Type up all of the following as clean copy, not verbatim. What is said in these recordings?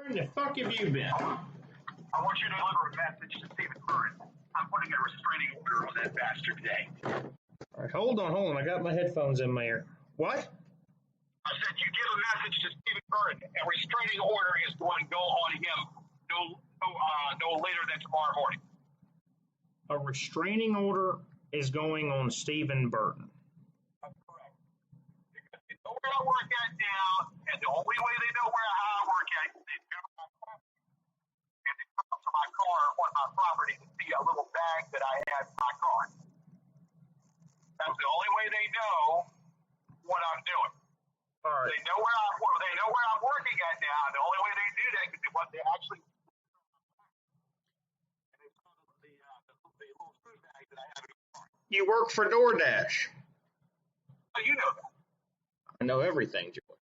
Where in the fuck have you been? I want you to deliver a message to Stephen Curran. I'm putting a restraining order on that bastard today. All right, hold on. I got my headphones in my ear. What? I said you give a message to Stephen Curran. A restraining order is going to go on him no later than tomorrow morning. A restraining order is going on Stephen Burton. That's correct. Because they know where I work at now, and the only way they know where I work at is they come up to my car on my property to see a little bag that I have in my car. That's the only way they know what I'm doing. All right. They know where I'm working at now. The only way they do that is what they actually. And they saw the little food bag that I have in the car. You work for DoorDash. Oh, you know that. I know everything, George.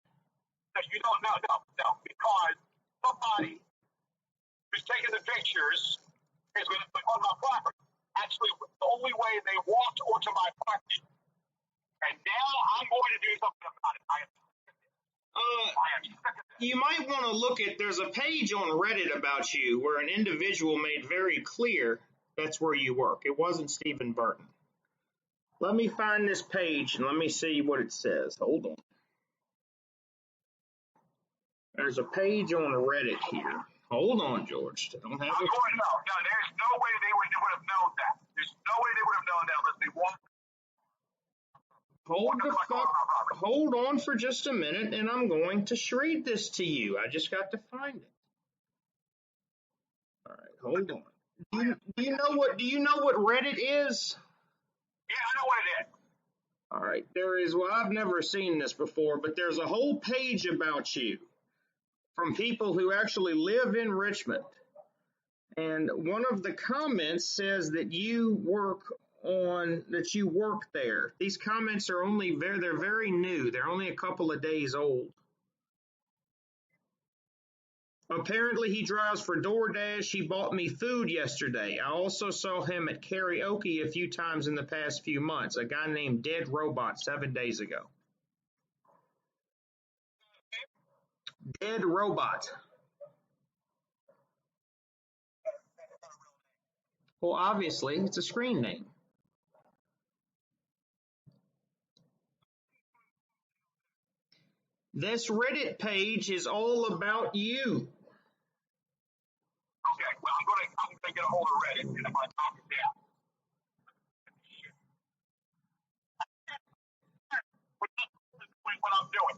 No, you don't know, no, because somebody who's taking the pictures is going to put on my property. Actually, the only way they walked onto my property. And now I'm going to do something about it. I am sick of this. You might want to look at, there's a page on Reddit about you where an individual made very clear that's where you work. It wasn't Stephen Burton. Let me find this page and let me see what it says. Hold on. There's a page on Reddit here. Hold on, George. Don't have it. No, there's no way they would have known that. There's no way they would have known that unless they walked. Hold on for just a minute, and I'm going to read this to you. I just got to find it. All right, hold on. Do you know what Reddit is? Yeah, I know what it is. All right, well, I've never seen this before, but there's a whole page about you from people who actually live in Richmond. And one of the comments says that you work there. These comments are they're very new. They're only a couple of days old. Apparently he drives for DoorDash. He bought me food yesterday. I also saw him at karaoke a few times in the past few months. A guy named Dead Robot 7 days ago. Dead Robot. Well, obviously, it's a screen name. This Reddit page is all about you. Okay, well, I'm gonna get a hold of Reddit and I'm gonna talk it down. What I'm doing.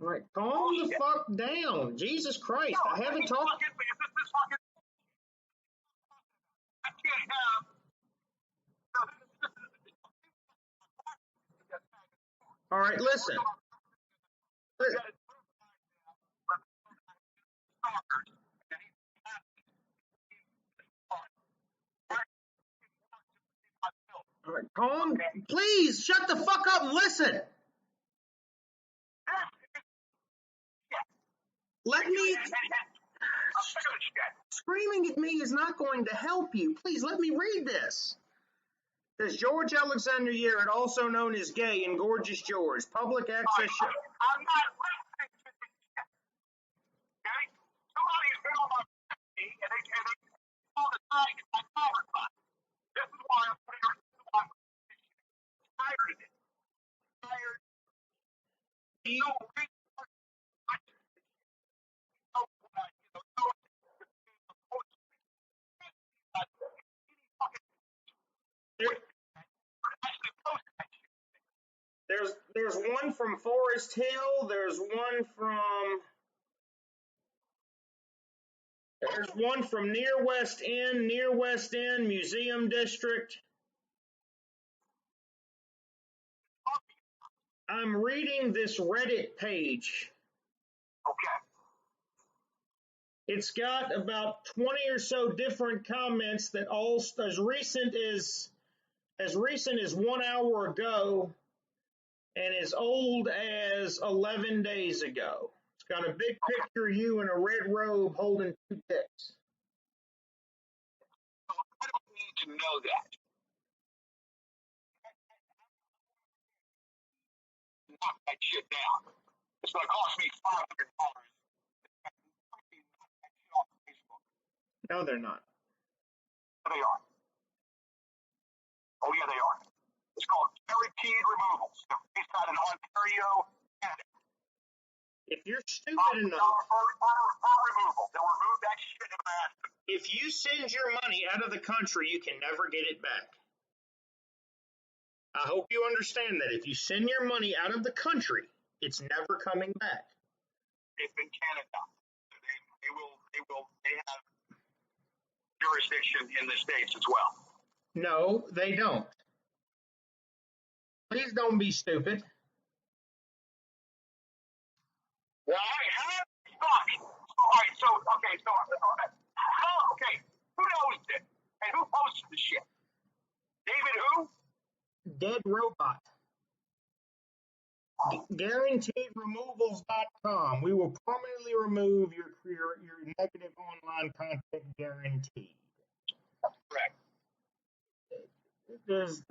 All right, calm the fuck down. Jesus Christ, I haven't talked. I can't have. All right, listen. All right, calm. Please shut the fuck up and listen. Let me. Screaming at me is not going to help you. Please let me read this. There's George Alexander Yarid, also known as Gay and Gorgeous George, public access show. I'm not listening to this shit. Okay? Somebody's been on my property and they all the time in my power cut. This is why I'm putting her on tired of it. Tired. There's one from Forest Hill. There's one from near West End Museum District. I'm reading this Reddit page. Okay. It's got about 20 or so different comments that all as recent as 1 hour ago and as old as 11 days ago. It's got a big picture of you in a red robe holding 2 dicks. I don't need to know that. Knock that shit down. It's going to cost me $500. No, they're not. They are. Oh, yeah, they are. It's called guaranteed removals. They're based out in Ontario, Canada. If you're stupid $5 enough, per removal. They'll remove that shit in my ass. if you send your money out of the country, you can never get it back. I hope you understand that. If you send your money out of the country, it's never coming back. It's in Canada. They have jurisdiction in the States as well. No, they don't. Please don't be stupid. Well, fuck. Okay, who knows it? And who posted the shit? David who? Dead Robot. GuaranteedRemovals.com. We will permanently remove your negative online content guaranteed. Correct. There's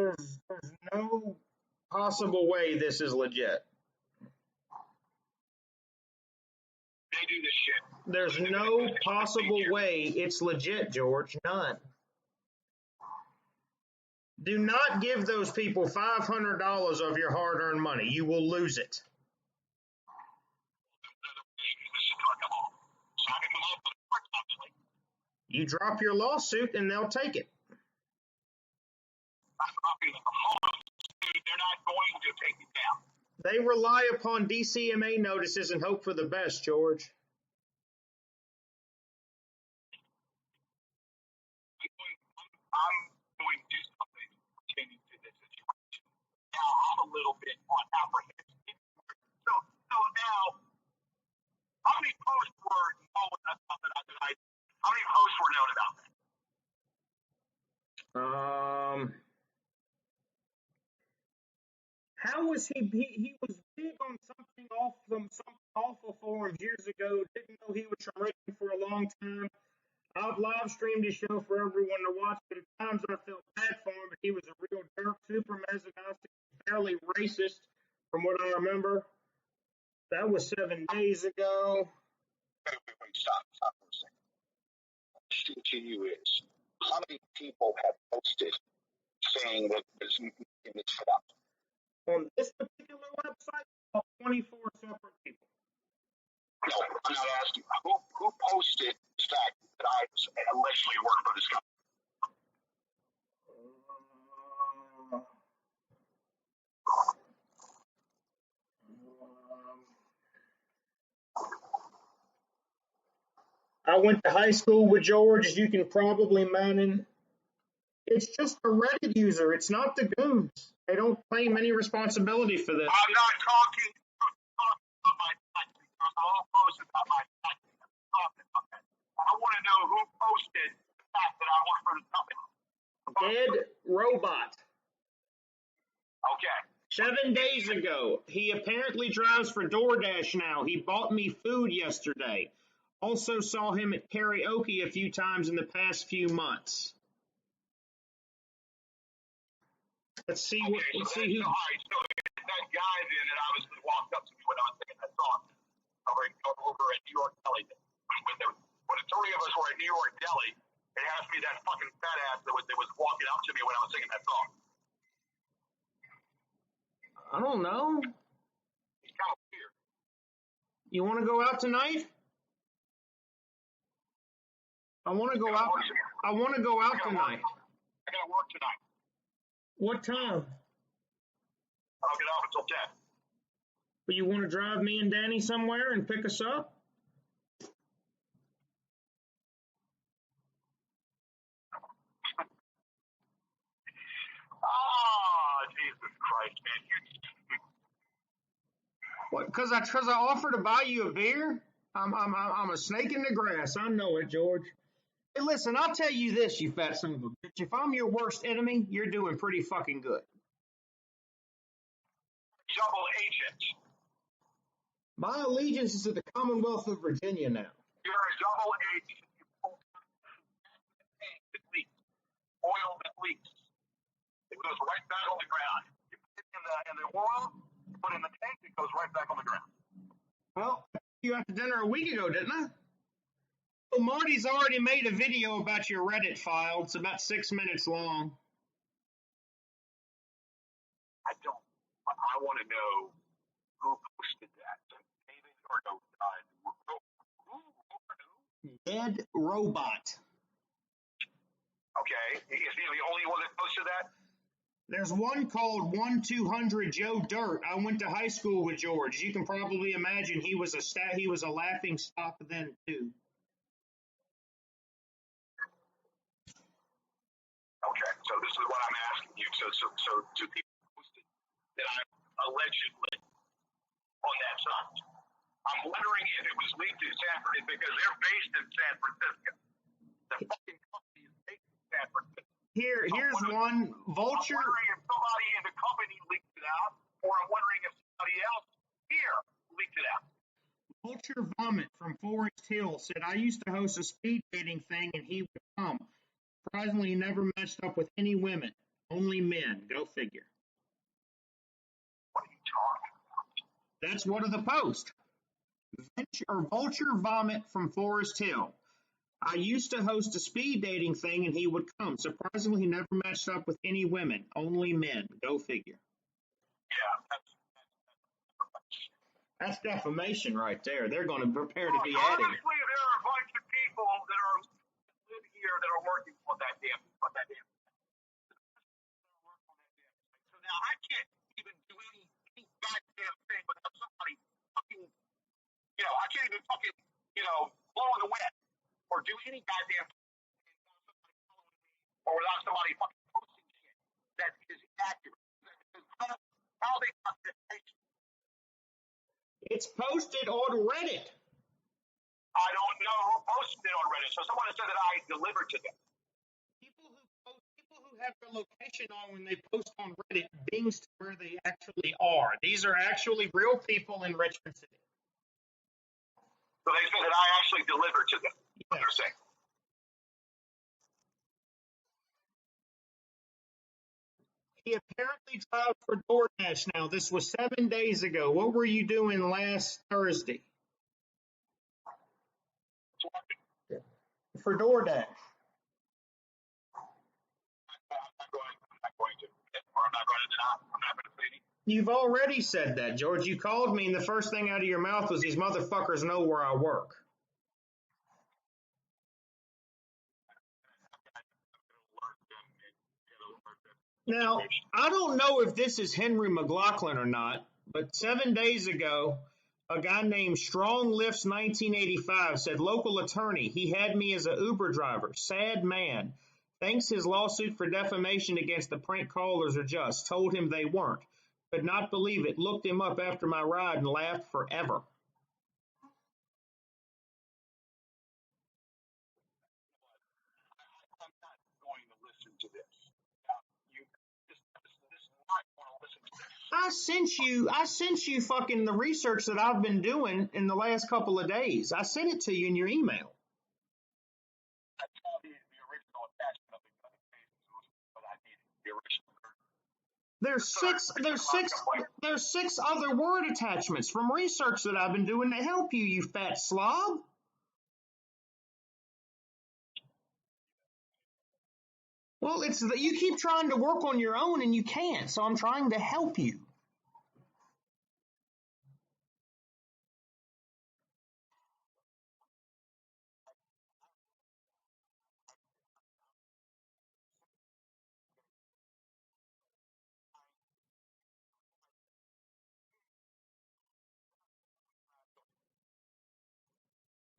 no possible way this is legit. They do this shit. There's no possible way it's legit, George. None. Do not give those people $500 of your hard-earned money. You will lose it. You drop your lawsuit and they'll take it. They're not going to take it down. They rely upon DCMA notices and hope for the best, George. I'm going to do something pertaining to this situation. Now I'm a little bit on apprehension. So now, how many posts were known about that? How many posts were known about that? How was he was big on something off from some awful forums years ago. Didn't know he was from Richmond for a long time. I've live streamed his show for everyone to watch, but at times I felt bad for him. But he was a real jerk, super masochistic, barely racist, from what I remember. That was 7 days ago. Wait, stop for a second. The question to you is, how many people have posted saying that there's in this setup? On this particular website, 24 separate people. No, I'm not asking. Who posted the fact that I allegedly work for this company? I went to high school with George, as you can probably imagine. It's just a Reddit user. It's not the goons. They don't claim any responsibility for this. I'm not talking about my taxes. There's a whole post about my taxes. I want to know who posted the fact that I work for this company. Dead Robot. Okay. 7 days ago. He apparently drives for DoorDash now. He bought me food yesterday. Also saw him at karaoke a few times in the past few months. Let's see who. All right, so that guy then that obviously walked up to me when I was singing that song over at New York Deli. When the three of us were at New York Deli, they asked me that fucking fat ass that was walking up to me when I was singing that song. I don't know. He's kind of weird. You want to go out tonight? I want to go out. I want to go out tonight. I gotta work tonight. What time? I'll get off until 10. But you want to drive me and Danny somewhere and pick us up? Oh, Jesus Christ, man! What? Because I offered to buy you a beer? I'm a snake in the grass. I know it, George. Hey, listen, I'll tell you this, you fat son of a bitch. If I'm your worst enemy, you're doing pretty fucking good. Double agent. My allegiance is to the Commonwealth of Virginia now. You're a double agent. You pull that leaks. Oil that leaks. It goes right back on the ground. You put it in the oil, you put it in the tank, it goes right back on the ground. Well, you had dinner a week ago, didn't I? Oh, Marty's already made a video about your Reddit file. It's about 6 minutes long. I want to know who posted that. David or no? Dead Robot. Okay, is he the only one that posted that? There's one called 1200 Joe Dirt. I went to high school with George. You can probably imagine he was a laughing stock then too. Okay, so this is what I'm asking you. So two people posted that I'm allegedly on that site. I'm wondering if it was leaked in San Francisco because they're based in San Francisco. The fucking company is based in San Francisco. Here's one. Vulture. I'm wondering if somebody in the company leaked it out, or I'm wondering if somebody else here leaked it out. Vulture Vomit from Forest Hill said, I used to host a speed dating thing and he would come. Surprisingly, he never matched up with any women, only men. Go figure. What are you talking about? That's one of the posts. Vulture Vomit from Forest Hill. I used to host a speed dating thing and he would come. Surprisingly, he never matched up with any women, only men. Go figure. Yeah, that's defamation right there. They're going to prepare to be added. adding. Obviously, there are a bunch of people that live here that are working on that damn thing. So now I can't even do any goddamn thing without somebody fucking, I can't even fucking, blow in the wind or do any goddamn thing without somebody following me or without somebody fucking posting shit that is accurate. How they got this information? It's posted on Reddit. I don't know who posted it on Reddit. So someone said that I delivered to them. People who have their location on when they post on Reddit bings to where they actually are. These are actually real people in Richmond City. So they said that I actually delivered to them. Yes. What they're saying. He apparently tried for DoorDash now. This was 7 days ago. What were you doing last Thursday? For DoorDash. You've already said that, George. You called me and the first thing out of your mouth was these motherfuckers know where I work. Now, I don't know if this is Henry McLaughlin or not, but 7 days ago, a guy named Strong Lifts 1985 said, local attorney, he had me as an Uber driver. Sad man. Thinks his lawsuit for defamation against the prank callers are just. Told him they weren't. Could not believe it. Looked him up after my ride and laughed forever. I'm not going to listen to this. This is not going to listen to this. I sent you fucking the research that I've been doing in the last couple of days. I sent it to you in your email. I saw the original attachment of the pages, but I needed the original. There's six other word attachments from research that I've been doing to help you, you fat slob. Well, it's that you keep trying to work on your own and you can't, so I'm trying to help you.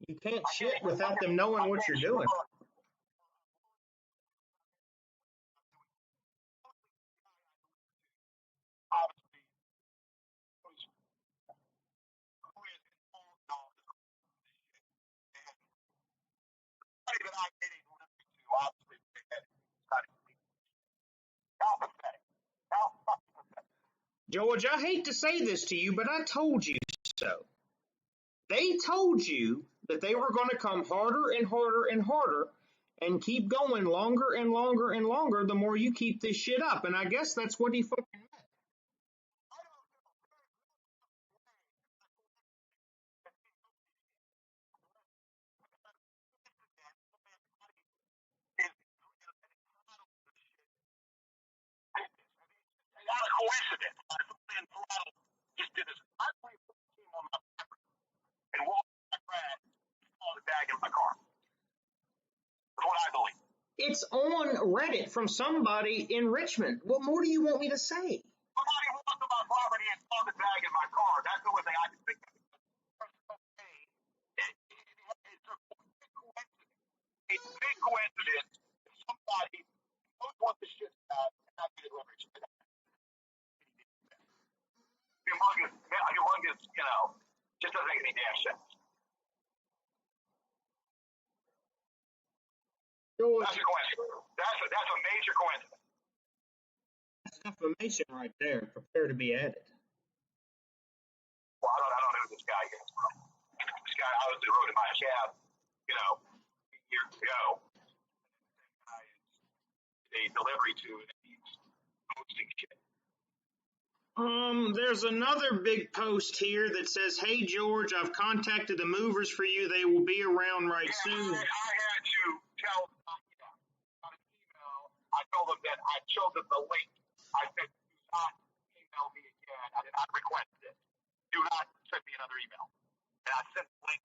You can't shit without them knowing what you're doing. George, I hate to say this to you, but I told you so. They told you that they were going to come harder and harder and harder and keep going longer and longer and longer the more you keep this shit up. And I guess that's what he fucking meant. coincidence. I fully and throttle just did this. I played the team on my property and walked my grass and saw the bag in my car. That's what I believe. It's on Reddit from somebody in Richmond. What more do you want me to say? Somebody walked on my property and saw the bag in my car. That's the only thing I can think of. It's a big coincidence if somebody knows what the shit's about and not get it leveraged. Humongous, just doesn't make any damn sense. George, That's a coincidence. That's a major coincidence. that's defamation right there. Prepare to be added. Well, I don't know who this guy is. This guy obviously rode in my cab, years ago. A delivery to and he's posting shit. There's another big post here that says, "Hey George, I've contacted the movers for you. They will be around right soon." I had to tell on an email. I told them that I showed them the link. I said, "Do not email me again. I did not request it. Do not send me another email." And I sent the link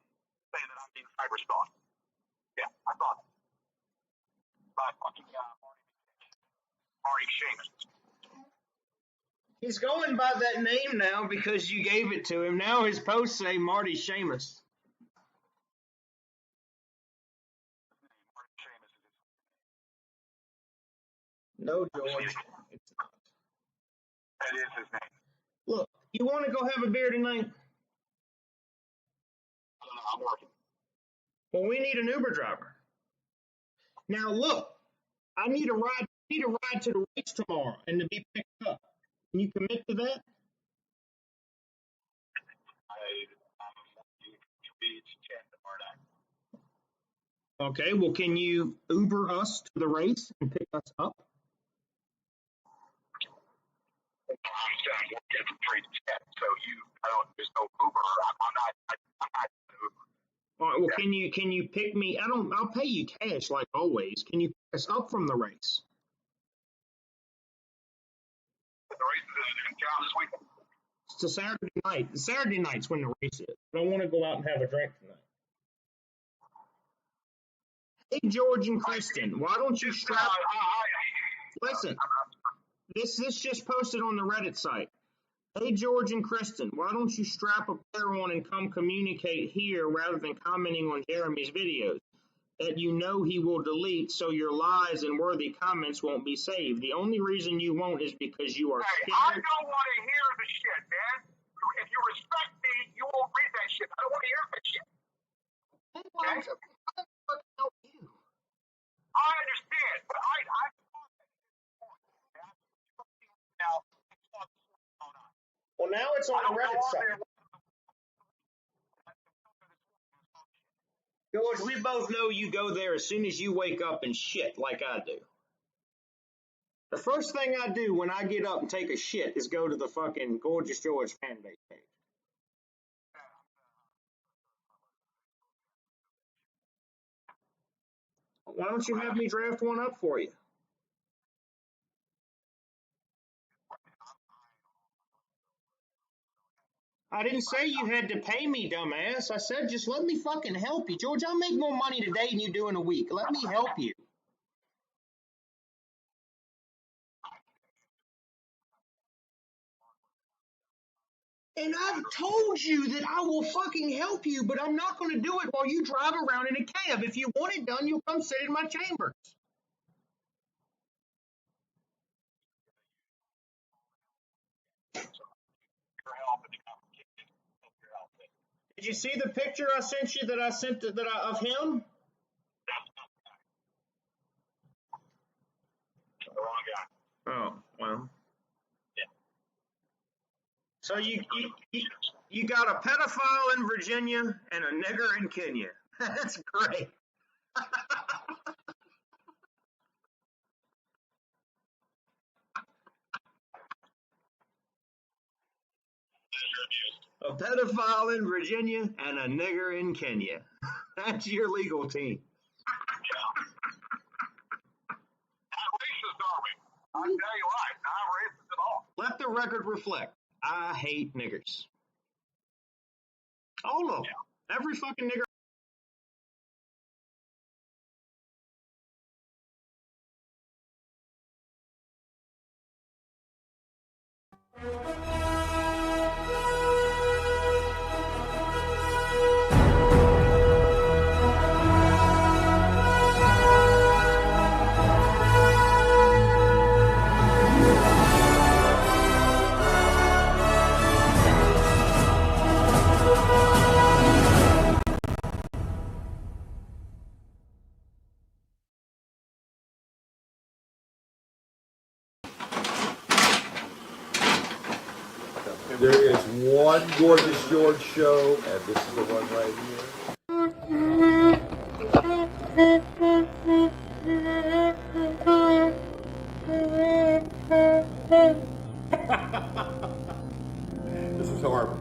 saying that I'm being cyber stalked. Yeah, I saw that. But fucking Marty Seamus. He's going by that name now because you gave it to him. Now his posts say Marty Seamus. Marty Seamus is his name. No, George, it's not. That is his name. Look, you want to go have a beer tonight? I don't know. I'm working. Well, we need an Uber driver. Now, look, I need a ride to the race tomorrow and to be picked up. Can you commit to that? Okay, well, can you Uber us to the race and pick us up? I'm working for free ticket, so there's no Uber. I'm not Uber. All right, well, can you pick me? I'll pay you cash like always. Can you pick us up from the race? The race is in town this weekend. It's a Saturday night. Saturday night's when the race is. I don't want to go out and have a drink tonight. Hey, George and Kristen, why don't you strap... Listen, this just posted on the Reddit site. Hey, George and Kristen, why don't you strap a pair on and come communicate here rather than commenting on Jeremy's videos that you know he will delete so your lies and worthy comments won't be saved? The only reason you won't is because you are scared. I don't want to hear the shit, man. If you respect me, you won't read that shit. I don't want to hear that shit. Okay? Help you. I understand, but I now. Well, now it's on the Reddit site. George, we both know you go there as soon as you wake up and shit like I do. The first thing I do when I get up and take a shit is go to the fucking Gorgeous George fanbase page. Why don't you have me draft one up for you? I didn't say you had to pay me, dumbass. I said just let me fucking help you. George, I'll make more money today than you do in a week. Let me help you. And I've told you that I will fucking help you, but I'm not going to do it while you drive around in a cab. If you want it done, you'll come sit in my chambers. Did you see the picture I sent you of him? The wrong guy. Oh, well. Yeah. So you got a pedophile in Virginia and a nigger in Kenya. That's great. A pedophile in Virginia and a nigger in Kenya. That's your legal team. Not racist, are we? I'll tell you what, not racist at all. Let the record reflect. I hate niggers. All of them. Yeah. Every fucking nigger. There is one Gorgeous George show, and this is the one right here. This is horrible.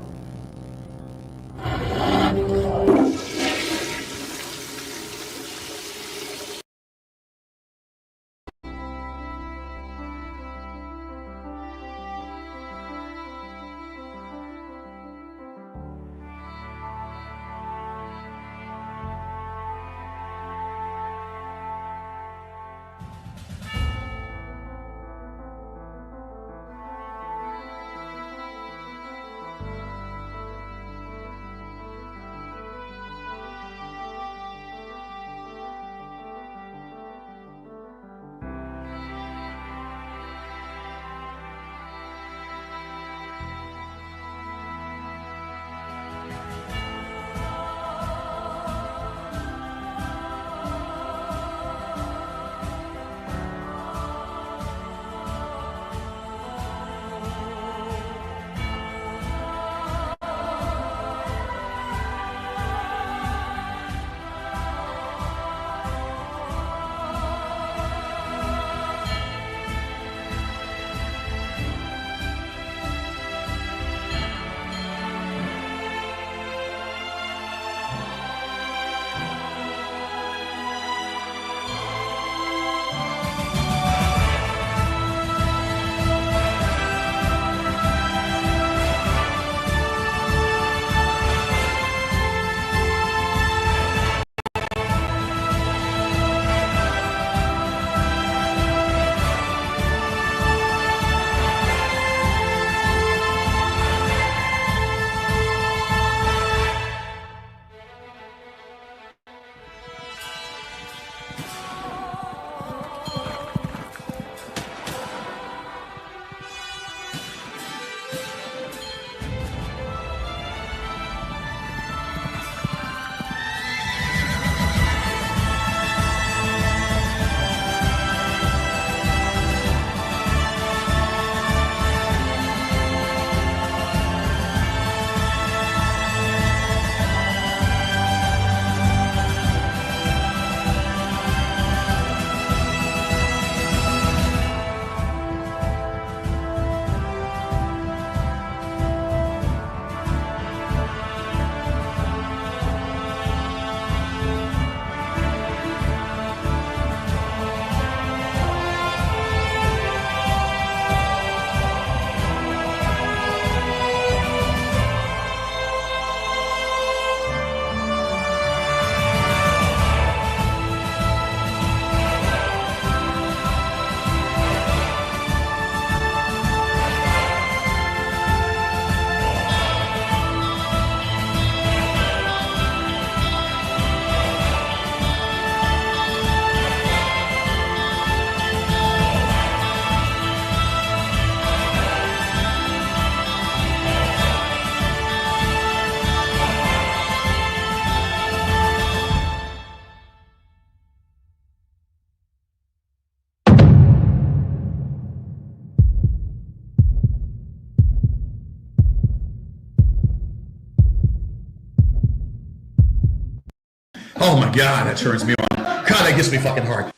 Oh my God, that turns me on. God, that gets me fucking hard.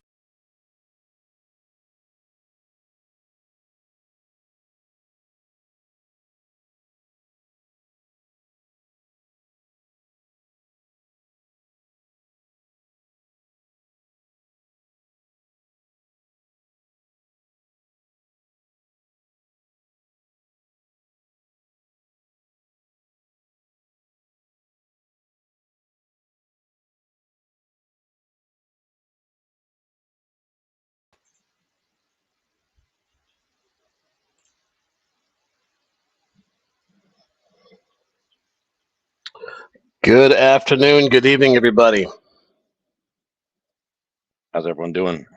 Good afternoon, good evening, everybody. How's everyone doing?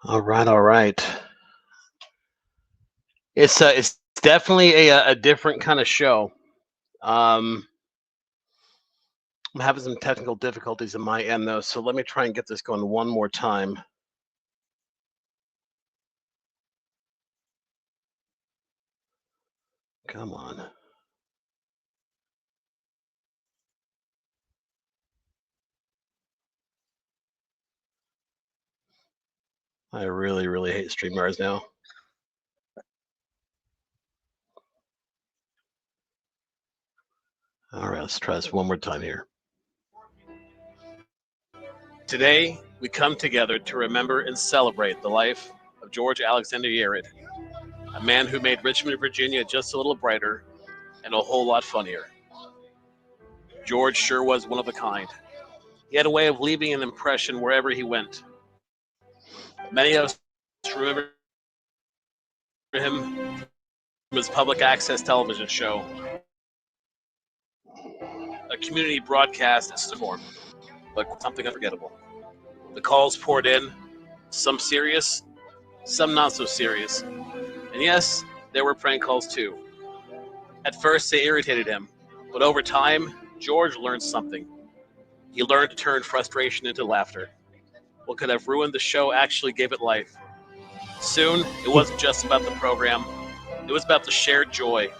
All right. It's definitely a different kind of show. I'm having some technical difficulties on my end though, so let me try and get this going one more time. Come on. I really, really hate StreamYards now. All right, let's try this one more time here. Today, we come together to remember and celebrate the life of George Alexander Yarid, a man who made Richmond, Virginia just a little brighter and a whole lot funnier. George sure was one of a kind. He had a way of leaving an impression wherever he went. Many of us remember him from his public access television show, a community broadcast that stood for him, but something unforgettable. The calls poured in, some serious, some not so serious. And yes, there were prank calls too. At first, they irritated him, but over time, George learned something. He learned to turn frustration into laughter. What could have ruined the show actually gave it life. Soon, it wasn't just about the program. It was about the shared joy,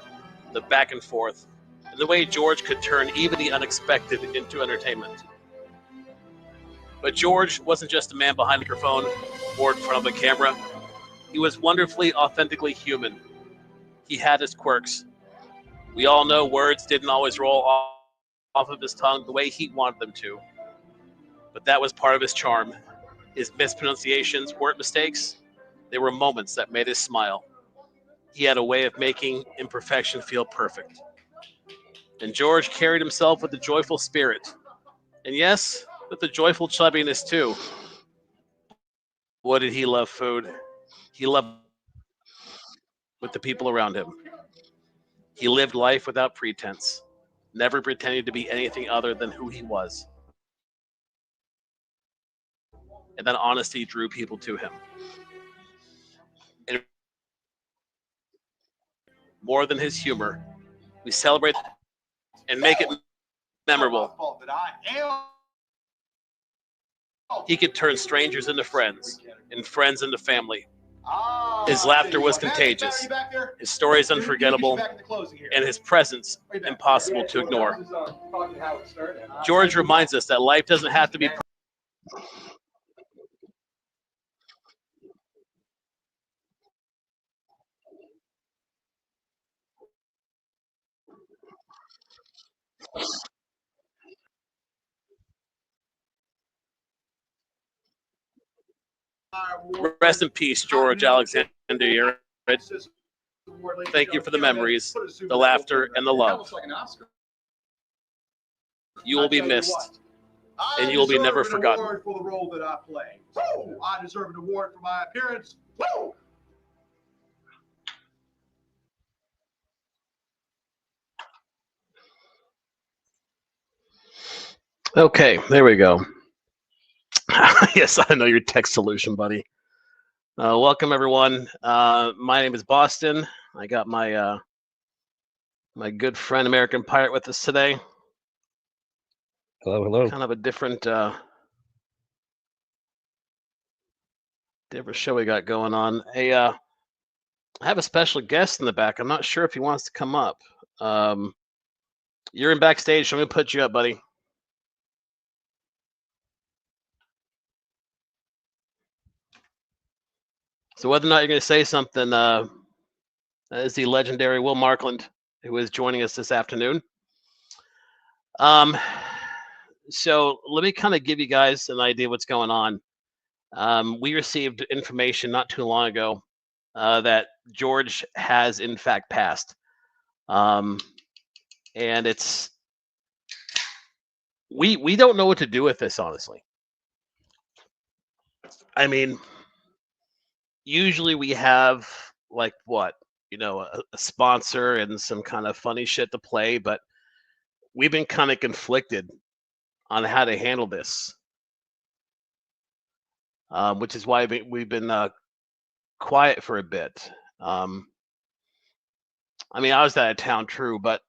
the back and forth, and the way George could turn even the unexpected into entertainment. But George wasn't just a man behind a microphone or in front of a camera. He was wonderfully, authentically human. He had his quirks. We all know words didn't always roll off of his tongue the way he wanted them to. But that was part of his charm. His mispronunciations weren't mistakes. They were moments that made us smile. He had a way of making imperfection feel perfect. And George carried himself with a joyful spirit. And yes, with a joyful chubbiness too. What did he love food? He loved with the people around him. He lived life without pretense, never pretending to be anything other than who he was. And that honesty drew people to him. And more than his humor, we celebrate and make it memorable. He could turn strangers into friends, and friends into family. His laughter was contagious, his stories unforgettable, and his presence impossible to ignore. George reminds us that life doesn't have to be Rest in peace, George Alexander Yarid. Thank you for the memories, the laughter, and the love. You will be missed, and you will be never forgotten. For the role that I play. Woo! I deserve an award for my appearance. Woo! Okay, there we go. Yes, I know your tech solution, buddy. Welcome, everyone. My name is Boston. I got my my good friend American Pirate with us today. Hello. Kind of a different show we got going on. Hey, I have a special guest in the back. I'm not sure if he wants to come up. You're in backstage, so I'm gonna put you up, buddy. So whether or not you're going to say something, is the legendary Will Markland, who is joining us this afternoon. So let me kind of give you guys an idea of what's going on. We received information not too long ago that George has in fact passed. And it's we don't know what to do with this, honestly. I mean, usually we have like what, a sponsor and some kind of funny shit to play, but we've been kind of conflicted on how to handle this, which is why we've been quiet for a bit. I mean, I was out of town, true, but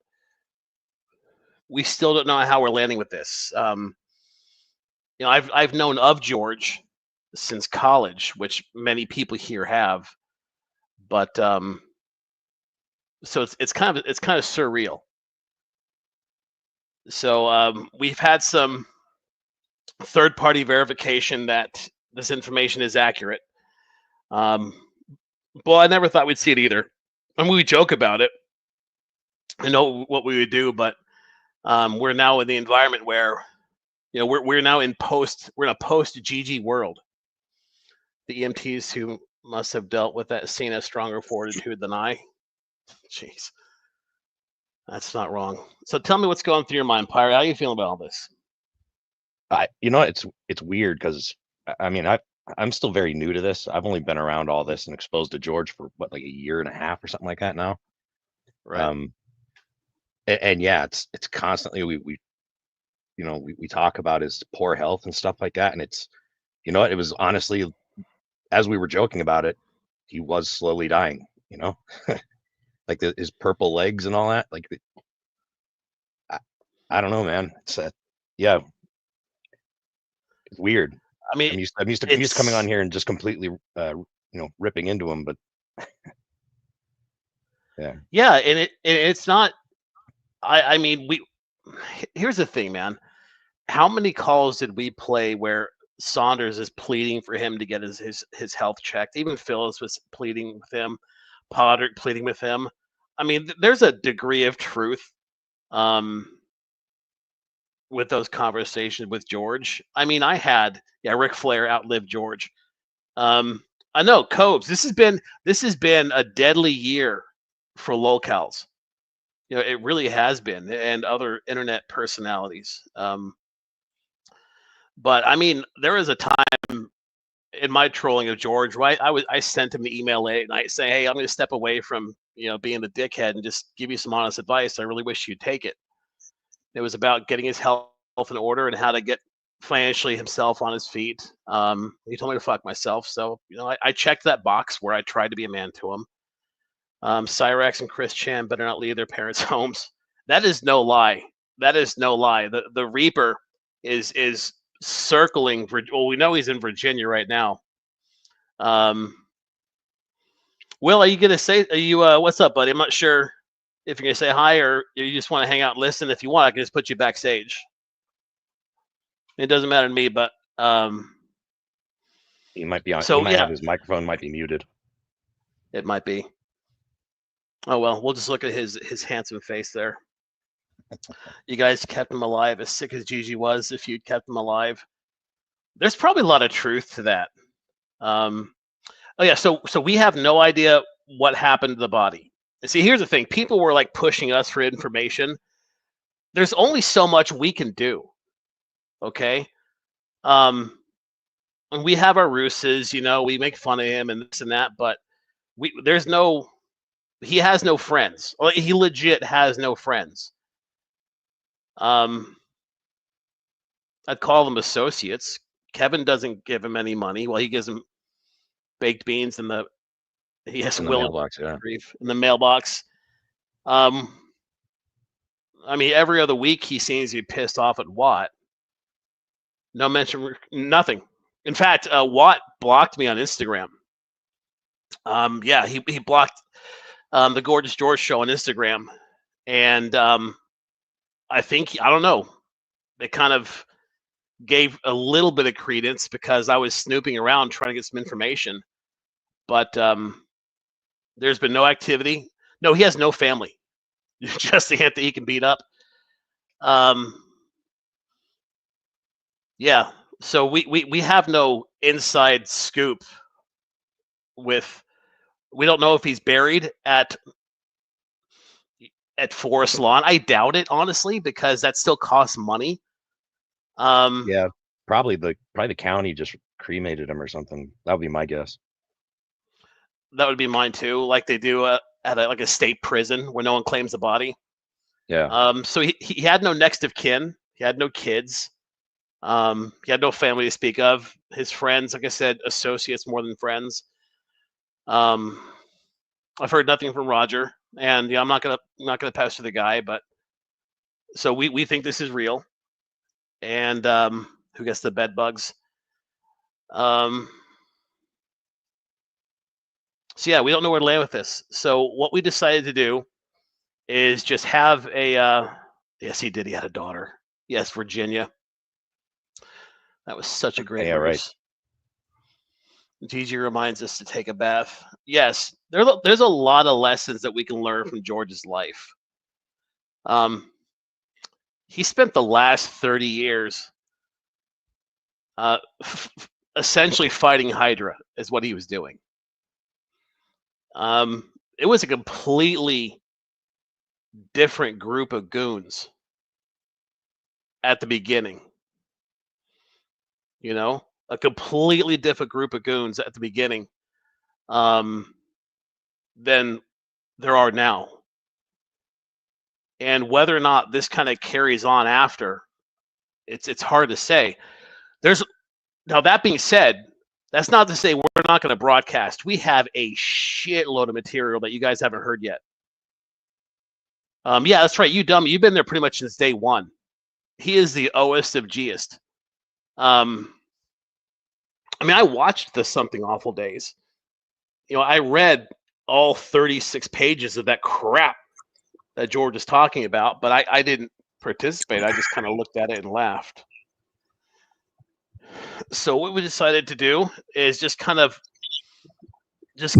we still don't know how we're landing with this. I've known of George since college, which many people here have, but so it's kind of surreal. So we've had some third-party verification that this information is accurate. Well, I never thought we'd see it either. I mean, we joke about it. I know what we would do, but we're now in the environment where, we're now in a post GG world. The EMTs who must have dealt with that seen a stronger fortitude than I. Jeez, that's not wrong. So tell me what's going through your mind, Pyre. How are you feeling about all this? It's weird because I mean I'm still very new to this. I've only been around all this and exposed to George for like a year and a half or something like that now. Right. And yeah, it's constantly we talk about his poor health and stuff like that, and it's it was honestly, as we were joking about it, he was slowly dying. Like his purple legs and all that. Like I don't know, man. It's yeah, it's weird. I mean, I'm used to coming on here and just completely ripping into him, but yeah, and it's not. I mean, here's the thing, man. How many calls did we play where Saunders is pleading for him to get his health checked? Even Phyllis was pleading with him, Potter pleading with him. I mean, there's a degree of truth with those conversations with George. I mean, Ric Flair outlived George. I know, Cobes. This has been a deadly year for locals. It really has been, and other internet personalities. But I mean, there was a time in my trolling of George, right? I sent him the email late at night saying, "Hey, I'm going to step away from being the dickhead and just give you some honest advice. I really wish you'd take it." It was about getting his health in order and how to get financially himself on his feet. He told me to fuck myself, so I checked that box where I tried to be a man to him. Cyrax and Chris Chan better not leave their parents' homes. That is no lie. That is no lie. The Reaper is circling. Well, we know he's in Virginia right now. Will, are you gonna say? Are you? What's up, buddy? I'm not sure if you're gonna say hi or you just want to hang out and listen. If you want, I can just put you backstage. It doesn't matter to me, but he might be on. So he might have his microphone might be muted. It might be. Oh well, we'll just look at his handsome face there. You guys kept him alive, as sick as Gigi was. If you'd kept him alive, there's probably a lot of truth to that. Oh yeah, so we have no idea what happened to the body. And see, here's the thing: people were like pushing us for information. There's only so much we can do. Okay, and we have our ruses. We make fun of him and this and that, but he has no friends. He legit has no friends. I'd call them associates. Kevin doesn't give him any money. Well, he gives him baked beans in the mailbox, yeah. In the mailbox. I mean, every other week he seems to be pissed off at Watt. No mention, nothing. In fact, Watt blocked me on Instagram. He blocked the Gorgeous George show on Instagram, and I don't know. It kind of gave a little bit of credence because I was snooping around trying to get some information, but there's been no activity. No, he has no family. Just the hint that he can beat up. Yeah. So we have no inside scoop with. We don't know if he's buried at Forest Lawn. I doubt it, honestly, because that still costs money. Yeah, probably the county just cremated him or something. That would be my guess. That would be mine too, like they do at like a state prison where no one claims the body. Yeah. So he had no next of kin. He had no kids. He had no family to speak of. His friends, like I said, associates more than friends. I've heard nothing from Roger, and I'm not gonna pester the guy, but so we think this is real. And who gets the bed bugs? So yeah, we don't know where to land with this. So what we decided to do is just have a. Yes, he did. He had a daughter. Yes, Virginia. That was such a great verse. Right. Gigi reminds us to take a bath. Yes, there's a lot of lessons that we can learn from George's life. He spent the last 30 years essentially fighting Hydra is what he was doing. It was a completely different group of goons at the beginning. You know, a completely different group of goons at the beginning than there are now. And whether or not this kind of carries on after, it's hard to say. Now that being said, that's not to say we're not going to broadcast. We have a shitload of material that you guys haven't heard yet. Yeah, that's right. You dummy. You've been there pretty much since day one. He is the Oest of Gist. I mean, I watched the Something Awful Days. You know, I read all 36 pages of that crap that George is talking about, but I didn't participate. I just kind of looked at it and laughed. So what we decided to do is just kind of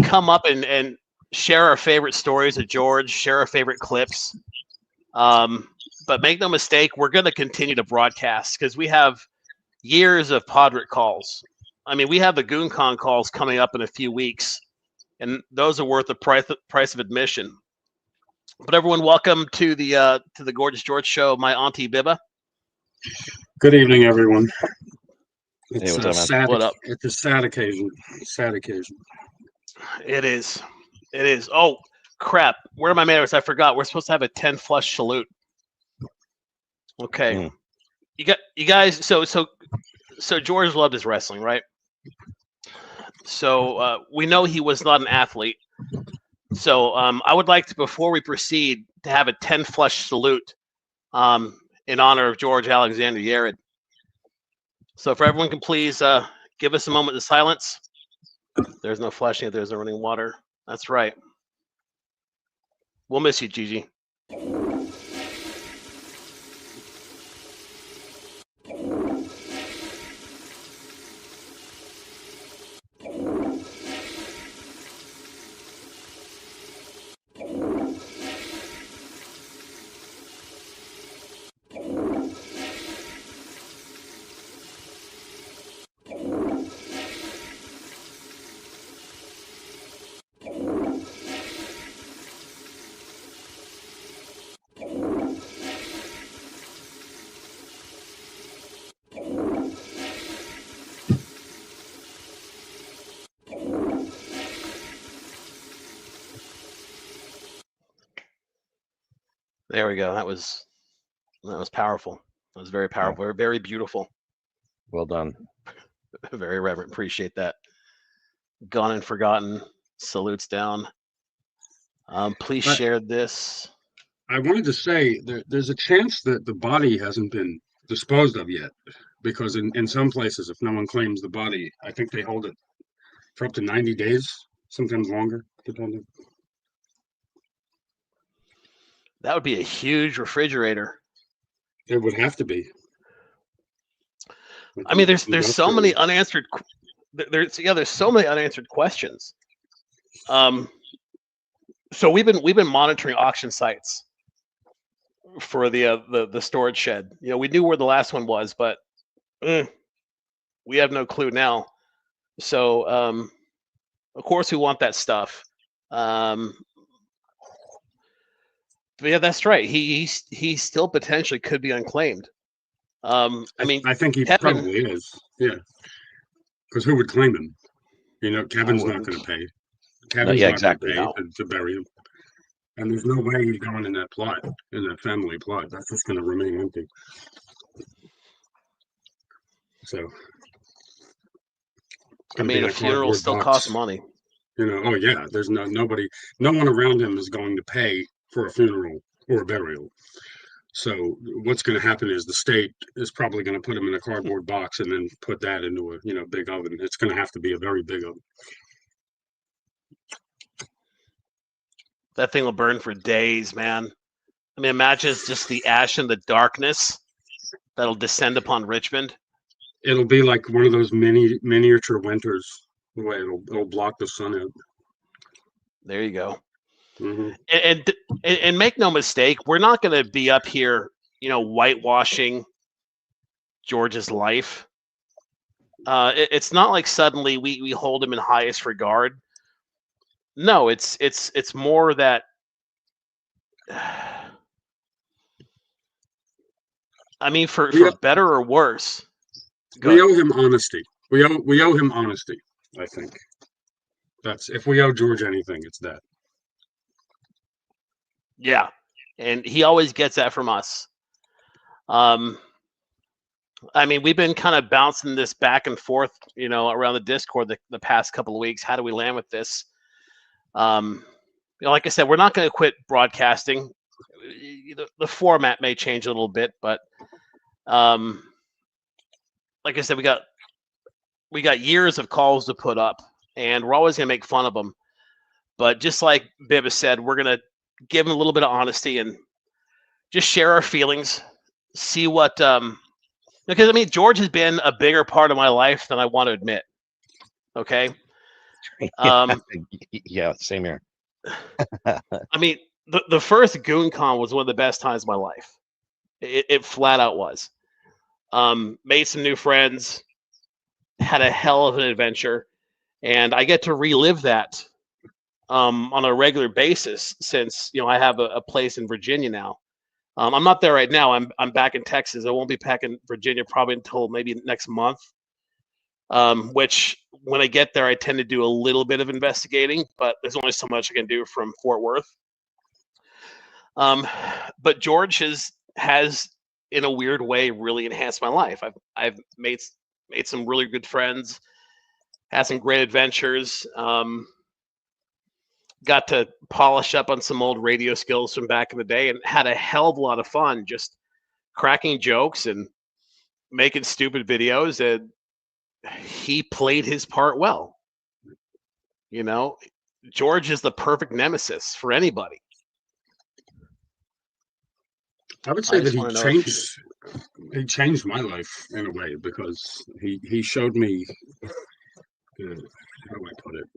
come up and share our favorite stories of George, share our favorite clips. But make no mistake, we're going to continue to broadcast because we have years of Podrick calls. I mean, we have the GoonCon calls coming up in a few weeks, and those are worth the price of admission. But everyone, welcome to the Gorgeous George Show. My Auntie Bibba. Good evening, everyone. It's Hey, what's up, man? What up? It's a sad occasion. Sad occasion. It is. It is. Oh crap! Where are my manners? I forgot. We're supposed to have a 10 flush salute. Okay. You guys. So George loved his wrestling, right? So we know he was not an athlete. So I would like to, before we proceed, to have a 10 flush salute in honor of George Alexander Yarid. So if everyone can please give us a moment of silence. There's no flushing if there's no running water. That's right. We'll miss you, Gigi. There we go. That was powerful. That was very powerful. Very, very beautiful. Well done. Very reverent. Appreciate that. Gone and forgotten. Salutes down. Please share this. I wanted to say there's a chance that the body hasn't been disposed of yet, because in some places, if no one claims the body, I think they hold it for up to 90 days, sometimes longer, depending. That would be a huge refrigerator. It would have to be. I mean, there's so many unanswered. There's so many unanswered questions. So we've been monitoring auction sites for the storage shed. You know, we knew where the last one was, but we have no clue now. So of course we want that stuff. But yeah, that's right. He still potentially could be unclaimed. I mean, I think he Kevin, probably is. Yeah, because who would claim him? You know, Kevin's not going to pay. Kevin's yeah, not exactly. going to pay to bury him. And there's no way he's going in that plot, in that family plot. That's just going to remain empty. So, I mean, a funeral still costs money. Oh yeah, there's no one around him is going to pay for a funeral or a burial. So what's going to happen is the state is probably going to put him in a cardboard box and then put that into a big oven. It's going to have to be a very big oven. That thing will burn for days, man. I mean, imagine just the ash and the darkness that'll descend upon Richmond. It'll be like one of those miniature winters, the way it'll block the sun out. There you go. Mm-hmm. And make no mistake, we're not going to be up here, whitewashing George's life. It's not like suddenly we hold him in highest regard. No, it's more that I mean, for better or worse. We owe him honesty. We owe him honesty, I think. That's if we owe George anything, it's that. Yeah. And he always gets that from us. I mean, we've been kind of bouncing this back and forth, around the Discord the past couple of weeks. How do we land with this? Like I said, we're not going to quit broadcasting. The format may change a little bit, but like I said, we got years of calls to put up, and we're always going to make fun of them. But just like Bibba said, we're going to give him a little bit of honesty and just share our feelings, see what because I mean, George has been a bigger part of my life than I want to admit. Okay. Yeah, same here. I mean, the first GoonCon was one of the best times of my life. It flat out was. Made some new friends, had a hell of an adventure, and I get to relive that on a regular basis since I have a place in Virginia now. I'm not there right now. I'm back in Texas. I won't be back in Virginia probably until maybe next month. Which when I get there, I tend to do a little bit of investigating, but there's only so much I can do from Fort Worth. But George has in a weird way really enhanced my life. I've made some really good friends, had some great adventures. Got to polish up on some old radio skills from back in the day and had a hell of a lot of fun just cracking jokes and making stupid videos. And he played his part well. George is the perfect nemesis for anybody. I would say that he changed my life in a way because he showed me how do I put it?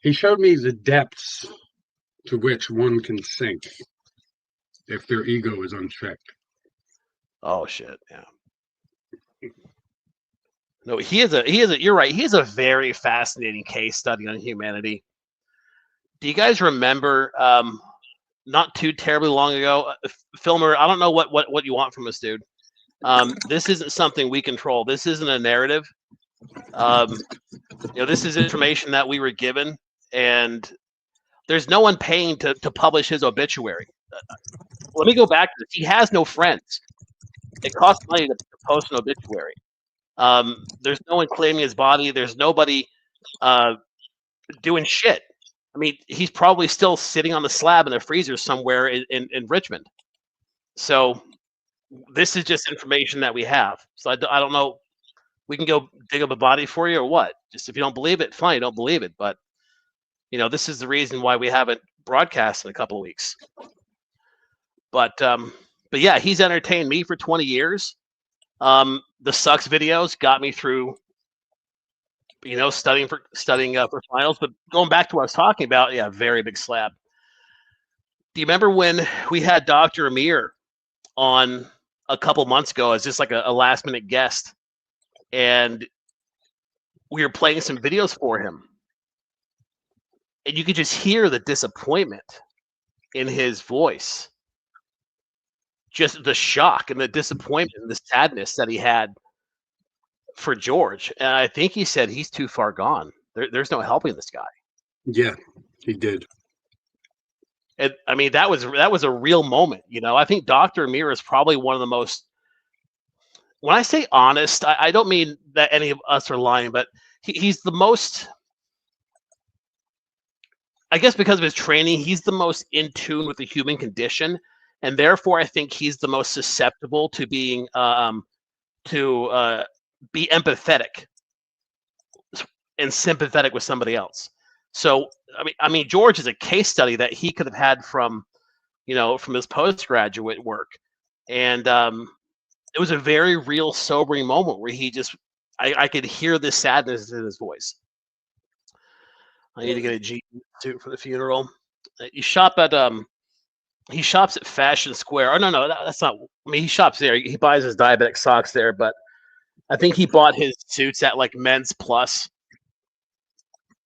He showed me the depths to which one can sink if their ego is unchecked. Oh shit, yeah. No, you're right. He is a very fascinating case study on humanity. Do you guys remember not too terribly long ago, Filmer, I don't know what you want from us, dude. This isn't something we control. This isn't a narrative. This is information that we were given, and there's no one paying to publish his obituary. Let me go back to this. He has no friends. It costs money to post an obituary. There's no one claiming his body. There's nobody doing shit. I mean, he's probably still sitting on the slab in a freezer somewhere in Richmond. So this is just information that we have. So I don't know. We can go dig up a body for you or what? Just if you don't believe it, fine, you don't believe it. But, this is the reason why we haven't broadcast in a couple of weeks. But yeah, he's entertained me for 20 years. The Sucks videos got me through, studying for finals. But going back to what I was talking about, yeah, very big slab. Do you remember when we had Dr. Amir on a couple months ago as just like a last minute guest? And we were playing some videos for him. And you could just hear the disappointment in his voice. Just the shock and the disappointment and the sadness that he had for George. And I think he said he's too far gone. There's no helping this guy. Yeah, he did. I mean, that was a real moment. You know, I think Dr. Amir is probably one of the most. When I say honest, I don't mean that any of us are lying, but he's the most. I guess because of his training, he's the most in tune with the human condition, and therefore, I think he's the most susceptible to being be empathetic and sympathetic with somebody else. So, I mean, George is a case study that he could have had from his postgraduate work, and it was a very real, sobering moment where he just, I could hear the sadness in his voice. I need to get a G suit for the funeral. He shops at Fashion Square. Oh no, that's not. I mean, he shops there. He buys his diabetic socks there, but I think he bought his suits at like Men's Plus,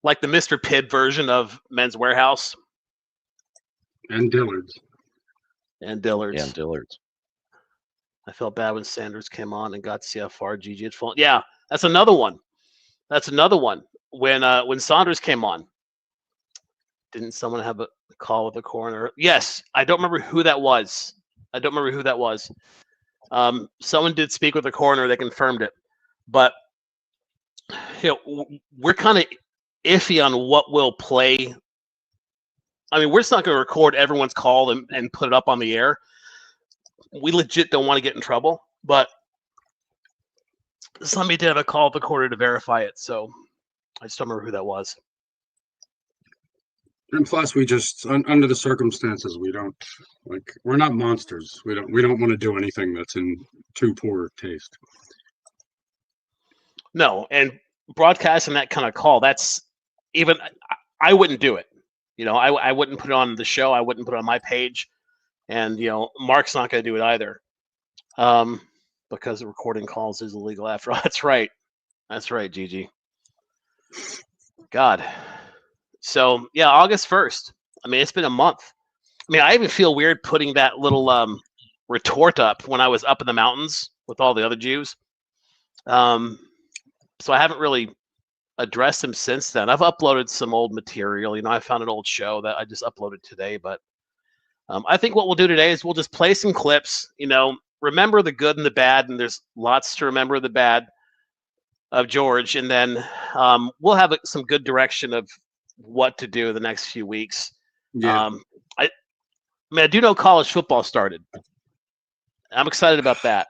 like the Mr. Pibb version of Men's Warehouse. And Dillard's. Yeah, and Dillard's. I felt bad when Sanders came on and got to see how far Gigi had fallen. Yeah, that's another one. When Saunders came on, didn't someone have a call with the coroner? Yes, I don't remember who that was. Someone did speak with the coroner. They confirmed it, but we're kind of iffy on what we'll play. I mean, we're just not going to record everyone's call and put it up on the air. We legit don't want to get in trouble, but somebody did have a call with the coroner to verify it, so I just don't remember who that was. And plus, we just under the circumstances, we're not monsters. We don't want to do anything that's in too poor taste. No, and broadcasting that kind of call, that's even I wouldn't do it. I wouldn't put it on the show. I wouldn't put it on my page, and Mark's not going to do it either, because recording calls is illegal after all. That's right, Gigi. God. So yeah, August 1st. I mean, it's been a month. I mean, I even feel weird putting that little retort up when I was up in the mountains with all the other Jews. So I haven't really addressed him since then. I've uploaded some old material. I found an old show that I just uploaded today. But I think what we'll do today is we'll just play some clips. Remember the good and the bad, and there's lots to remember the bad of George, and then we'll have some good direction of what to do the next few weeks. Yeah. I do know college football started. I'm excited about that.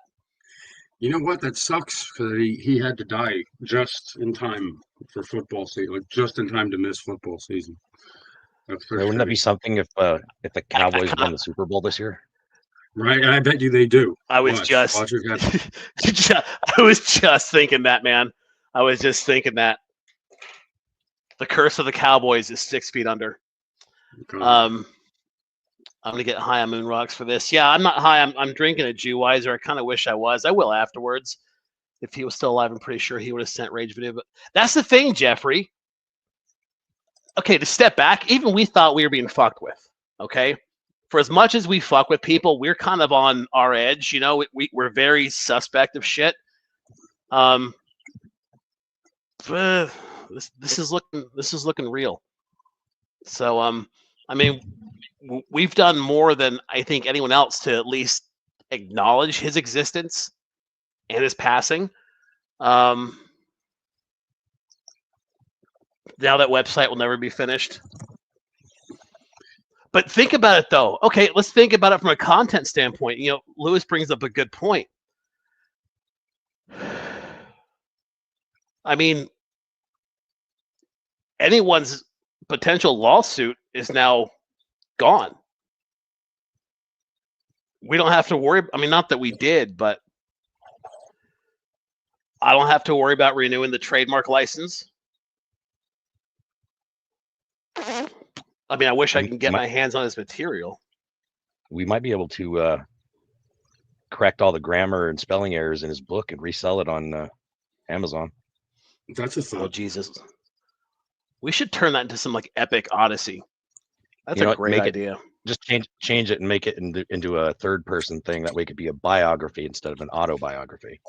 You know what? That sucks because he had to die just in time for football season, like just in time to miss football season. Wouldn't that be something if the Cowboys won the Super Bowl this year? Right, and I bet you they do. I was just thinking that, man. I was just thinking that. The curse of the Cowboys is 6 feet under. I'm gonna get high on moon rocks for this. Yeah, I'm not high. I'm drinking a Jeweiser. I kind of wish I was. I will afterwards. If he was still alive, I'm pretty sure he would have sent rage video. But that's the thing, Jeffrey. Okay, to step back, even we thought we were being fucked with. Okay, for as much as we fuck with people, we're kind of on our edge. We're very suspect of shit. This is looking real. So I mean, we've done more than I think anyone else to at least acknowledge his existence and his passing. Now that website will never be finished. But think about it though. Okay, let's think about it from a content standpoint. Lewis brings up a good point. I mean, anyone's potential lawsuit is now gone. We don't have to worry. I mean, not that we did, but I don't have to worry about renewing the trademark license. I mean, I wish I can get my hands on his material. We might be able to correct all the grammar and spelling errors in his book and resell it on Amazon. That's a thought. Oh, Jesus. We should turn that into some epic odyssey. That's a great idea. Just change it and make it into a third person thing. That way it could be a biography instead of an autobiography.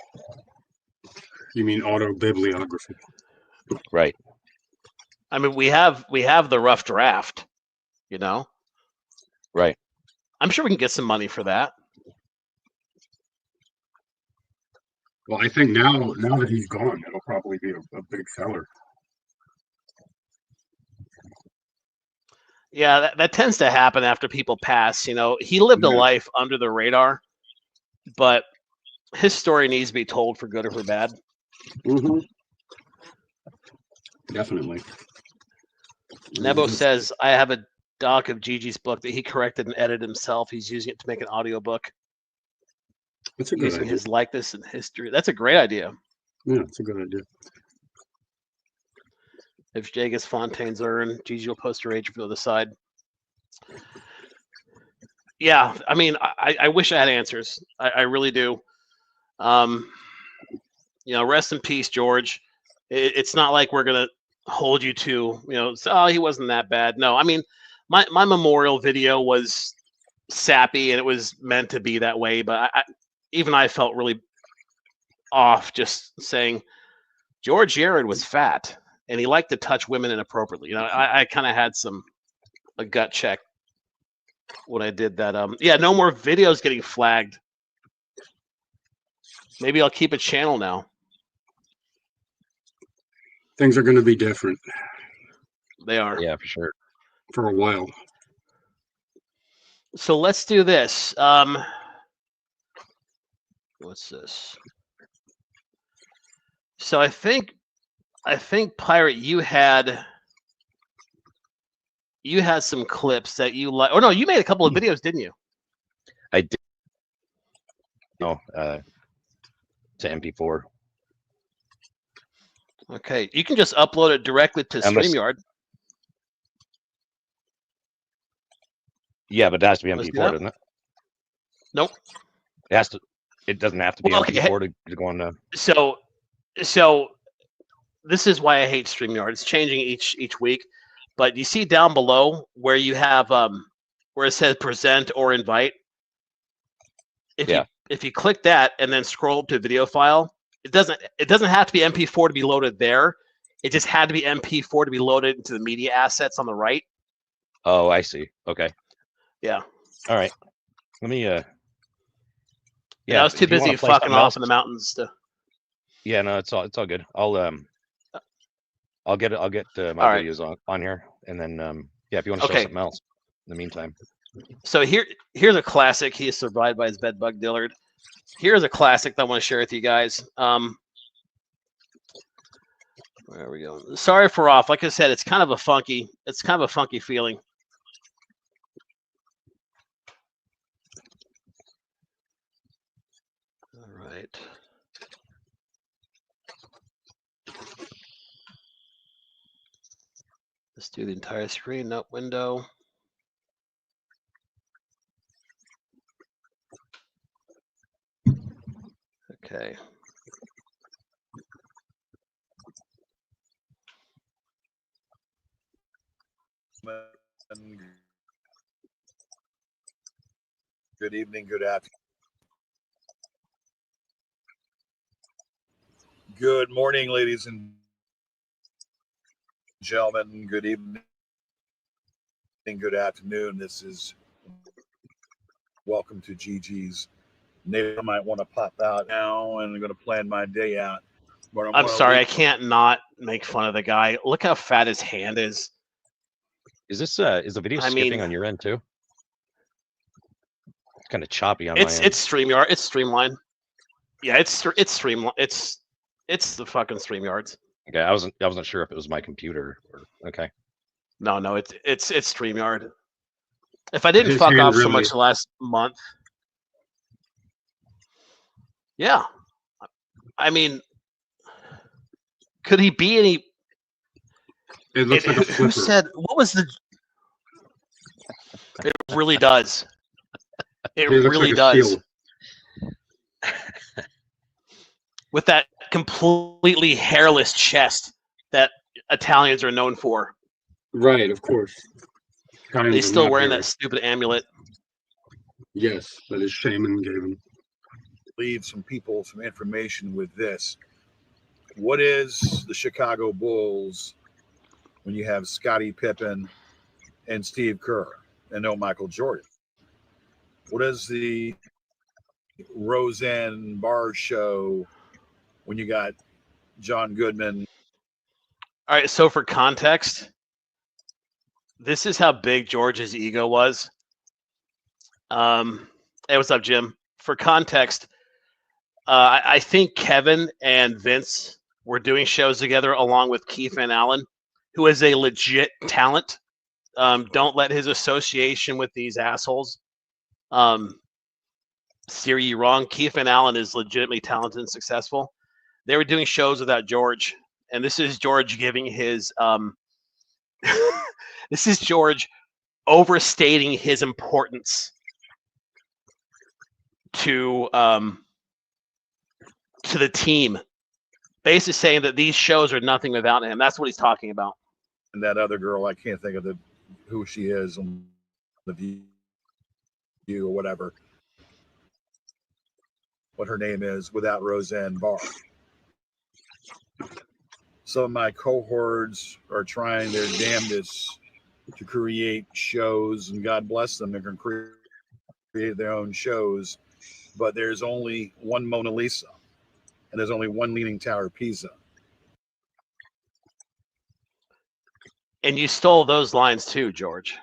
You mean autobibliography? Right. I mean, we have the rough draft, Right. I'm sure we can get some money for that. Well, I think now that he's gone, it'll probably be a big seller. Yeah, that tends to happen after people pass. You know, he lived a life under the radar, but his story needs to be told for good or for bad. Mm-hmm. Definitely. Nebo says, I have a doc of Gigi's book that he corrected and edited himself. He's using it to make an audiobook. That's a good using idea. his likeness and history. That's a great idea. Yeah, it's a good idea. If Jay gets Fontaine's urn, Gigi will post her age for the other side. Yeah, I mean, I wish I had answers. I really do. You know, rest in peace, George. It's not like we're gonna hold you to, you know, oh, he wasn't that bad. No, I mean, my memorial video was sappy and it was meant to be that way, but even I felt really off just saying George Yarid was fat and he liked to touch women inappropriately. You know, I kind of had a gut check when I did that. Yeah, no more videos getting flagged. Maybe I'll keep a channel now. Things are going to be different. They are. Yeah, for sure. For a while. So let's do this. What's this? So I think Pirate, you had some clips that you like. Oh no, you made a couple of videos, didn't you? I did. No, to MP4. Okay, you can just upload it directly to StreamYard. Yeah, but it has to be MP4, doesn't it? Nope. It has to. It doesn't have to be MP4 to go on the. So this is why I hate StreamYard. It's changing each week, but you see down below where you have where it says present or invite. If you click that and then scroll up to video file, it doesn't have to be MP4 to be loaded there. It just had to be MP4 to be loaded into the media assets on the right. Oh, I see. Okay. Yeah. All right. Let me. Yeah, I was too busy fucking off in the mountains to. Yeah, no, it's all good. I'll get my videos on here, and then yeah, if you want to show something else in the meantime. So here's a classic. He is survived by his bedbug Dillard. Here's a classic that I want to share with you guys. Where we go? Sorry for off. Like I said, it's kind of a funky feeling. All right. Let's do the entire screen, not window. Okay. Good evening, good afternoon. Good morning, ladies and gentlemen. Good evening, good afternoon. This is welcome to Gigi's. Neighbor might want to pop out now, and I'm going to plan my day out. But I'm sorry, I can't not make fun of the guy. Look how fat his hand is. Is this is the video skipping on your end too? It's kind of choppy on my end. It's StreamYard. It's Streamline. Yeah, it's Streamline. It's the fucking StreamYards. Okay, I wasn't sure if it was my computer or okay. No, it's StreamYard. If I didn't fuck off so much last month. Yeah. I mean, could he be any? It looks like a flipper. Who said? What was the? It really does. It really does. With that completely hairless chest that Italians are known for. Right, of course. He's still wearing that stupid amulet. Yes, that his shaman gave him. Leave some people some information with this. What is the Chicago Bulls when you have Scottie Pippen and Steve Kerr? and know Michael Jordan. What is the Roseanne Barr show when you got John Goodman? All right, so for context, this is how big George's ego was. Hey, what's up, Jim? For context, I think Kevin and Vince were doing shows together along with Keith Van Allen, who is a legit talent. Don't let his association with these assholes steer you wrong. Keith Van Allen is legitimately talented and successful. They were doing shows without George, and this is George giving his this is George overstating his importance to the team, basically saying that these shows are nothing without him. That's what he's talking about. And that other girl, I can't think of who she is on the View or whatever, what her name is, without Roseanne Barr. Some of my cohorts are trying their damnedest to create shows, and God bless them, they can create their own shows, but there's only one Mona Lisa, and there's only one Leaning Tower of Pisa. And you stole those lines too, George.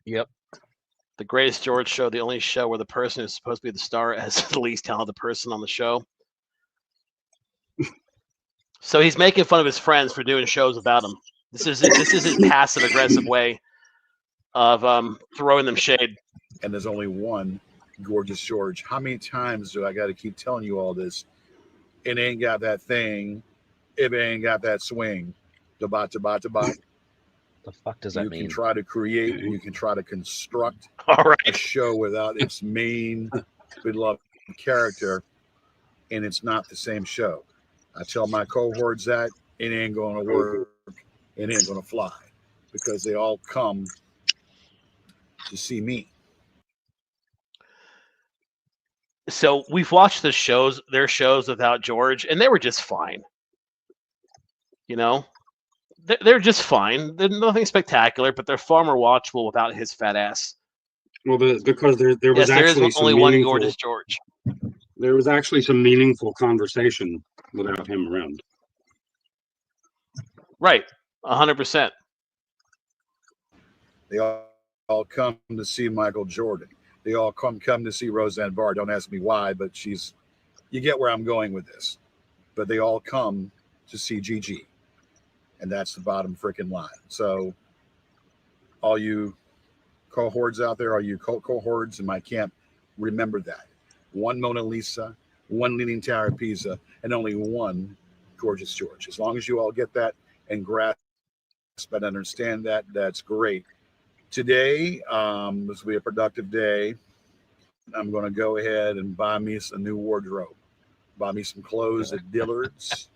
Yep. The Greatest George Show, the only show where the person who's supposed to be the star has the least talented person on the show. So he's making fun of his friends for doing shows without him. This is his passive aggressive way of throwing them shade. And there's only one Gorgeous George. How many times do I got to keep telling you all this? It ain't got that thing. It ain't got that swing. The fuck does that mean? You can try to create and you can try to construct a show without its main beloved character, and it's not the same show. I tell my cohorts that it ain't going to work. It ain't going to fly because they all come to see me. So we've watched their shows without George, and they were just fine. You know, they're just fine. They're nothing spectacular, but they're far more watchable without his fat ass. Well, because there was actually only one Gorgeous George. There was actually some meaningful conversation without him around. Right, 100%. They all come to see Michael Jordan. They all come to see Roseanne Barr. Don't ask me why, but you get where I'm going with this. But they all come to see Gigi. And that's the bottom freaking line. So all you cohorts out there, all you cohorts in my camp, remember that. One Mona Lisa, one Leaning Tower of Pisa, and only one Gorgeous George. As long as you all get that and grasp and understand that, that's great. Today, this will be a productive day. I'm going to go ahead and buy me a new wardrobe. Buy me some clothes at Dillard's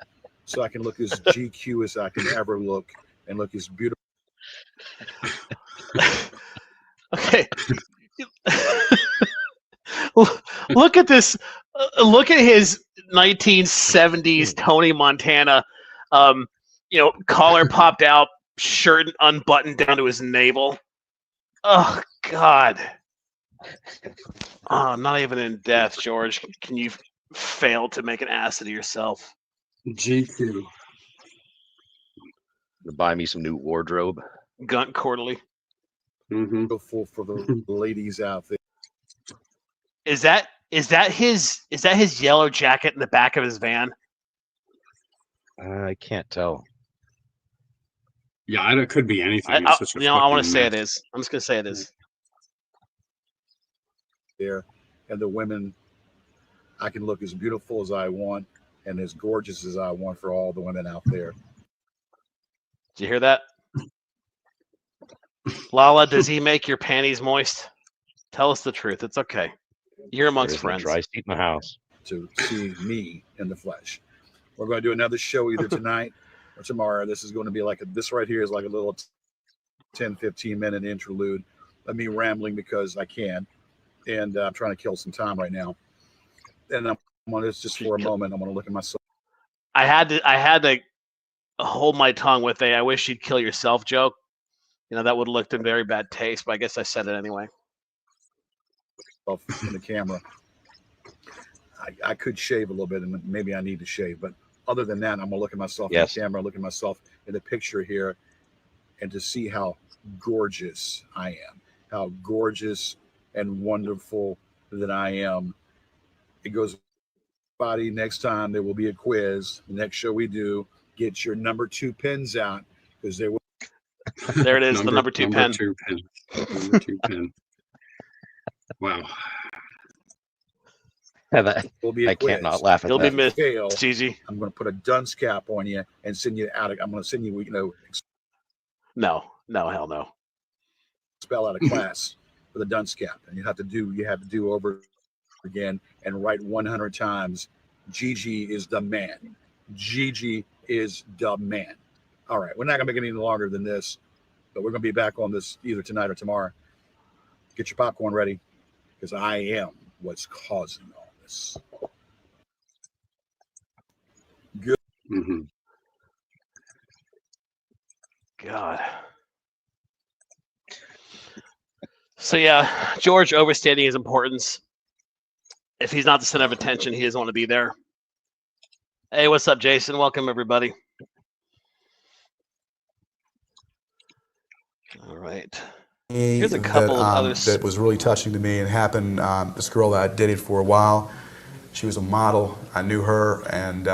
so I can look as GQ as I can ever look and look as beautiful. Okay. Look at this. Look at his 1970s Tony Montana, collar popped out, shirt unbuttoned down to his navel. Oh, God. Oh, not even in death, George. Can you fail to make an ass of yourself? GQ. Buy me some new wardrobe. Gunt Quarterly. Mm-hmm. Beautiful for the ladies out there. Is that his yellow jacket in the back of his van? I can't tell. Yeah, it could be anything. I want to say it is. I'm just gonna say it is. There, and the women, I can look as beautiful as I want and as gorgeous as I want for all the women out there. Did you hear that? Lala, does he make your panties moist? Tell us the truth. It's okay. You're amongst friends. Dry seat in the house. To see me in the flesh. We're going to do another show either tonight or tomorrow. This is going to be this right here is like a little 10, 15-minute interlude of me rambling because I can. And I'm trying to kill some time right now. And I'm going to, just for a moment, I'm going to look at myself. I had to hold my tongue with I wish you'd kill yourself joke. that would have looked in very bad taste, but I guess I said it anyway. In the camera. I could shave a little bit, and maybe I need to shave. But other than that, I'm gonna look at myself in the camera, look at myself in the picture here, and to see how gorgeous I am, how gorgeous and wonderful that I am. It goes body. Next time there will be a quiz. The next show we do, get your number 2 pins out, because there will. There it is, the number 2 pen. Number 2 pen. Wow. I can't not laugh at You'll that. be missed, Gigi. I'm going to put a dunce cap on you and send you out. I'm going to send you, No, hell no. Expel out of class with a dunce cap, and you have to do over again and write 100 times. Gigi is the man. Gigi is the man. All right, we're not going to make it any longer than this, but we're going to be back on this either tonight or tomorrow. Get your popcorn ready, because I am what's causing all this. Good. Mm-hmm. God. So yeah, George overstating his importance. If he's not the center of attention, he doesn't want to be there. Hey, what's up, Jason? Welcome, everybody. All right. Here's a couple of others that was really touching to me, and happened. This girl that I dated for a while, she was a model. I knew her, and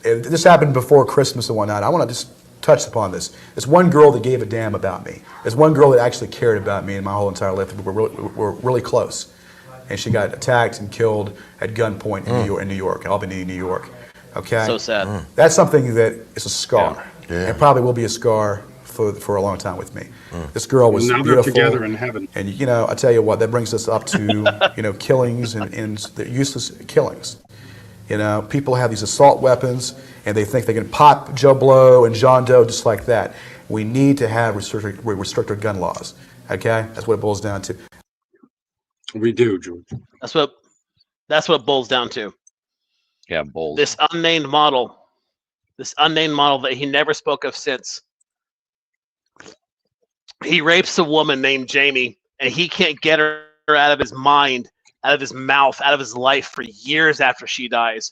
this happened before Christmas and whatnot. I want to just touch upon this. There's one girl that gave a damn about me. There's one girl that actually cared about me in my whole entire life. We were really close, and she got attacked and killed at gunpoint in New York, Albany, New York. Okay. So sad. That's something that is a scar. Yeah. It probably will be a scar for a long time with me. This girl was now beautiful. They're together in heaven. And I tell you what, that brings us up to killings and the useless killings. People have these assault weapons, and they think they can pop Joe Blow and John Doe just like that. We need to have restricted gun laws. Okay, that's what it boils down to. We do, George. That's what it boils down to. Yeah, bold. This unnamed model that he never spoke of since. He rapes a woman named Jamie, and he can't get her out of his mind, out of his mouth, out of his life for years after she dies.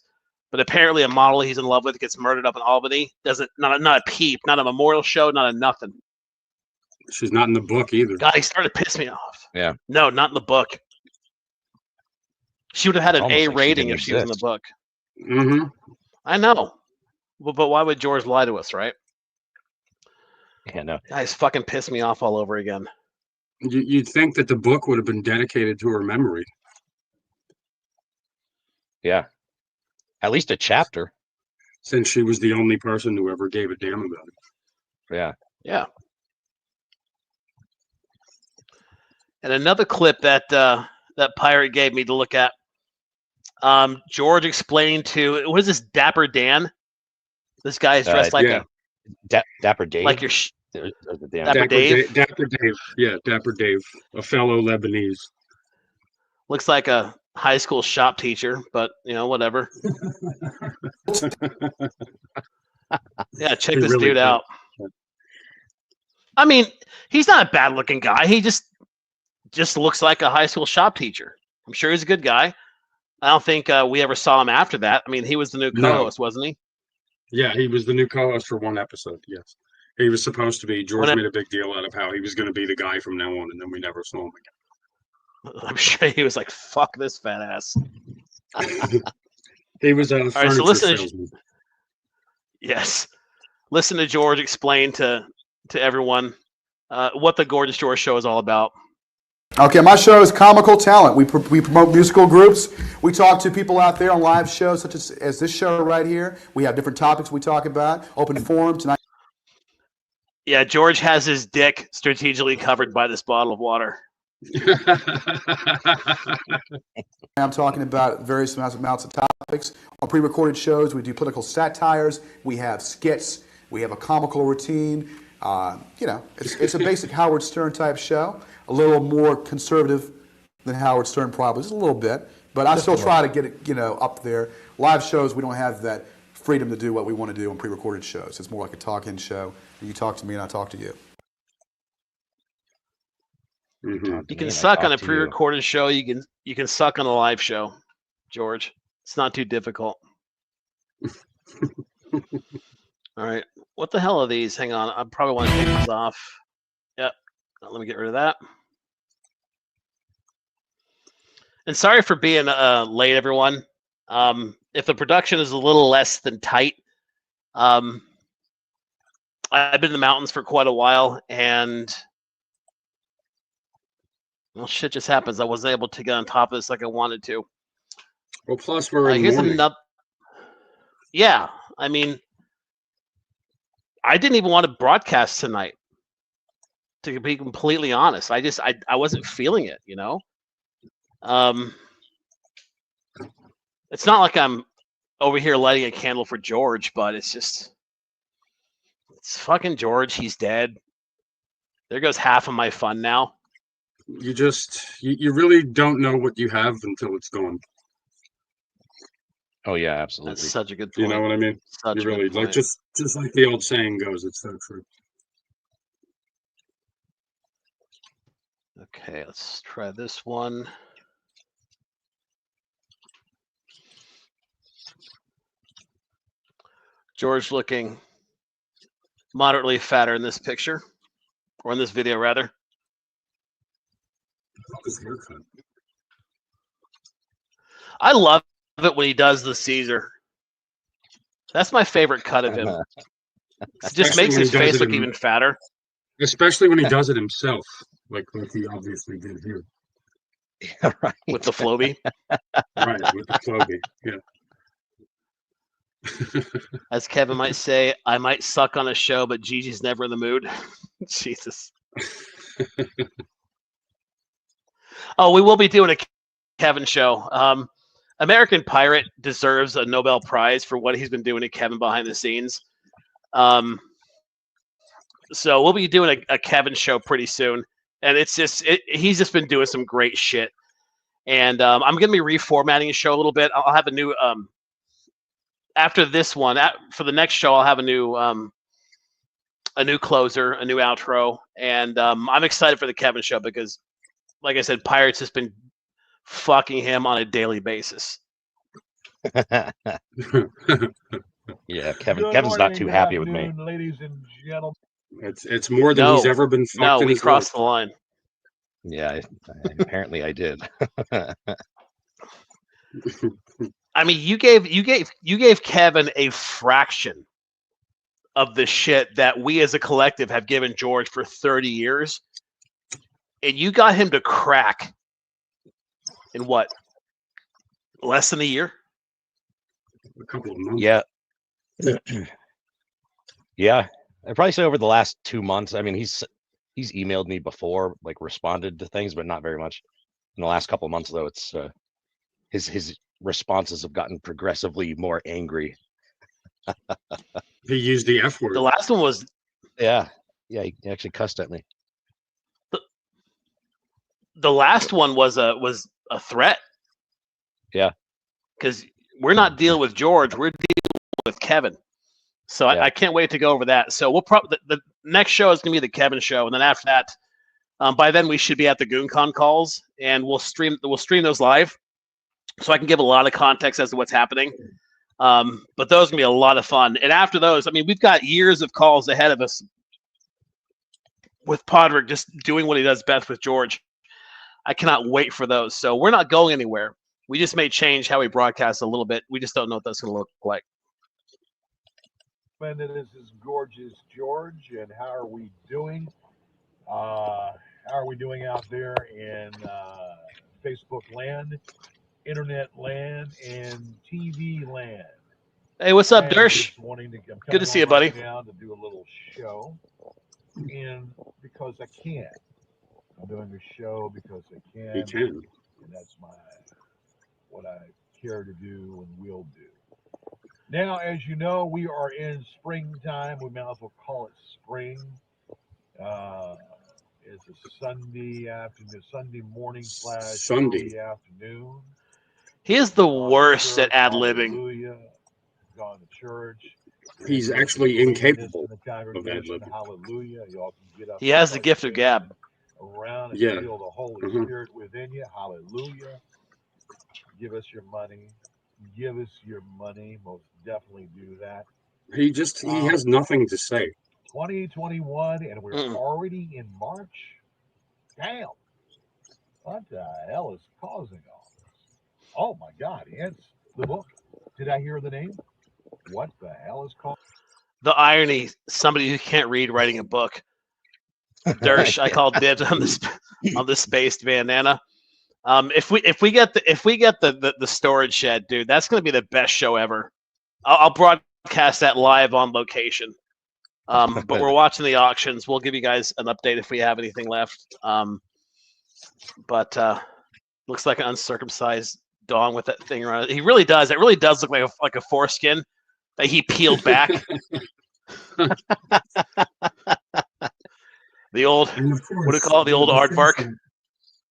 But apparently a model he's in love with gets murdered up in Albany. Not a peep, not a memorial show, not a nothing. She's not in the book either. God, he started to piss me off. Yeah. No, not in the book. She would have had an A Like rating if she was in the book. Mm-hmm. I know. But why would George lie to us, right? Yeah, no. Guys, fucking pissed me off all over again. You'd think that the book would have been dedicated to her memory. Yeah. At least a chapter. Since she was the only person who ever gave a damn about it. Yeah. Yeah. And another clip that Pirate gave me to look at. George explained to, what is this, Dapper Dan? This guy is dressed like a Dapper Dave. Like your Dapper Dave. Dapper Dave. Yeah, Dapper Dave, a fellow Lebanese. Looks like a high school shop teacher, but whatever. Yeah, check this dude out. I mean, he's not a bad looking guy. He just looks like a high school shop teacher. I'm sure he's a good guy. I don't think we ever saw him after that. I mean, he was the new co-host, wasn't he? Yeah, he was the new co-host for one episode, yes. He was supposed to be. George made a big deal out of how he was going to be the guy from now on, and then we never saw him again. I'm sure he was like, fuck this fat ass. He was a furniture salesman. Yes. Listen to George explain to everyone what the Gorgeous George show is all about. Okay, my show is Comical Talent. We promote musical groups. We talk to people out there on live shows such as this show right here. We have different topics we talk about. Open forum tonight. Yeah, George has his dick strategically covered by this bottle of water. I'm talking about various amounts of topics. On pre-recorded shows, we do political satires. We have skits. We have a comical routine. It's a basic Howard Stern type show. A little more conservative than Howard Stern, probably just a little bit, but I still try to get it, up there. Live shows, we don't have that freedom to do what we want to do on pre-recorded shows. It's more like a talk-in show. You talk to me and I talk to you. Mm-hmm. You can suck on a pre-recorded show. You can suck on a live show, George. It's not too difficult. All right. What the hell are these? Hang on. I probably want to take these off. Yep. Let me get rid of that. And sorry for being late, everyone. If the production is a little less than tight, I've been in the mountains for quite a while, and well, shit just happens. I wasn't able to get on top of this like I wanted to. Well, plus we're in here's morning. another. Yeah, I mean, I didn't even want to broadcast tonight. To be completely honest, I wasn't feeling it. You know, it's not like I'm over here lighting a candle for George, but it's fucking George. He's dead. There goes half of my fun now. You really don't know what you have until it's gone. Oh yeah, absolutely. That's such a good point. You know what I mean? Such you really a good point. like just like the old saying goes, it's so true. Okay, let's try this one. George looking moderately fatter in this picture, or in this video rather. I love it when he does the Caesar. That's my favorite cut of him. It just makes his face look even fatter. Especially when he does it himself, like he obviously did here. Yeah, right. With the Floby. Right, with the Floby, yeah. As Kevin might say, I might suck on a show, but Gigi's never in the mood. Jesus. Oh, we will be doing a Kevin show. American Pirate deserves a Nobel Prize for what he's been doing to Kevin behind the scenes. So we'll be doing a Kevin show pretty soon. And he's just been doing some great shit. And I'm going to be reformatting his show a little bit. I'll have a new, after this one, for the next show, I'll have a new closer, a new outro. And I'm excited for the Kevin show because, like I said, Pirates has been fucking him on a daily basis. Yeah, Kevin's not too happy with me. Ladies and gentlemen. It's more than he's ever been fucked No, in we his crossed life. the line. Yeah, apparently I did. I mean, you gave Kevin a fraction of the shit that we as a collective have given George for 30 years. And you got him to crack in what? Less than a year? A couple of months. Yeah. Yeah. I'd probably say over the last 2 months. I mean, he's emailed me before, like responded to things, but not very much. In the last couple of months, though, it's his responses have gotten progressively more angry. He used the F word. The last one was yeah, he actually cussed at me. The last one was a threat. Yeah, because we're not dealing with George, we're dealing with Kevin. So yeah. I can't wait to go over that. So we'll probably the next show is going to be the Kevin show, and then after that, by then we should be at the GoonCon calls, and we'll stream those live, so I can give a lot of context as to what's happening. But those are going to be a lot of fun. And after those, I mean, we've got years of calls ahead of us with Podrick just doing what he does best with George. I cannot wait for those. So we're not going anywhere. We just may change how we broadcast a little bit. We just don't know what that's going to look like. And this is Gorgeous George, and how are we doing? How are we doing out there in Facebook land, internet land, and TV land? Hey, what's up, Dersh? Good to see you, buddy. Down to do a little show, and because I can, I'm doing a show because I can. You can, and that's what I care to do and will do. Now, as you know, we are in springtime. We might as well call it spring. It's a Sunday afternoon, Sunday morning / Sunday afternoon. He is the worst at ad-libbing. Hallelujah. Gone to church. He's actually incapable of ad-libbing. Hallelujah. You all can get up. He has the gift of gab. around and Yeah. feel the Holy Mhm. Spirit within you. Hallelujah. Give us your money. Give us your money. Most definitely do that. He has nothing to say. 2021, and we're already in March. Damn. What the hell is causing all this? Oh my God. It's the book. Did I hear the name? What the hell is called? The irony, somebody who can't read writing a book. Dersh, I call dibs on this spaced bandana. If we get the storage shed, dude, that's gonna be the best show ever. I'll broadcast that live on location. But we're watching the auctions. We'll give you guys an update if we have anything left. But looks like an uncircumcised dong with that thing around it. He really does. It really does look like a foreskin that he peeled back. The old, what do you call it? The old aardvark.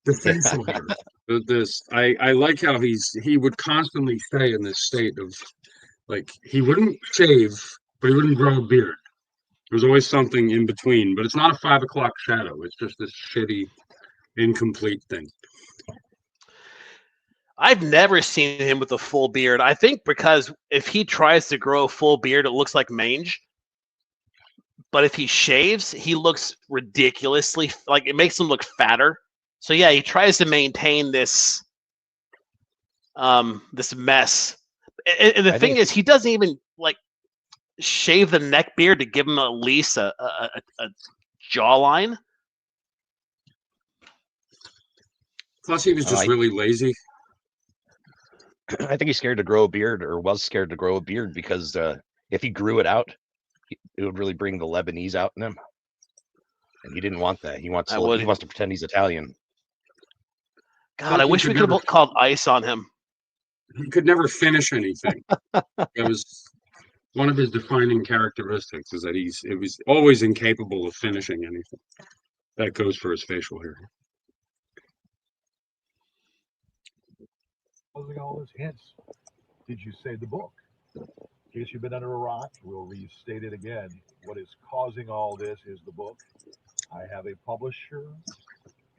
The facial hair. I like how he would constantly stay in this state of, like, he wouldn't shave, but he wouldn't grow a beard. There's always something in between, but it's not a 5 o'clock shadow. It's just this shitty, incomplete thing. I've never seen him with a full beard. I think because if he tries to grow a full beard, it looks like mange. But if he shaves, he looks ridiculously, like it makes him look fatter. So yeah, he tries to maintain this this mess. And the thing is, he doesn't even like shave the neck beard to give him at least a jawline. Plus, he was just really lazy. I think he's scared to grow a beard, or was scared to grow a beard, because if he grew it out, it would really bring the Lebanese out in him, and he didn't want that. He wants to pretend he's Italian. God, I wish we could have called ice on him. He could never finish anything. It was one of his defining characteristics, is that it was always incapable of finishing anything. That goes for his facial hair. Causing all this hints. Did you say the book? In case you've been under a rock, we'll restate it again. What is causing all this is the book. I have a publisher.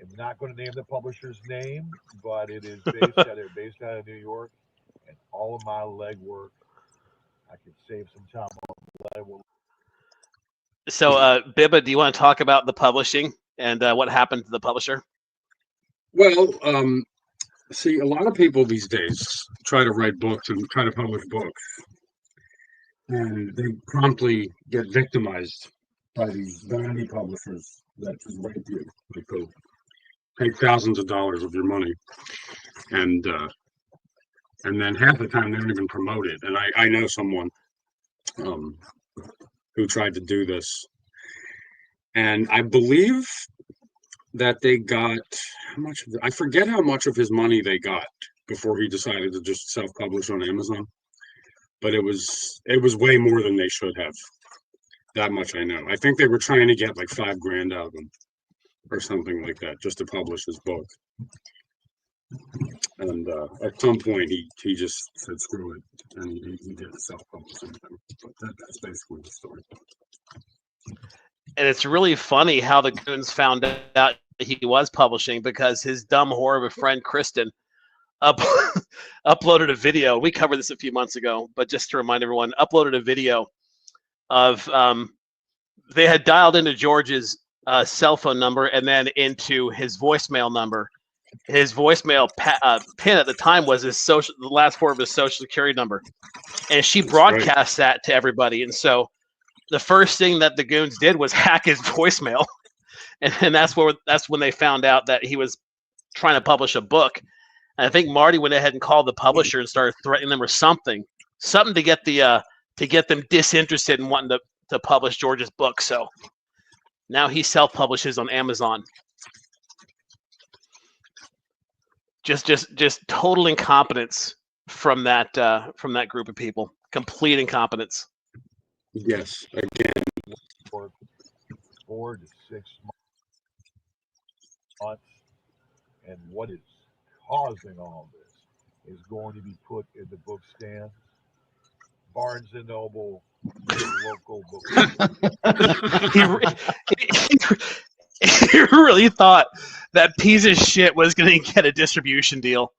I'm not going to name the publisher's name, but it is based out of New York, and all of my legwork, I could save some time on legwork. So, Bibba, do you want to talk about the publishing and what happened to the publisher? Well, see, a lot of people these days try to write books and try to publish books, and they promptly get victimized by these vanity publishers that just rape you. Like, they'll take thousands of dollars of your money, and then half the time they don't even promote it. And I know someone who tried to do this, and I believe that they got I forget how much of his money they got before he decided to just self-publish on Amazon, but it was way more than they should have. That much I know. I think they were trying to get like $5,000 out of him or something like that, just to publish his book. And at some point he just said screw it, and he did self-publishing. But that's basically the story. And it's really funny how the goons found out he was publishing, because his dumb whore of a friend, Kristen, uploaded a video. We covered this a few months ago, but just to remind everyone, uploaded a video of they had dialed into George's cell phone number and then into his voicemail number. His voicemail pin at the time was the last four of his social security number, and she broadcast that to everybody. And so the first thing that the goons did was hack his voicemail, and that's when they found out that he was trying to publish a book. And I think Marty went ahead and called the publisher and started threatening them or something to get them disinterested in wanting to publish George's book. So now he self-publishes on Amazon. Just total incompetence from that group of people. Complete incompetence. Yes, again. For 4 to 6 months, and what is causing all this is going to be put in the book stands, Barnes and Noble, local book. You really thought that piece of shit was going to get a distribution deal?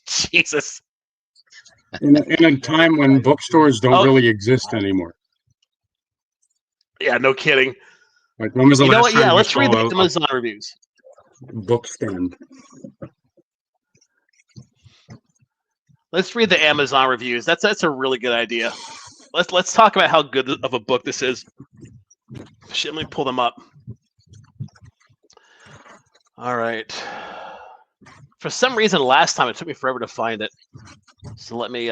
Jesus. In a time when bookstores don't really exist anymore. Yeah, no kidding. Like, when was the You know last what? time Yeah, you let's read saw the Amazon reviews. book stand? Let's read the Amazon reviews. That's a really good idea. Let's talk about how good of a book this is. Shit, let me pull them up. All right. For some reason, last time it took me forever to find it. So let me.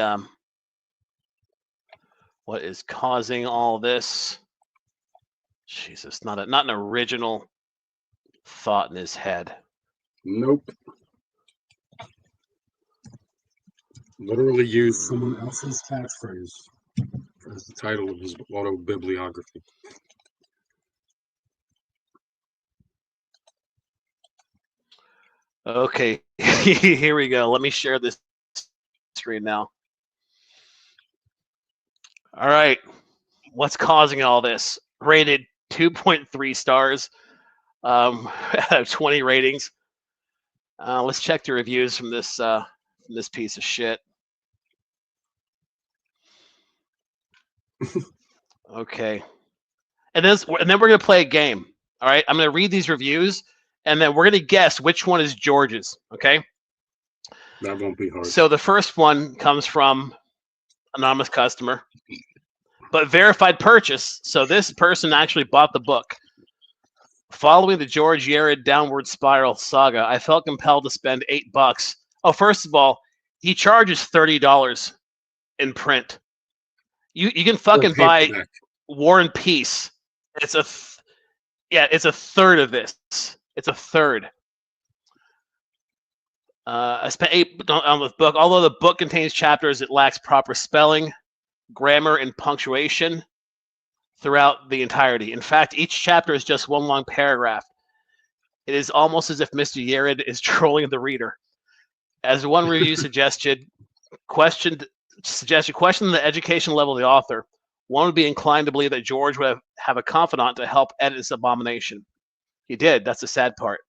What is causing all this? Jesus, not an original thought in his head. Nope. Literally used someone else's catchphrase as the title of his autobibliography. Okay, here we go. Let me share this screen now. All right, what's causing all this? Rated 2.3 stars, out of 20 ratings. Let's check the reviews from this piece of shit. Okay, and then we're gonna play a game. All right, I'm gonna read these reviews, and then we're gonna guess which one is George's. Okay. That won't be hard. So the first one comes from anonymous customer, but verified purchase. So this person actually bought the book. Following the George Yarid downward spiral saga, I felt compelled to spend $8. Oh, first of all, he charges $30 in print. You can fucking buy War and Peace. It's a third of this. It's a third. I spent $8 on the book. Although the book contains chapters, it lacks proper spelling, grammar, and punctuation throughout the entirety. In fact, each chapter is just one long paragraph. It is almost as if Mr. Yarid is trolling the reader. As one review suggested, question the education level of the author. One would be inclined to believe that George would have a confidant to help edit this abomination. He did. That's the sad part.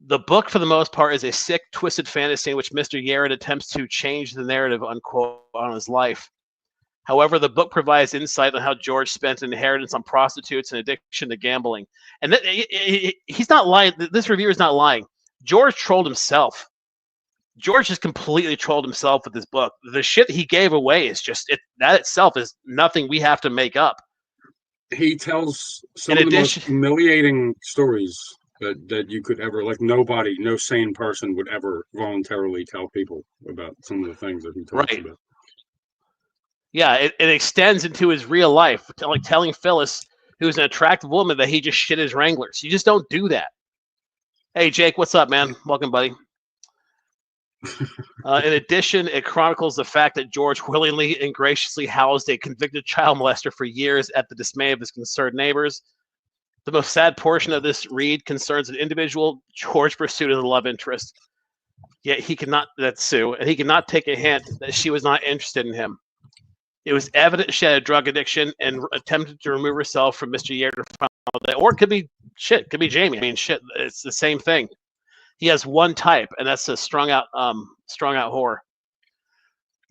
The book, for the most part, is a sick, twisted fantasy in which Mr. Yarid attempts to change the narrative, unquote, on his life. However, the book provides insight on how George spent an inheritance on prostitutes and addiction to gambling. And he's not lying. This reviewer is not lying. George trolled himself. George just completely trolled himself with this book. The shit he gave away is just that itself is nothing we have to make up. He tells some of the most humiliating stories that you could ever, like, no sane person would ever voluntarily tell people about some of the things that he talks about. Yeah, it extends into his real life, like telling Phyllis, who's an attractive woman, that he just shit his Wranglers. You just don't do that. Hey, Jake, what's up, man? Welcome, buddy. In addition, it chronicles the fact that George willingly and graciously housed a convicted child molester for years at the dismay of his concerned neighbors. The most sad portion of this read concerns an individual George pursued as a love interest. Yet he could not, that's Sue, and he could not take a hint that she was not interested in him. It was evident she had a drug addiction and attempted to remove herself from Mr. Yarid. Or it could be Jamie. I mean, shit, it's the same thing. He has one type, and that's a strung out whore.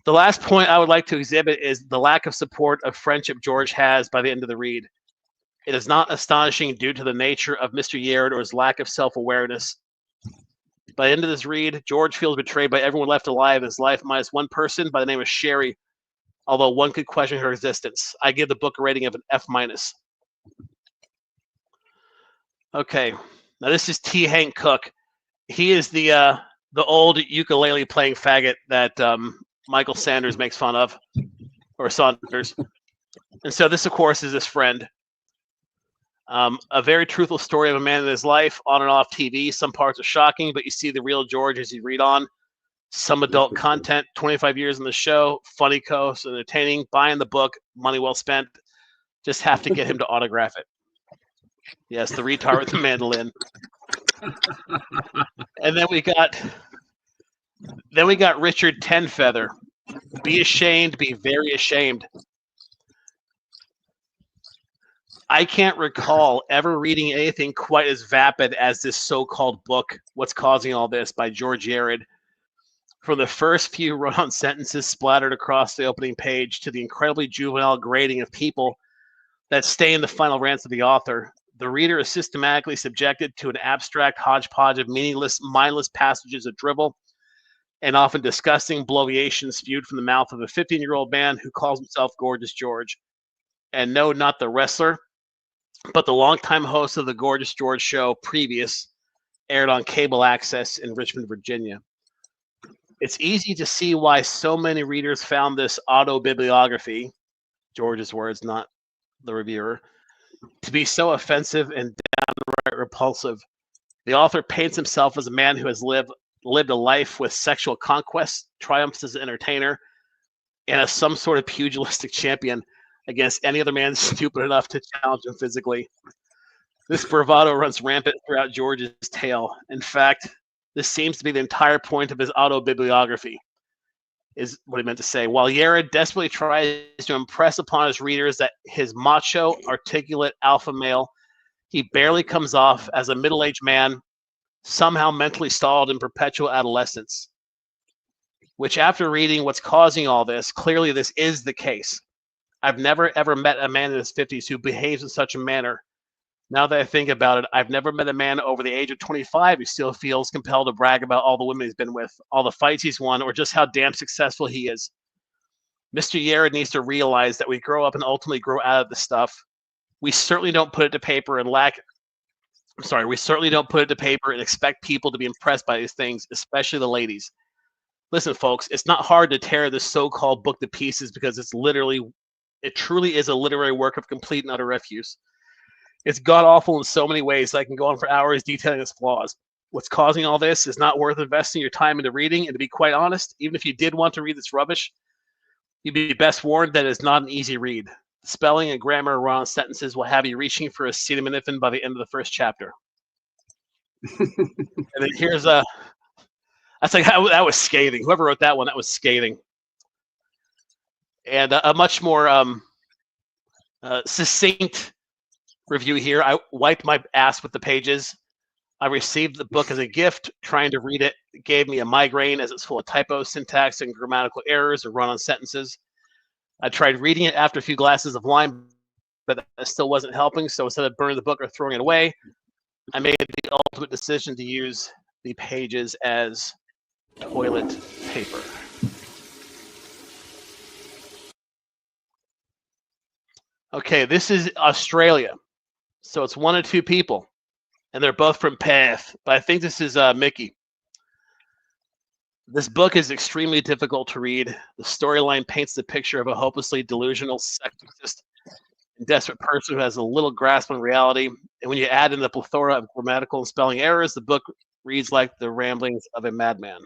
The last point I would like to exhibit is the lack of support of friendship George has by the end of the read. It is not astonishing due to the nature of Mr. Yarid or his lack of self-awareness. By the end of this read, George feels betrayed by everyone left alive in his life, minus one person by the name of Sherry, although one could question her existence. I give the book a rating of an F-. Okay, now this is T. Hank Cook. He is the old ukulele playing faggot that Michael Sanders makes fun of, or Saunders. And so this, of course, is his friend. A very truthful story of a man in his life, on and off TV. Some parts are shocking, but you see the real George as you read on. Some adult content, 25 years in the show, funny coast, entertaining, buying the book, money well spent. Just have to get him to autograph it. Yes, the retard with the mandolin. And then we got Richard Tenfeather. Be ashamed, be very ashamed. I can't recall ever reading anything quite as vapid as this so-called book, What's Causing All This, by George Yarid. From the first few run-on sentences splattered across the opening page to the incredibly juvenile grading of people that stay in the final rants of the author, the reader is systematically subjected to an abstract hodgepodge of meaningless, mindless passages of drivel and often disgusting bloviations spewed from the mouth of a 15-year-old man who calls himself Gorgeous George. And no, not the wrestler, but the longtime host of the Gorgeous George show, Previous, aired on cable access in Richmond, Virginia. It's easy to see why so many readers found this autobibliography, George's words, not the reviewer, to be so offensive and downright repulsive. The author paints himself as a man who has lived a life with sexual conquest, triumphs as an entertainer, and as some sort of pugilistic champion against any other man stupid enough to challenge him physically. This bravado runs rampant throughout George's tale. In fact, this seems to be the entire point of his autobibliography, is what he meant to say. While Yarid desperately tries to impress upon his readers that his macho, articulate alpha male, he barely comes off as a middle-aged man, somehow mentally stalled in perpetual adolescence. Which, after reading What's Causing All This, clearly this is the case. I've never ever met a man in his 50s who behaves in such a manner. Now that I think about it, I've never met a man over the age of 25 who still feels compelled to brag about all the women he's been with, all the fights he's won, or just how damn successful he is. Mr. Yarid needs to realize that we grow up and ultimately grow out of this stuff. We certainly don't put it to paper and we certainly don't put it to paper and expect people to be impressed by these things, especially the ladies. Listen, folks, it's not hard to tear this so-called book to pieces because it truly is a literary work of complete and utter refuse. It's god-awful in so many ways that I can go on for hours detailing its flaws. What's Causing All This is not worth investing your time into reading, and to be quite honest, even if you did want to read this rubbish, you'd be best warned that it's not an easy read. The spelling and grammar around sentences will have you reaching for acetaminophen by the end of the first chapter. And then here's that's like, that was scathing. Whoever wrote that one, that was scathing. And a much more succinct review here. I wiped my ass with the pages. I received the book as a gift. Trying to read it gave me a migraine as it's full of typos, syntax, and grammatical errors or run-on sentences. I tried reading it after a few glasses of wine, but that still wasn't helping. So instead of burning the book or throwing it away, I made the ultimate decision to use the pages as toilet paper. Okay, this is Australia. So it's one of two people, and they're both from Perth. But I think this is Mickey. This book is extremely difficult to read. The storyline paints the picture of a hopelessly delusional, sexist, and desperate person who has a little grasp on reality. And when you add in the plethora of grammatical and spelling errors, the book reads like the ramblings of a madman.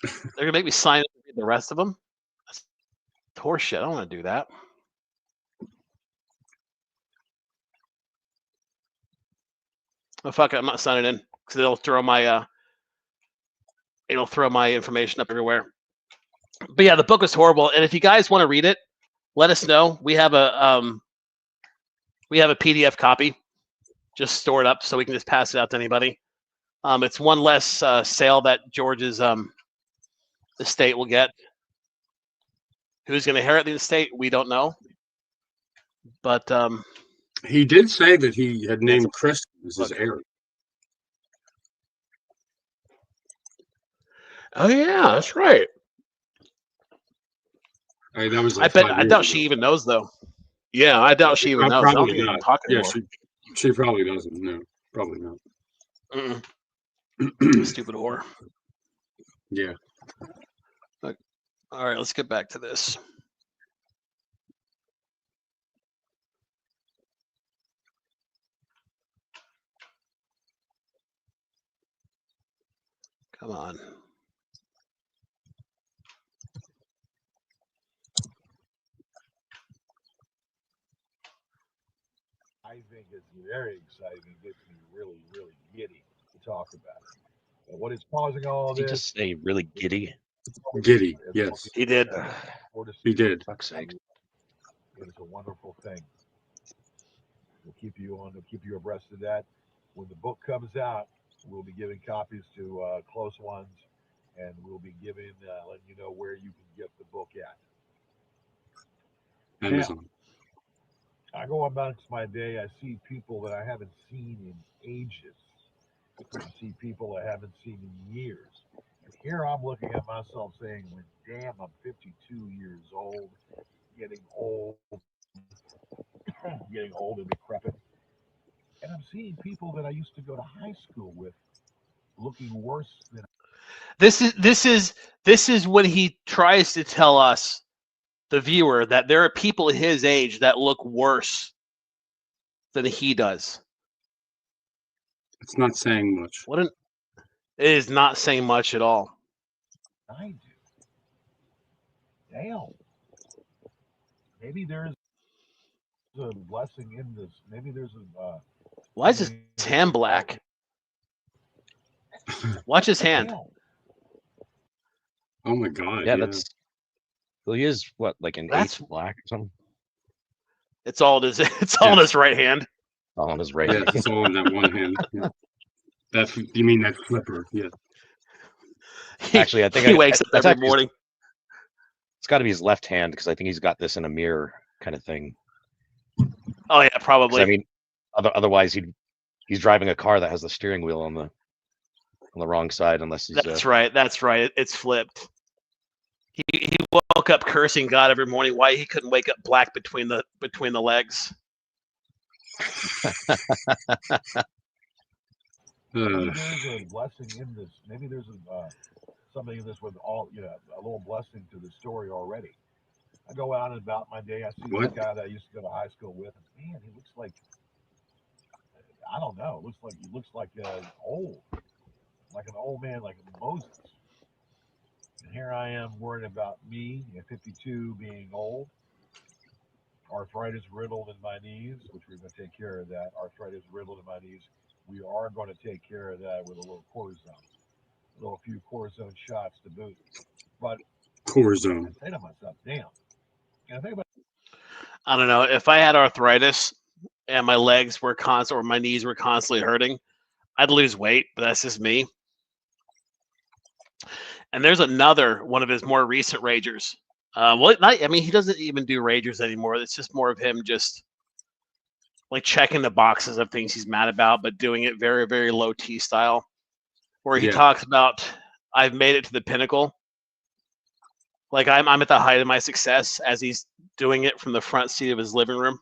They're gonna make me sign up to read the rest of them. That's horseshit. I don't want to do that. Oh fuck it, I'm not signing in because it'll throw my information up everywhere. But yeah, the book is horrible. And if you guys want to read it, let us know. We have a PDF copy. Just store it up so we can just pass it out to anybody. It's one less sale that George's estate will get. Who's going to inherit the estate? We don't know. But he did say that he had named Chris as his heir. Oh yeah, that's right. That was like I doubt she even knows though. Yeah, I doubt she even knows. Probably not. Yeah, she probably doesn't. No, probably not. Stupid whore. Yeah. All right, let's get back to this. Come on. I think it's very exciting. It gets me really, really giddy. to talk about it. But what is causing all of Did he this? just say really giddy? Giddy, yes. He did. He did. Fuck's sake. It is a wonderful thing. We'll keep you abreast of that. When the book comes out, we'll be giving copies to close ones, and we'll be letting you know where you can get the book at. Amazon. Now, I go amongst my day, I see people that I haven't seen in ages. I see people I haven't seen in years. And here I'm looking at myself saying, well, damn, I'm 52 years old, getting old and decrepit. And I'm seeing people that I used to go to high school with looking worse than. This is when he tries to tell us, the viewer, that there are people his age that look worse than he does. It's not saying much. It is not saying much at all. I do. Damn. Maybe there's a blessing in this. Maybe there's a. Why is his hand black? Watch his hand. Oh my God. Yeah, that's. Well, he is what, like an eighth black or something? It's all in his right hand. All on his right Yeah, hand. it's all in that one hand. Yeah. You mean that flipper? Yeah. Actually, I think he wakes up every morning. It's got to be his left hand because I think he's got this in a mirror kind of thing. Oh yeah, probably. I mean, otherwise he's driving a car that has the steering wheel on the wrong side, unless he's. That's right. That's right. It's flipped. He woke up cursing God every morning why he couldn't wake up black between the legs. Maybe there's a blessing in this. Maybe there's something in this with a little blessing to the story already. I go out and about my day. I see this guy that I used to go to high school with, and man, he looks like, I don't know. He looks like old, like an old man, like Moses. And here I am worried about me at 52 being old, arthritis riddled in my knees, which we're going to take care of that. Arthritis riddled in my knees. We are going to take care of that with a little cortisone, a few cortisone shots to boot. But cortisone. I say to myself, damn. And I think about. I don't know, if I had arthritis and my legs were or my knees were constantly hurting, I'd lose weight. But that's just me. And there's another one of his more recent ragers. He doesn't even do ragers anymore. It's just more of him just like checking the boxes of things he's mad about, but doing it very, very low T style, where he talks about, I've made it to the pinnacle. Like I'm at the height of my success, as he's doing it from the front seat of his living room.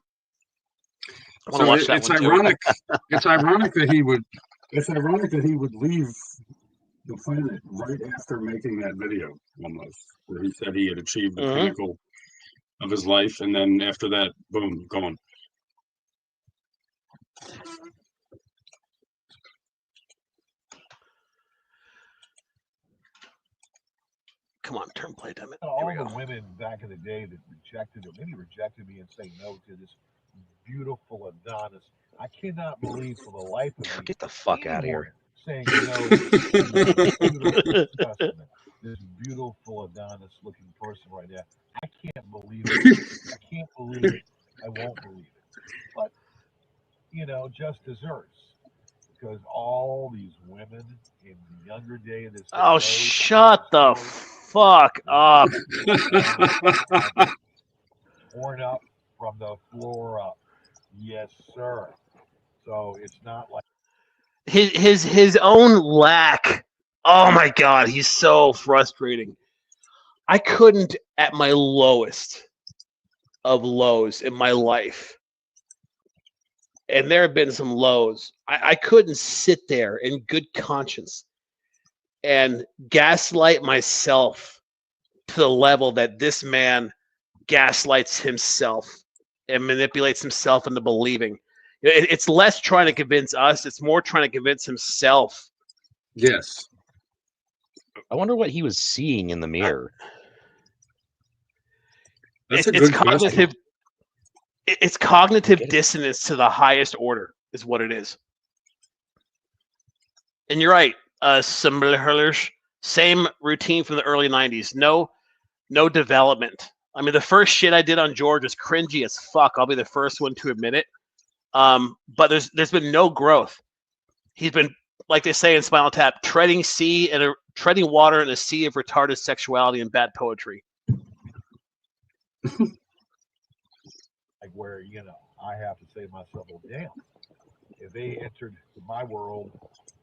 So it's ironic. It's ironic that he would. It's ironic that he would leave the planet right after making that video, almost, where he said he had achieved the pinnacle of his life, and then after that, boom, gone. Come on, turn play time. All the women back in the day that rejected me and say no to this beautiful Adonis. I cannot believe for the life of me. Get the fuck out of here. Saying no to this beautiful Adonis looking person right now. I can't believe it. I can't believe it. I won't believe it. But, just desserts. Because all these women in the younger day. Oh, shut the fuck up. Torn up from the floor up. Yes, sir. So it's not like his own lack. Oh my God, he's so frustrating. I couldn't, at my lowest of lows in my life, and there have been some lows, I couldn't sit there in good conscience and gaslight myself to the level that this man gaslights himself and manipulates himself into believing. It's less trying to convince us. It's more trying to convince himself. Yes. I wonder what he was seeing in the mirror. That's a good cognitive. It's cognitive dissonance to the highest order is what it is. And you're right. Similar, same routine from the early '90s. No development. I mean, the first shit I did on George was cringy as fuck. I'll be the first one to admit it. But there's been no growth. He's been, like they say in Spinal Tap, treading water in a sea of retarded sexuality and bad poetry. Like where, I have to say to myself, well, damn, if they entered my world,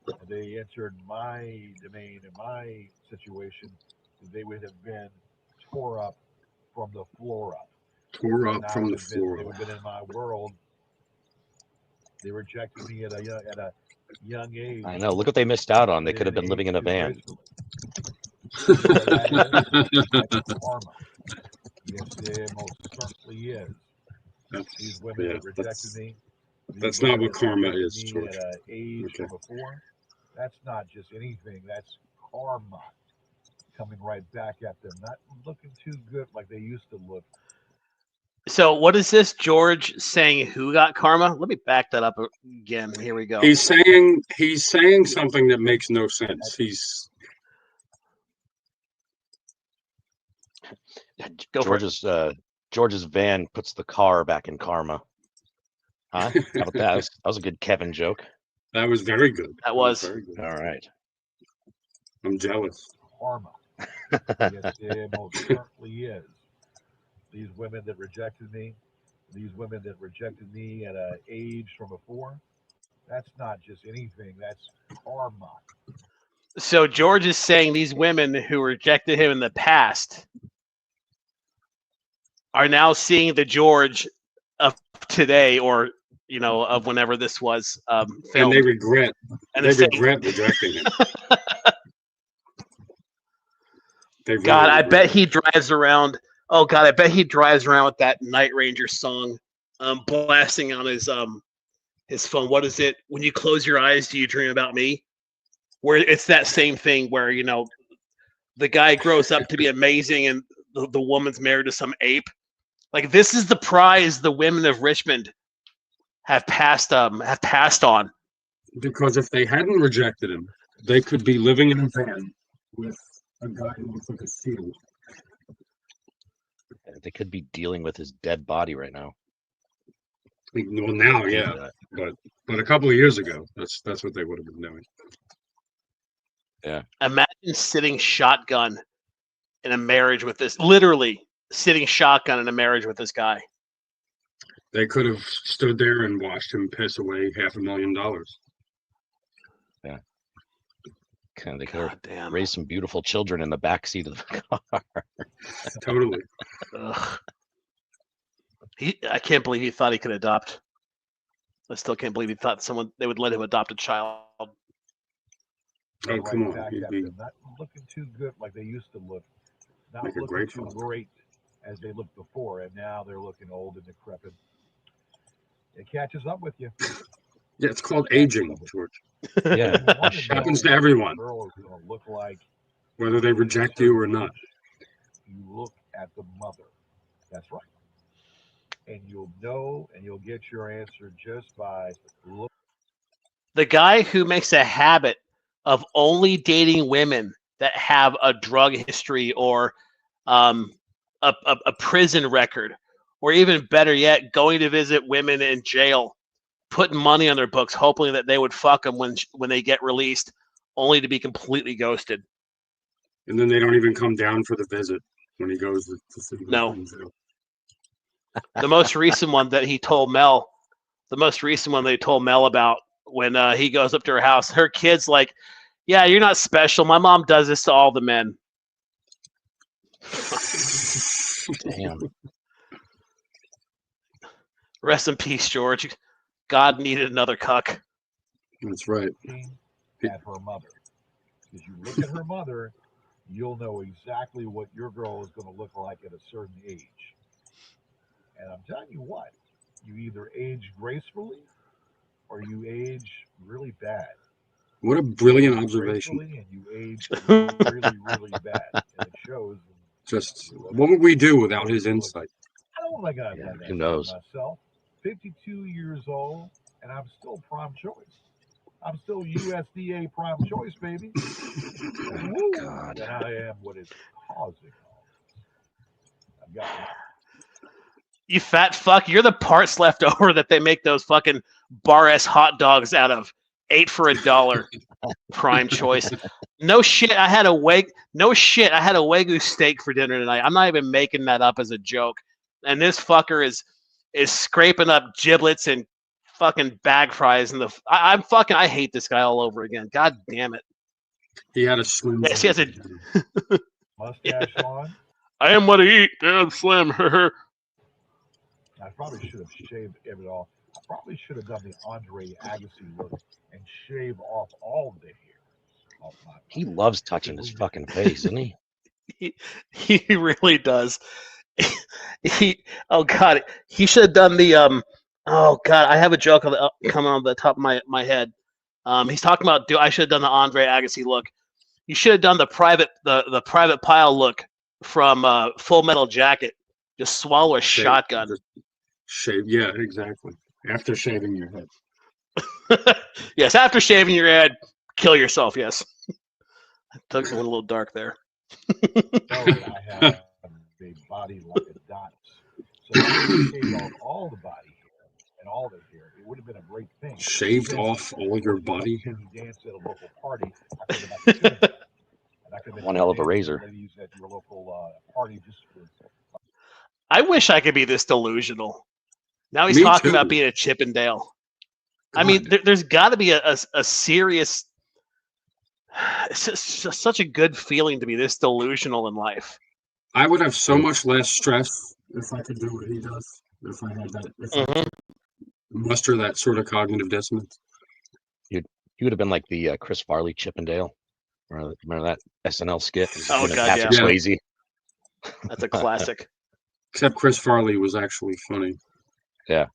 if they entered my domain and my situation, they would have been tore up from the floor up. Tore up from the floor They would have been in my world. They rejected me at a young age. I know. Look what they missed out on. They could have been living in a van. That's karma. Yes, it most certainly is. These women that rejected me. That's not what karma is, George. At an age before. That's not just anything. That's karma coming right back at them. Not looking too good like they used to look. So what is this, George saying who got karma? Let me back that up again. Here we go. He's saying something that makes no sense. George's van puts the car back in karma. Huh? How about that? That was a good Kevin joke. That was very good. That was very good. All right. I'm jealous. Karma. Yes, it most certainly is. These women that rejected me at an age from before, that's not just anything, that's karma. So George is saying these women who rejected him in the past are now seeing the George of today, or of whenever this was filmed. And they regret rejecting him. God, I bet he drives around. Oh God, I bet he drives around with that Night Ranger song, blasting on his phone. What is it? When you close your eyes, do you dream about me? Where it's that same thing where the guy grows up to be amazing and the woman's married to some ape. Like, this is the prize the women of Richmond have passed on. Because if they hadn't rejected him, they could be living in a van with a guy who looks like a seal. They could be dealing with his dead body right now. Well, now, yeah, but a couple of years ago, that's what they would have been doing. Yeah. Imagine sitting shotgun in a marriage with this. Literally sitting shotgun in a marriage with this guy. They could have stood there and watched him piss away $500,000. Yeah. They could have raised some beautiful children in the back seat of the car. Totally. Ugh. I can't believe he thought he could adopt. I still can't believe he thought they would let him adopt a child. Oh, come on. Not looking too good like they used to look. Not Make a looking great too father. great as they looked before, and now they're looking old and decrepit. It catches up with you. Yeah, it's called aging, George. Yeah. It happens to everyone. Girl is going to look like, whether they reject you or not. You look at the mother. That's right. And you'll know and you'll get your answer just by looking. The guy who makes a habit of only dating women that have a drug history or a prison record, or even better yet, going to visit women in jail, putting money on their books, hoping that they would fuck them when they get released, only to be completely ghosted. And then they don't even come down for the visit when he goes to see them. No. The most recent one that he told Mel, about when he goes up to her house, her kid's like, "Yeah, you're not special. My mom does this to all the men." Damn. Rest in peace, George. God needed another cuck. That's right. At her mother. Because you look at her mother, you'll know exactly what your girl is going to look like at a certain age. And I'm telling you what, you either age gracefully or you age really bad. What a brilliant observation. And you age really, really bad. And it shows. Just, what would we do without his insight? I don't want to Who knows? myself. 52 years old, and I'm still prime choice. I'm still USDA prime choice, baby. Oh, God. And I am what is causing all this. I've got You fat fuck, you're the parts left over that they make those fucking bar ass hot dogs out of. 8 for $1. Prime choice. No shit, I had a Wagyu steak for dinner tonight. I'm not even making that up as a joke. And this fucker is scraping up giblets and fucking bag fries and I hate this guy all over again. God damn it. He had a slim. Yes, he has a mustache on. I am what I eat. Damn slim. I probably should have shaved it all. I probably should have done the Andre Agassi look and shave off all the hair off my body. He loves touching his fucking face, doesn't he? He really does. Oh God, he should have done the oh God, I have a joke coming on the top of my head. He's talking about I should have done the Andre Agassi look. You should have done the private pile look from Full Metal Jacket. Just swallow a shotgun. Shave, yeah, exactly. After shaving your head. Yes, after shaving your head, kill yourself. Yes, I took a little dark there. I have a body like a goddess, so if I shaved off all the body hair and all the hair, it would have been a great thing. Shaved off all your body hair. Dance at a local party. I could have been One hell of a razor. Ladies at your local party just for. I wish I could be this delusional. Now he's Me talking too. about being a Chippendale. God. I mean, there's got to be a serious. It's just such a good feeling to be this delusional in life. I would have so much less stress if I could do what he does. If I had that, if I could muster that sort of cognitive dissonance. He would have been like the Chris Farley Chippendale. Remember that SNL skit? Oh, God, Patrick yeah. Swayze. That's a classic. Except Chris Farley was actually funny. Yeah.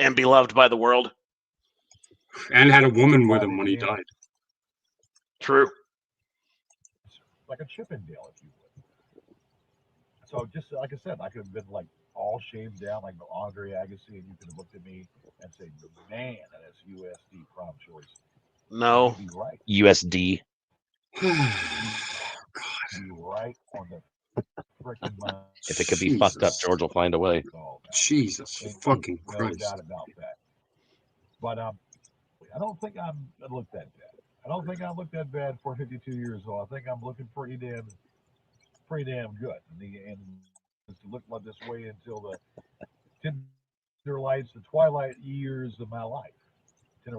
And beloved by the world. And had a woman with him when he died. True. Like a Chippendale, if you would. So just like I said, I could have been like all shaved down like Andre Agassi, and you could have looked at me and said, "Man, that is USD prime choice." No. You'd be right. USD. You'd be right on the freaking money. If it could be fucked up, George will find a way. Jesus fucking No Christ. doubt about that. But I don't think I look that bad. I don't think I look that bad for 52 years old. I think I'm looking pretty damn good. And to look like this way until the the twilight years of my life. The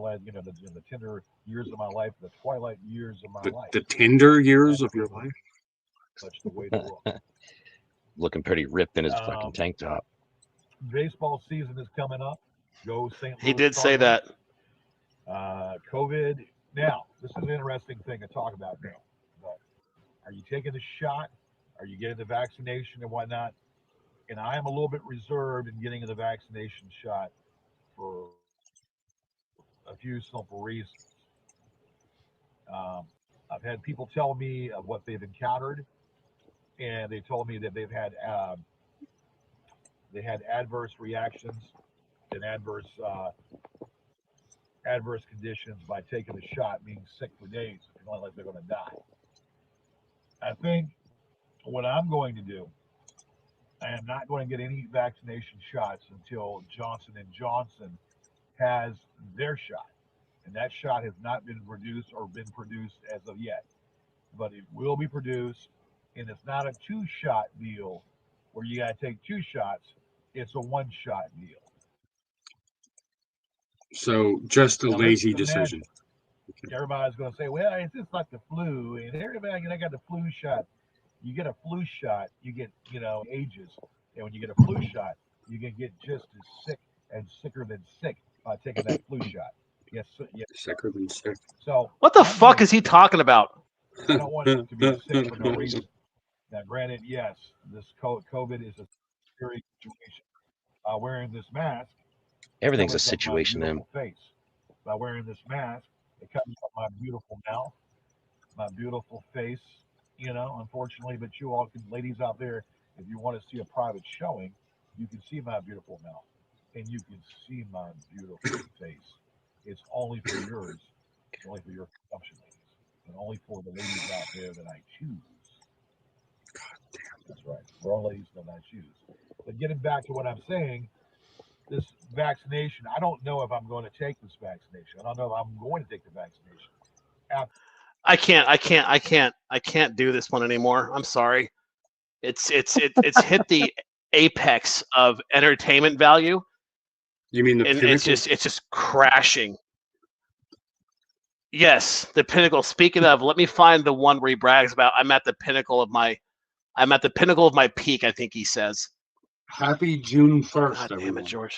tender years of my life, the twilight years of my life. The tender years of your life? Such the way to look. Looking pretty ripped in his fucking tank top. Baseball season is coming up. Go St. Louis. He did say that. COVID. Now, this is an interesting thing to talk about now. But are you taking the shot? Are you getting the vaccination and whatnot? And I am a little bit reserved in getting the vaccination shot for a few simple reasons. I've had people tell me of what they've encountered, and they told me that they had adverse reactions and adverse conditions by taking the shot, being sick for days, feeling like they're going to die. I think what I'm going to do, I am not going to get any vaccination shots until Johnson & Johnson has their shot. And that shot has not been produced as of yet. But it will be produced, and it's not a two-shot deal where you got to take 2 shots. It's a 1-shot deal. So just a Now, lazy let's imagine. decision. Everybody's going to say, well, it's just like the flu. And everybody got the flu shot. You get a flu shot, you get, ages. And when you get a flu shot, you can get just as sick and sicker than sick by taking that flu shot. Yes. Sicker than sick. So What the fuck is he talking about? I don't want it to be sick for no reason. Now, granted, yes, this COVID is a serious situation. Wearing this mask. Everything's a covers up my situation, then. beautiful face. By wearing this mask, it covers up my beautiful mouth, my beautiful face, unfortunately. But you all can, ladies out there, if you want to see a private showing, you can see my beautiful mouth and you can see my beautiful face. It's only for yours. It's only for your consumption, ladies, and only for the ladies out there that I choose. That's right. For all ladies that I choose. But getting back to what I'm saying, this vaccination, I don't know if I'm going to take this vaccination. I don't know if I'm going to take the vaccination. I can't do this one anymore. I'm sorry. It's hit the apex of entertainment value. You mean the and pinnacle? it's just crashing. Yes, the pinnacle. Speaking of, let me find the one where he brags about I'm at the pinnacle of my peak, I think he says. Happy June 1st, God everyone. damn it, George.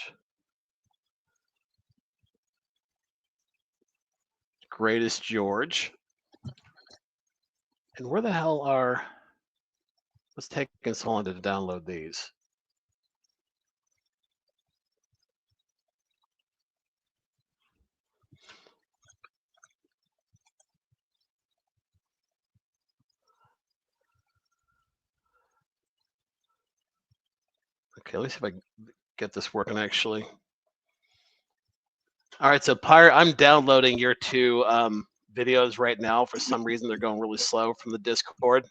Greatest George. And where the hell are... What's taking so long to download these? Okay, let me see if I can get this working actually. All right, so Pirate, I'm downloading your two videos right now. For some reason, they're going really slow from the Discord.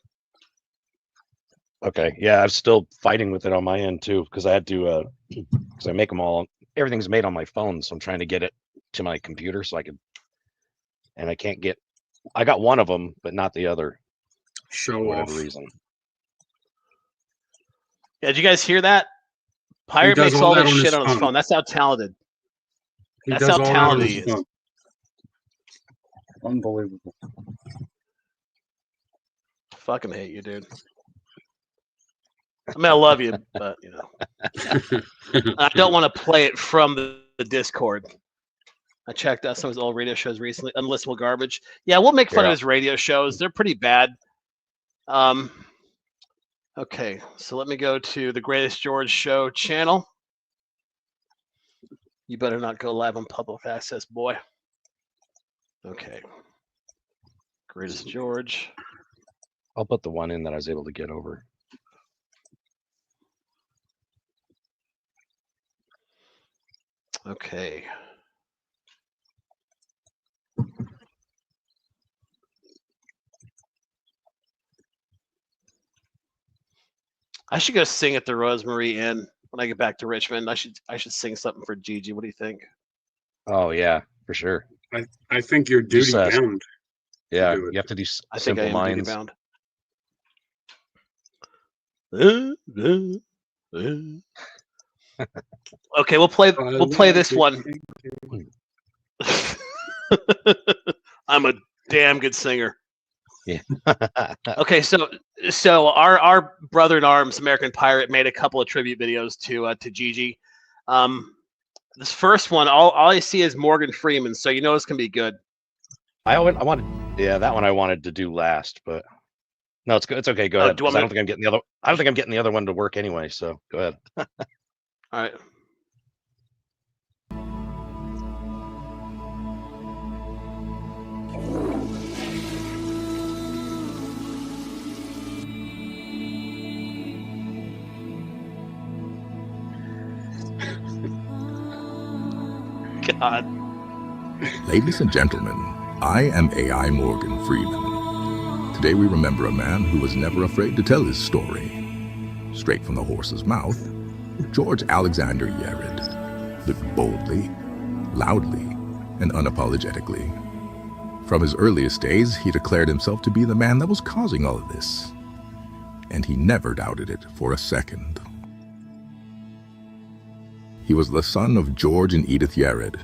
Okay, yeah, I'm still fighting with it on my end too, because I had to, because I make them all. Everything's made on my phone, so I'm trying to get it to my computer so I can. And I can't get. I got one of them, but not the other. Show for whatever off. reason. Yeah, did you guys hear that? Pirate makes all this shit on his phone. That's how talented. That's how talented he is. Unbelievable. Fucking hate you, dude. I mean, I love you, but you know, I don't want to play it from the Discord. I checked out some of his old radio shows recently. Unlistenable garbage. Yeah, we'll make fun of his radio shows. They're pretty bad. Okay, so let me go to the Greatest George Show channel. You better not go live on public access, boy. Okay. Greatest George. I'll put the one in that I was able to get over. Okay. I should go sing at the Rosemary Inn when I get back to Richmond. I should sing something for Gigi. What do you think? Oh yeah, for sure. I think you're duty bound. Yeah, you have to do I think Simple I am Minds. Duty bound. Okay, we'll play this one. I'm a damn good singer. Yeah. Okay, so our brother in arms, American Pirate, made a couple of tribute videos to Gigi. This first one, all I see is Morgan Freeman, so you know it's gonna be good. I wanted, yeah, that one I wanted to do last, but no, it's good. It's okay. Go ahead. I don't think I'm getting the other. I don't think I'm getting the other one to work anyway. So go ahead. All right. God. Ladies and gentlemen, I am AI Morgan Freeman. Today we remember a man who was never afraid to tell his story. Straight from the horse's mouth, George Alexander Yarid lived boldly, loudly, and unapologetically. From his earliest days, he declared himself to be the man that was causing all of this. And he never doubted it for a second. He was the son of George and Edith Yarid,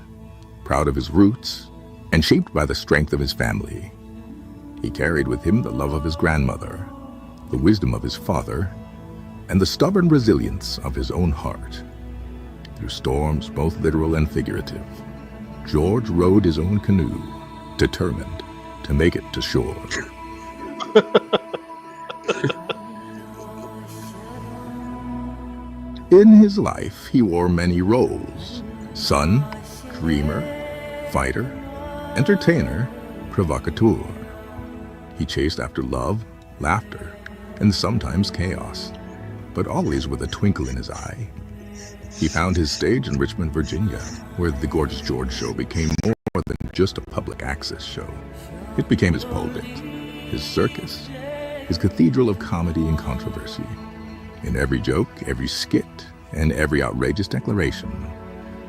proud of his roots and shaped by the strength of his family. He carried with him the love of his grandmother, the wisdom of his father, and the stubborn resilience of his own heart. Through storms, both literal and figurative, George rowed his own canoe, determined to make it to shore. In his life, he wore many roles: son, dreamer, fighter, entertainer, provocateur. He chased after love, laughter, and sometimes chaos, but always with a twinkle in his eye. He found his stage in Richmond, Virginia, where the Gorgeous George Show became more more than just a public access show. It became his pulpit, his circus, his cathedral of comedy and controversy. In every joke, every skit, and every outrageous declaration,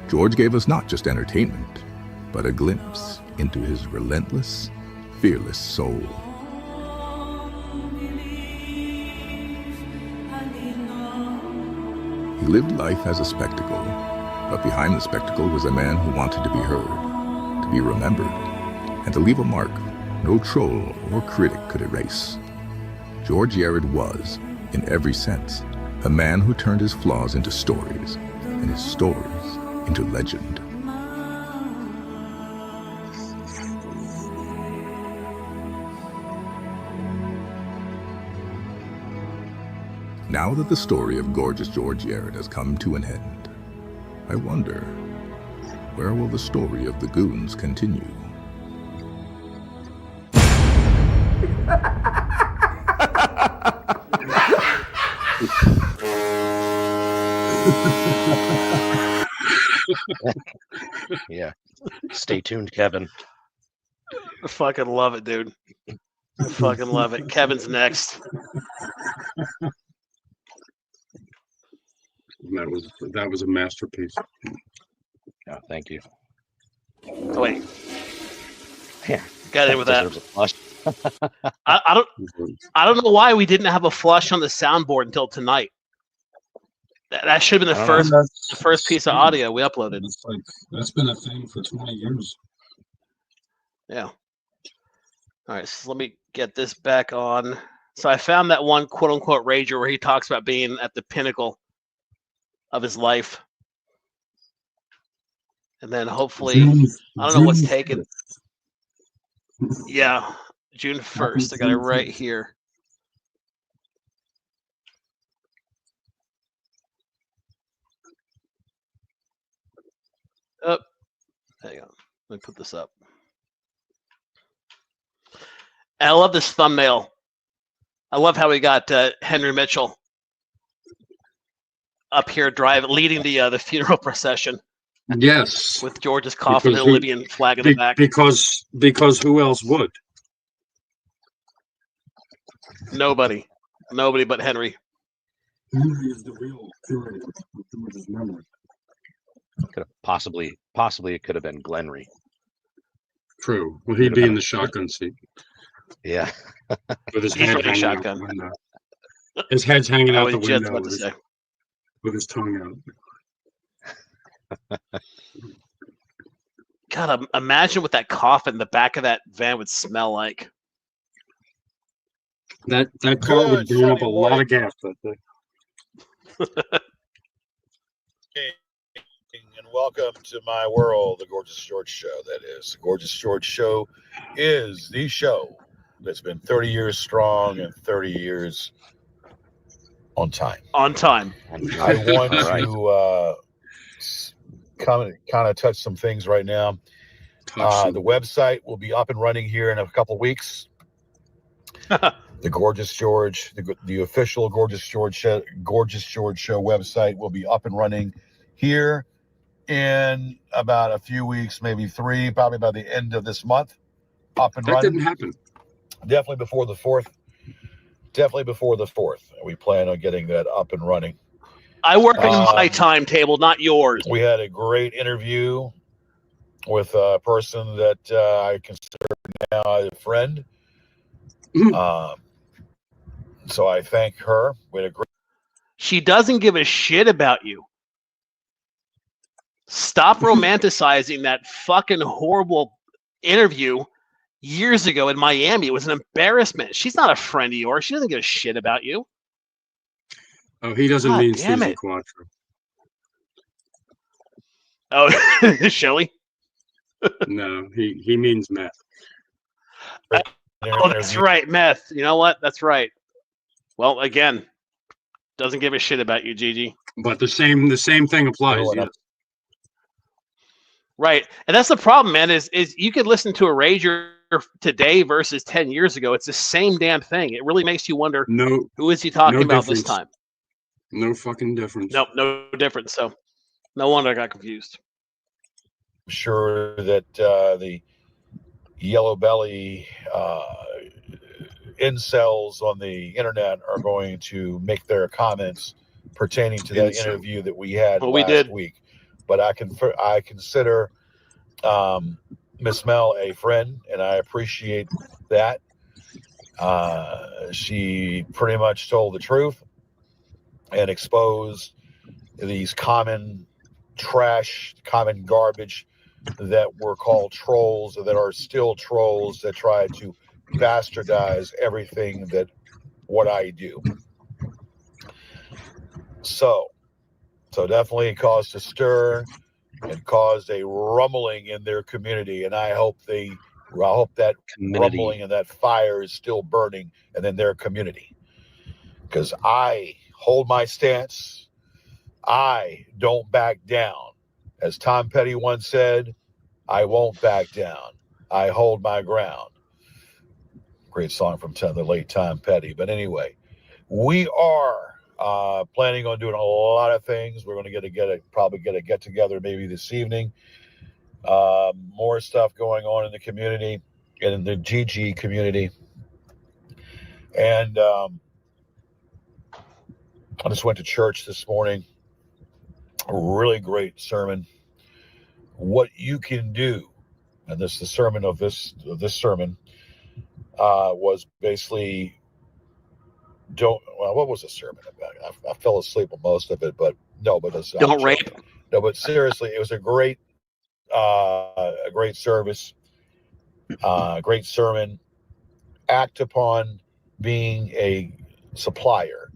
George gave us not just entertainment, but a glimpse into his relentless, fearless soul. He lived life as a spectacle, but behind the spectacle was a man who wanted to be heard, to be remembered, and to leave a mark no troll or critic could erase. George Yarid was, in every sense, a man who turned his flaws into stories, and his stories into legend. Now that the story of gorgeous George Yarid has come to an end, I wonder, where will the story of the goons continue? Yeah. Stay tuned, Kevin. I fucking love it, dude. I fucking love it. Kevin's next. That was a masterpiece. Oh, thank you. Oh, wait. Yeah. Got in with that. Deserves a flush. I don't know why we didn't have a flush on the soundboard until tonight. That should have been the first piece of audio we uploaded. That's been a thing for 20 years. Yeah. All right, so let me get this back on. So I found that one quote-unquote rager where he talks about being at the pinnacle of his life. And then hopefully, I don't know what's taken. Yeah, June 1st. I got it right here. Oh, hang on. Let me put this up. I love this thumbnail. I love how we got Henry Mitchell up here leading the funeral procession. Yes, with George's coffin and the Libyan flag in the back. Because who else would? Nobody but Henry. Henry is the real curator of George's memory. Could have possibly it could have been Glenry. True. Well, he'd be in the shotgun seat. Yeah. With his head hanging shotgun. out the window. His head's hanging out the just window about to say. with his tongue out. God, imagine what that coffin in the back of that van would smell like. That car would burn up a lot of gas that day. And welcome to my world, the Gorgeous George Show. That is, the Gorgeous George Show is the show that's been 30 years strong and 30 years on time. On time. I want to kind of touch some things right now. The website will be up and running here in a couple of weeks. The Gorgeous George, the official Gorgeous George Show website will be up and running here in about a few weeks, maybe 3, probably by the end of this month. Up and running. That didn't happen. Definitely before the 4th. We plan on getting that up and running. I work in my timetable, not yours. We had a great interview with a person that I consider now a friend. So I thank her. We had a great. She doesn't give a shit about you. Stop romanticizing that fucking horrible interview years ago in Miami. It was an embarrassment. She's not a friend of yours. She doesn't give a shit about you. Oh, he doesn't mean Susan Quattro. Oh, Shelley? No, he means meth. Oh, that's right, meth. You know what? That's right. Well, again, doesn't give a shit about you, Gigi. But the same thing applies. Yes. Right, and that's the problem, man. Is you could listen to a rager today versus 10 years ago. It's the same damn thing. It really makes you wonder. Who is he talking about this time? No fucking difference. No difference. So, no wonder I got confused. sure that the yellow belly incels on the internet are going to make their comments pertaining to that interview that we had last week. But I consider Miss Mel a friend, and I appreciate that. She pretty much told the truth and exposed these common trash, common garbage that were called trolls, that are still trolls, that try to bastardize everything that what I do. So definitely caused a stir and caused a rumbling in their community, and I hope that rumbling and that fire is still burning and in their community, because I hold my stance. I don't back down. As Tom Petty once said, I won't back down. I hold my ground. Great song from the late Tom Petty. But anyway, we are planning on doing a lot of things. We're going to probably get a get together maybe this evening. More stuff going on in the community, in the GG community. And I just went to church this morning. A really great sermon. What you can do, and the sermon of this sermon was basically what was the sermon about? I fell asleep on most of it, but don't rape. No, but seriously, it was a great service, great sermon. Act upon being a supplier,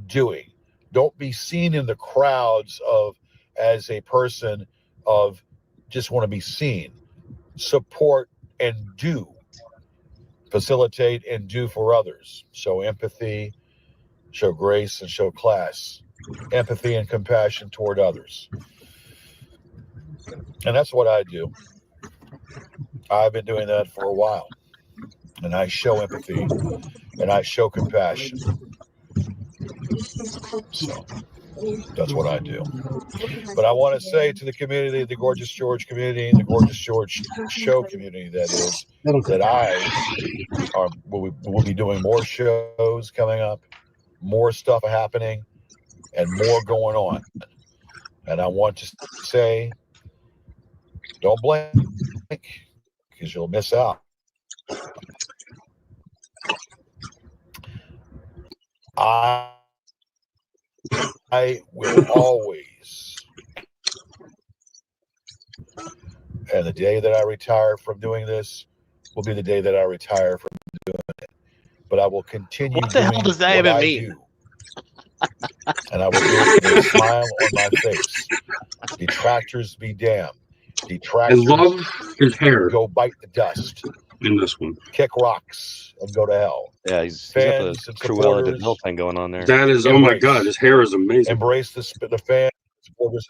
doing. Don't be seen in the crowds as a person of just want to be seen. Support and do. Facilitate and do for others. Show empathy, show grace, and show class. Empathy and compassion toward others. And that's what I do. I've been doing that for a while. And I show empathy and I show compassion. So that's what I do. But I want to say to the community, the Gorgeous George community, the Gorgeous George show community, that I will be doing more shows coming up, more stuff happening, and more going on. And I want to say, don't blink, because you'll miss out. I will always, and the day that I retire from doing this will be the day that I retire from doing it. But I will continue. What the hell does that even mean? And I will do it with a smile on my face. Detractors be damned. Detractors, I love his hair. Go bite the dust. In this one. Kick rocks and go to hell. Yeah, he's got the Cruella de Vil thing going on there. That is, oh my God, his hair is amazing. Embrace the fans, supporters.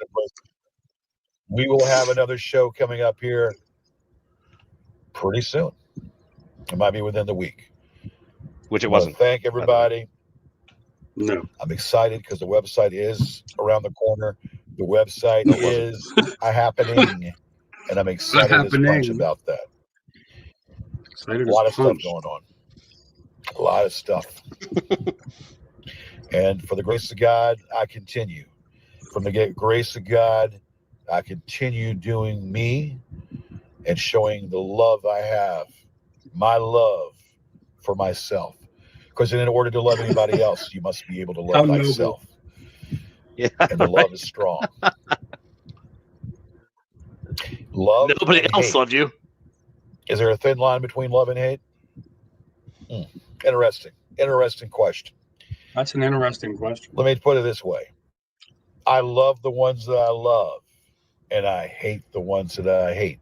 We will have another show coming up here pretty soon. It might be within the week. Which it wasn't. Thank everybody. No. I'm excited because the website is around the corner. The website is happening. And I'm excited as much about that. A lot of stuff going on. A lot of stuff. And for the grace of God, I continue. From the grace of God, I continue doing me and showing the love I have, my love for myself. Because in order to love anybody else, you must be able to love thyself. Yeah, and the love is strong. Love. Nobody else hate. loved you. Is there a thin line between love and hate? Interesting question. That's an interesting question. Let me put it this way. I love the ones that I love, and I hate the ones that I hate.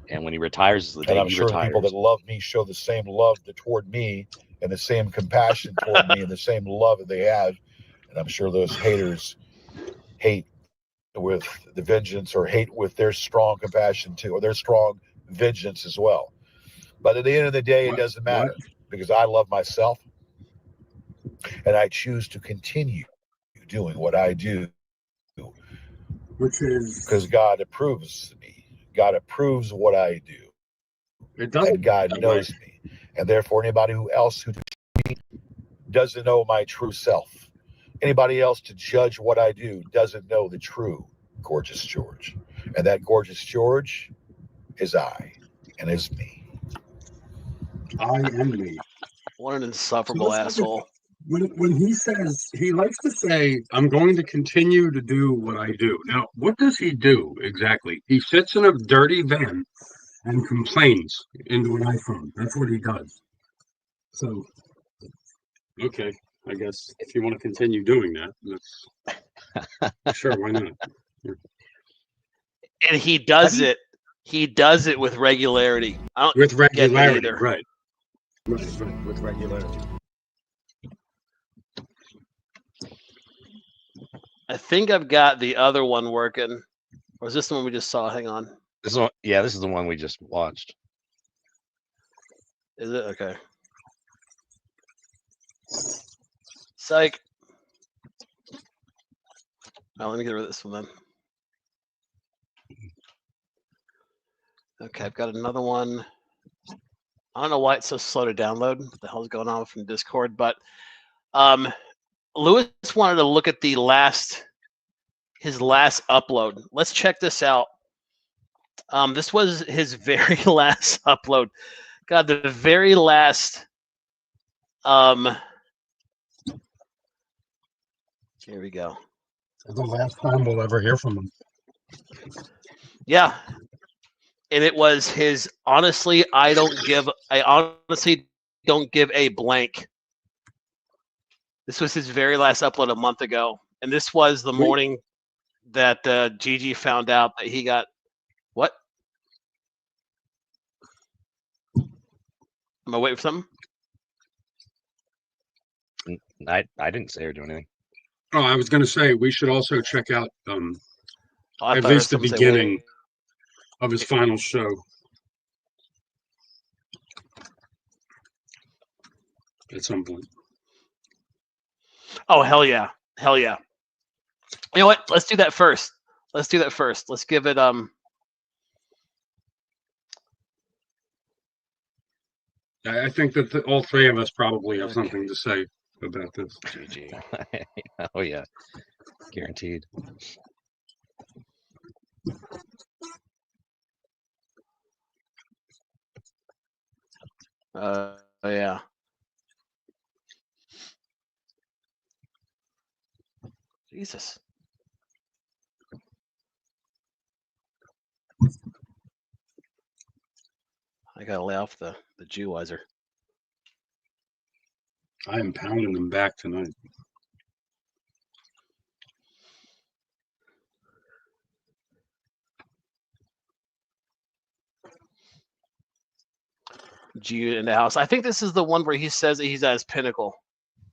And when he retires, is the day and I'm he sure retires. People that love me show the same love toward me and the same compassion toward me and the same love that they have. And I'm sure those haters hate with the vengeance or hate with their strong compassion too, or their strong vengeance as well. But at the end of the day, it doesn't matter because I love myself and I choose to continue doing what I do. Which is because God approves me. God approves what I do. It doesn't. And God knows me. And therefore, anybody else who doesn't know my true self. Anybody else to judge what I do doesn't know the true Gorgeous George. And that Gorgeous George is I and is me. I am me. What an insufferable asshole. When he says, he likes to say, I'm going to continue to do what I do. Now, what does he do exactly? He sits in a dirty van and complains into an iPhone. That's what he does. So, okay, I guess if you want to continue doing that, that's sure, why not? Yeah. And he does it. He does it with regularity. I don't with regularity, get that either. right? With regularity. I think I've got the other one working. Or is this the one we just saw? Hang on. This one, yeah, this is the one we just watched. Is it? Okay. Psych. Oh, let me get rid of this one then. Okay, I've got another one. I don't know why it's so slow to download. What the hell's going on from Discord? But Lewis wanted to look at his last upload. Let's check this out. This was his very last upload. God, the very last. Here we go. The last time we'll ever hear from him. Yeah. And it was his honestly honestly don't give a blank. This was his very last upload a month ago. And this was the morning that Gigi found out that he got what? Am I waiting for something? I didn't say or do anything. Oh, I was going to say we should also check out at I least the heard someone say, beginning of his final show. At some point. Oh, hell yeah. Hell yeah. You know what? Let's do that first. Let's give it I think that all three of us probably have something to say about this. GG. Oh yeah, guaranteed. Yeah. Jesus. I gotta lay off the Jewizer. I am pounding them back tonight. G in the house. I think this is the one where he says that he's at his pinnacle.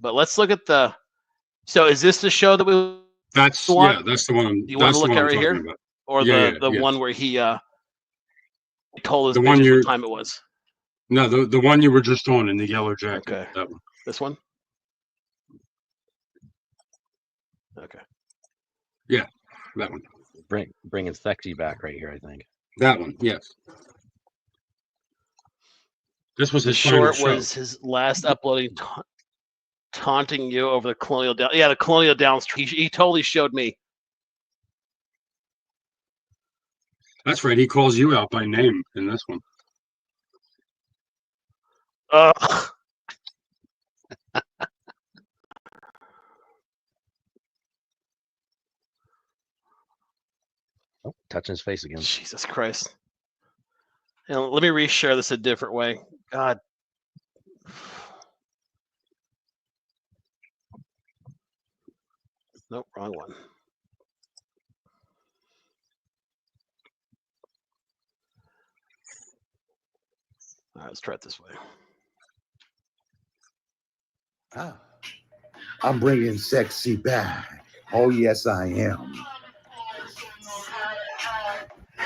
But let's look at the. So is this the show that we? That's want? Yeah. That's the one. You want to look at right here, about. Or the one where he told the us one what time it was. No, the one you were just on in the yellow jacket. Okay. That one. This one. Okay. Yeah, that one. Bringing sexy back right here, I think. That one, yes. This was The his final short show. was his last uploading, taunting you over the Colonial Down. Yeah, the Colonial Downs. He totally showed me. That's right. He calls you out by name in this one. Oh, touching his face again. Jesus Christ. And let me reshare this a different way. God. Nope, wrong one. All right, let's try it this way. I'm bringing sexy back. Oh, yes, I am.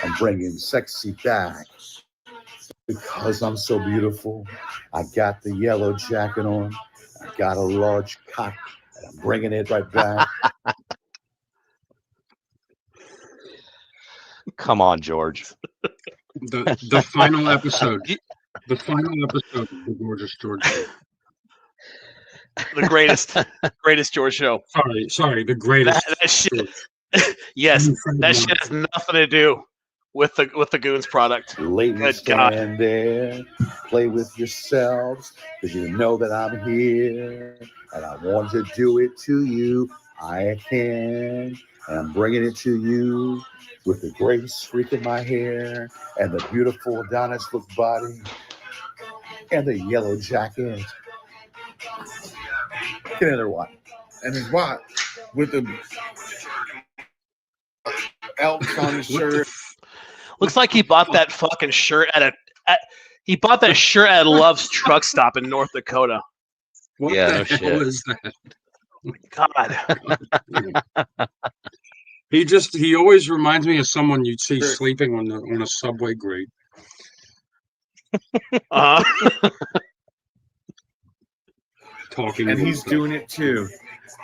I'm bringing sexy back because I'm so beautiful. I got the yellow jacket on. I got a large cock. And I'm bringing it right back. Come on, George. The final episode. The final episode of the Gorgeous George Show. The greatest George show. Sorry, the greatest. That shit. Yes, that shit has nothing to do with the Goons product. Ladies, stand there, play with yourselves, because you know that I'm here, and I want to do it to you. I can, and I'm bringing it to you with the gray streak in my hair, and the beautiful Adonis look body, and the yellow jacket. Get another one. And his what? With the elks on his shirt. Looks like he bought that fucking shirt at Love's truck stop in North Dakota. What Yeah, the no hell shit. is that? God. He always reminds me of someone you'd see sleeping on a subway grate. Talking, and he's doing it too.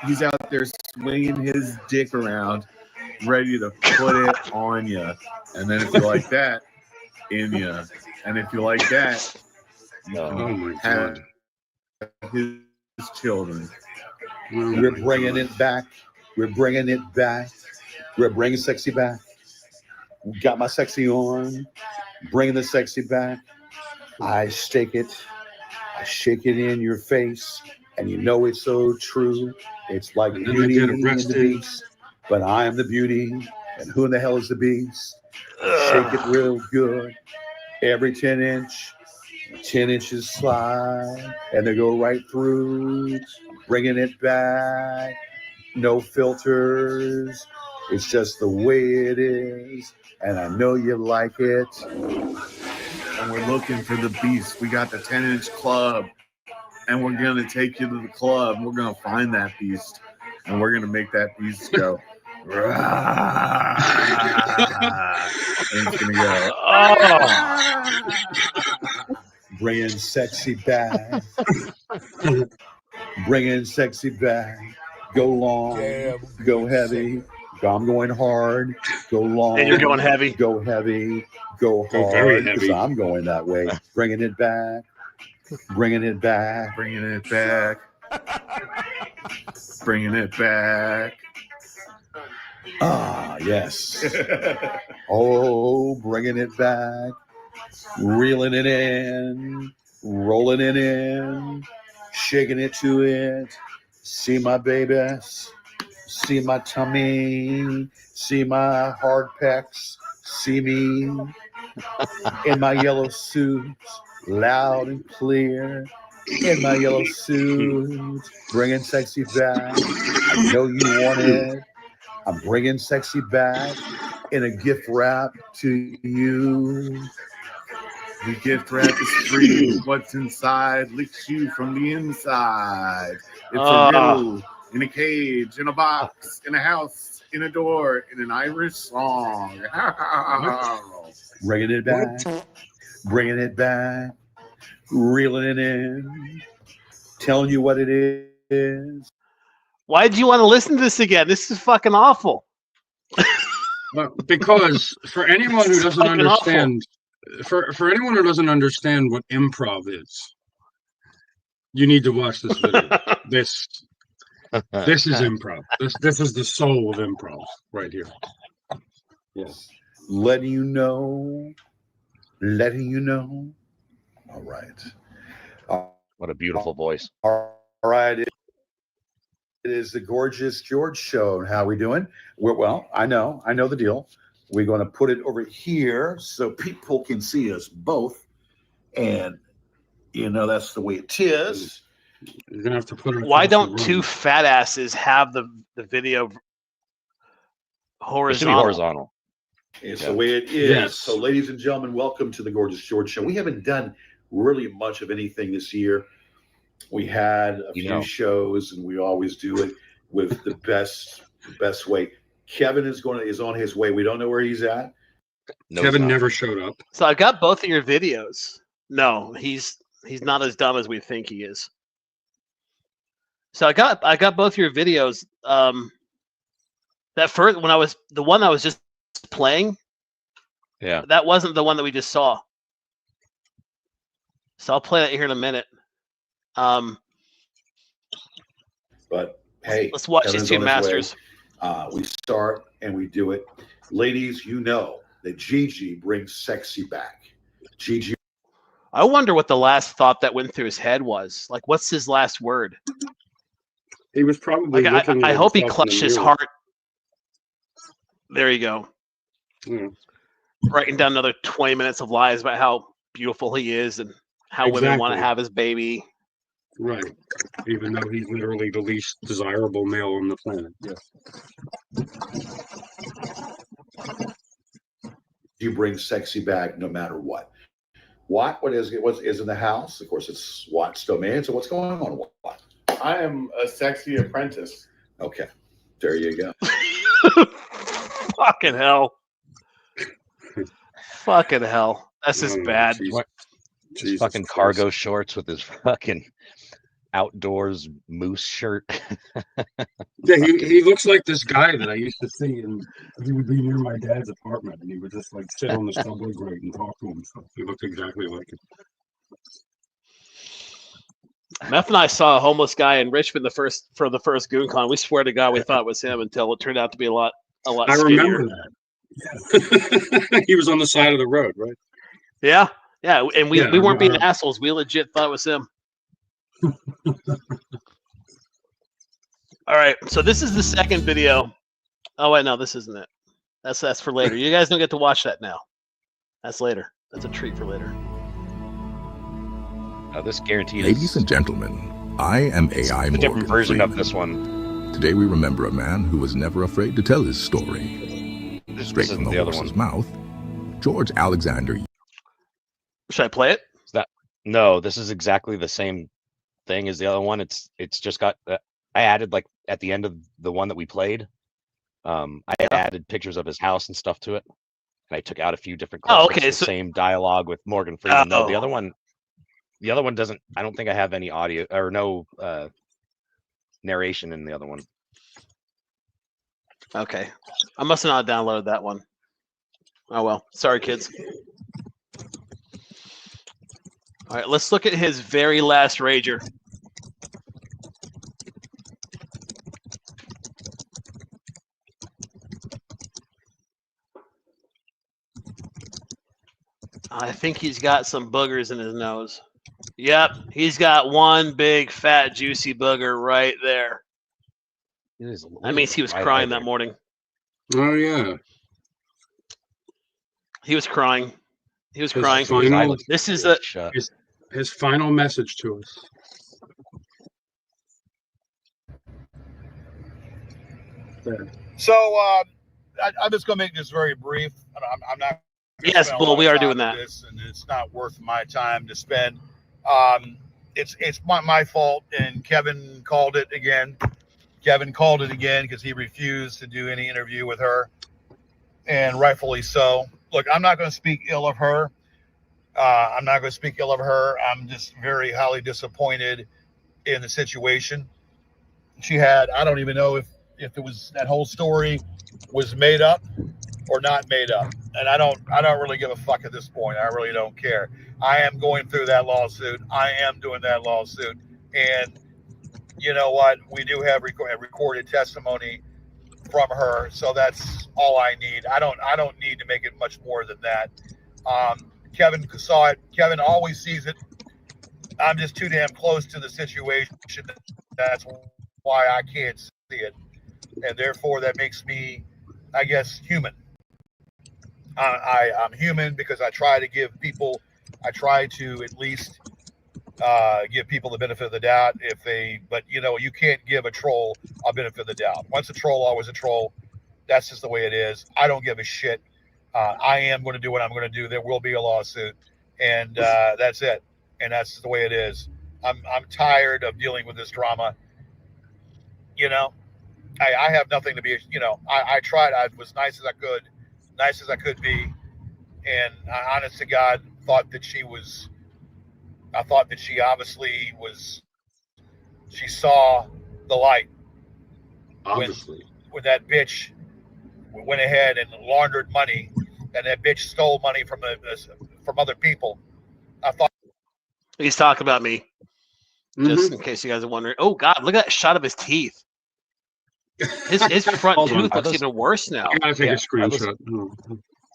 He's out there swinging his dick around, ready to put it on you. And then if you like that, in you. And if you like that, Oh my have God. his children. Oh We're my bringing God. it back. We're bringing it back. We're bringing sexy back. Got my sexy on. Bringing the sexy back. I stake it. I shake it in your face. And you know it's so true. It's like And then I Beauty get and the arrested. Beast. But I am the beauty. And who in the hell is the beast? Shake it real good. Every 10 inches slide. And they go right through. Bringing it back. No filters. It's just the way it is. And I know you like it. And we're looking for the beast. We got the 10-inch club. And we're going to take you to the club. We're going to find that beast. And we're going to make that beast go. Rah! And it's going to go. Oh! Bringing sexy back. Bringing sexy back. Go long. Go heavy. I'm going hard. Go long. And you're going heavy. Go heavy. Go Go very hard. Because heavy. I'm going that way. Bringing it back. Bringing it back. Bringing it back. Bringing it back. Ah, yes. Oh, bringing it back. Reeling it in. Rolling it in. Shaking it to it. See my babies. See my tummy. See my hard pecs. See me in my yellow suit. Loud and clear. In my yellow suit. Bringing sexy back. I know you want it. I'm bringing sexy back in a gift wrap to you. The gift wrap is free. What's inside licks you from the inside. It's a riddle in a cage, in a box, in a house, in a door, in an Irish song. Bringing it back. Bringing it back. Reeling it in. Telling you what it is. Why did you want to listen to this again? This is fucking awful. Well, because for anyone who doesn't Fucking understand, for anyone who doesn't understand what improv is, you need to watch this video. This is improv. This is the soul of improv right here. Yes. Letting you know. Letting you know. All right. What a beautiful voice. All right. It is the Gorgeous George Show. How are we doing? Well, I know the deal. We're going to put it over here so people can see us both. And, that's the way it is. You're going to have to put it. Why across the don't room. two fat asses have the video It should be horizontal? horizontal. It's Yeah. the way it is. Yes. So, ladies and gentlemen, welcome to the Gorgeous George Show. We haven't done really much of anything this year. We had a few shows, and we always do it with the best way. Kevin is on his way. We don't know where he's at. No, Kevin it's not. never showed up. So I got both of your videos. No, he's not as dumb as we think he is. So I got both your videos. That first the one I was just playing Yeah. That wasn't the one that we just saw. So I'll play that here in a minute. But hey, let's watch Kevin's these two on his way. masters. We start and we do it. Ladies, you know that Gigi brings sexy back. Gigi. I wonder what the last thought that went through his head was. Like, what's his last word? He was probably like, looking I at hope he himself in clutched the his mirror. heart. There you go. Yeah. Writing down another 20 minutes of lies about how beautiful he is and how women want to Exactly. have his baby. Right. Even though he's literally the least desirable male on the planet. Yeah. You bring sexy back no matter what. What is in the house? Of course, it's Watt's domain. So what's going on, Watt? I am a sexy apprentice. Okay, there you go. Fucking hell. Fucking hell. That's just bad. His fucking cargo shorts with his fucking outdoors moose shirt. Yeah, he looks like this guy that I used to see, and he would be near my dad's apartment, and he would just like sit on the subway grate and talk to himself. He looked exactly like him. Meth and I saw a homeless guy in Richmond for the first GoonCon. We swear to God we thought it was him until it turned out to be a lot I skinnier. remember that. He was on the side of the road, right? Yeah, and we weren't being uh, assholes. We legit thought it was him. All right, so this is the second video. Oh wait, no, this isn't it. That's for later. You guys don't get to watch that now. That's later. That's a treat for later. This guaranteed. Ladies and gentlemen, I am AI a Morgan different version Freeman. of this one. Today we remember a man who was never afraid to tell his story. Straight from the other horse's one. mouth, George Alexander. Should I play it? No, this is exactly the same thing as the other one. It's just got. I added like at the end of the one that we played. I added pictures of his house and stuff to it, and I took out a few different clips. Oh, okay, It's the same dialogue with Morgan Freeman. No, the other one doesn't. I don't think I have any audio or no narration in the other one. Okay, I must have not downloaded that one. Oh well, sorry, kids. All right, let's look at his very last rager. I think he's got some boogers in his nose. Yep, he's got one big, fat, juicy booger right there. That means he was crying that morning. Oh yeah. He was crying. He was His crying. final- This is a his final message to us. So I'm just going to make this very brief. I'm not. Yes, Bull, we are doing that. This, and it's not worth my time to spend. It's my fault, and Kevin called it again. Kevin called it again because he refused to do any interview with her, and rightfully so. Look, I'm not going to speak ill of her. I'm just very highly disappointed in the situation. She had, I don't even know if it was that whole story was made up or not made up. And I don't really give a fuck at this point. I really don't care. I am going through that lawsuit. I am doing that lawsuit. And you know what? We do have recorded testimony from her. So that's all I need. I don't need to make it much more than that. Kevin saw it. Kevin always sees it. I'm just too damn close to the situation. That's why I can't see it. And therefore that makes me, I guess, human. I'm human because I try to at least give people the benefit of the doubt but you can't give a troll a benefit of the doubt. Once a troll, always a troll. That's just the way it is. I don't give a shit. I am going to do what I'm going to do. There will be a lawsuit, and that's it. And that's the way it is. I'm tired of dealing with this drama. I have nothing to be. I tried. I was nice as I could be, and I, honest to God, thought that she obviously was. She saw the light. Obviously, when that bitch went ahead and laundered money and that bitch stole money from other people. I thought he's talking about me. Just in case you guys are wondering. Oh God, look at that shot of his teeth. His front tooth looks even worse now. I gotta take a screenshot.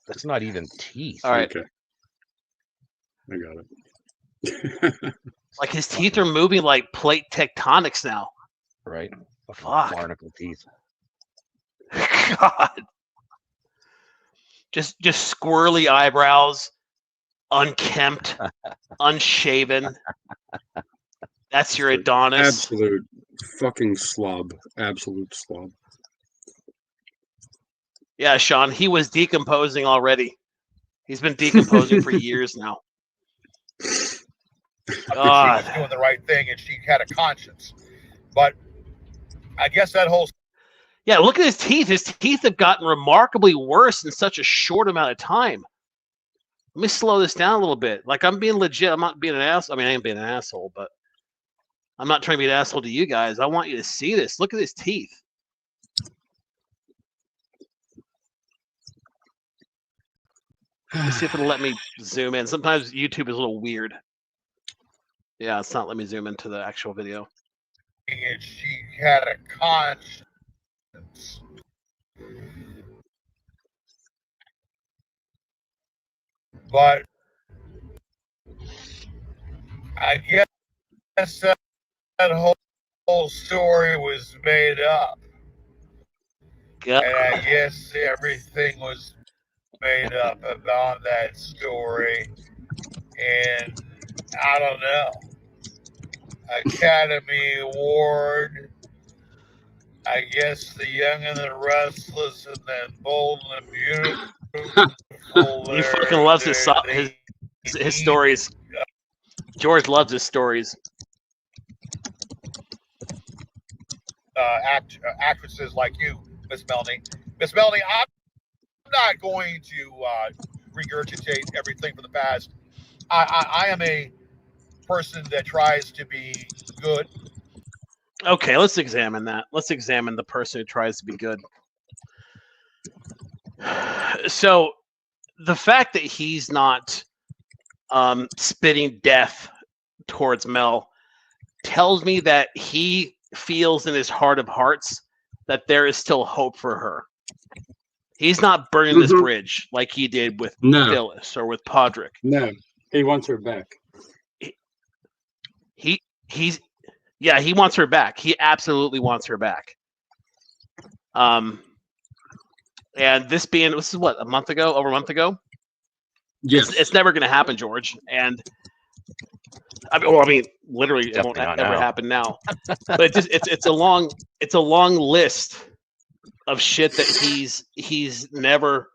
That's not even teeth. All right. Okay. I got it. Like his teeth are moving like plate tectonics now. Right. Fuck. Barnacle teeth. God. Just squirrely eyebrows, unkempt, unshaven. That's your Adonis. Absolute fucking slob. Absolute slob. Yeah, Sean, he was decomposing already. He's been decomposing for years now. God. She was doing the right thing and she had a conscience. But I guess that whole... Yeah, look at his teeth. His teeth have gotten remarkably worse in such a short amount of time. Let me slow this down a little bit. Like, I'm being legit. I'm not being an asshole. I mean, I ain't being an asshole, but I'm not trying to be an asshole to you guys. I want you to see this. Look at his teeth. Let me see if it'll let me zoom in. Sometimes YouTube is a little weird. Yeah, it's not letting me zoom into the actual video. And she had a conscience. But I guess that whole story was made up. Yep. And I guess everything was made up about that story. And I don't know. Academy Award. I guess The Young and the Restless and then Bold and Beautiful. He fucking loves his stories. George loves his stories. Actresses like you, Miss Melanie. Miss Melanie, I'm not going to regurgitate everything from the past. I am a person that tries to be good. Okay, let's examine that. Let's examine the person who tries to be good. So, the fact that he's not spitting death towards Mel tells me that he feels in his heart of hearts that there is still hope for her. He's not burning this bridge like he did with Phyllis or with Podrick. No, he wants her back. He wants her back. He absolutely wants her back. And this is what, over a month ago? Yes. It's never going to happen, George. And I mean, literally, it won't ever happen now. But it's a long list of shit that he's never.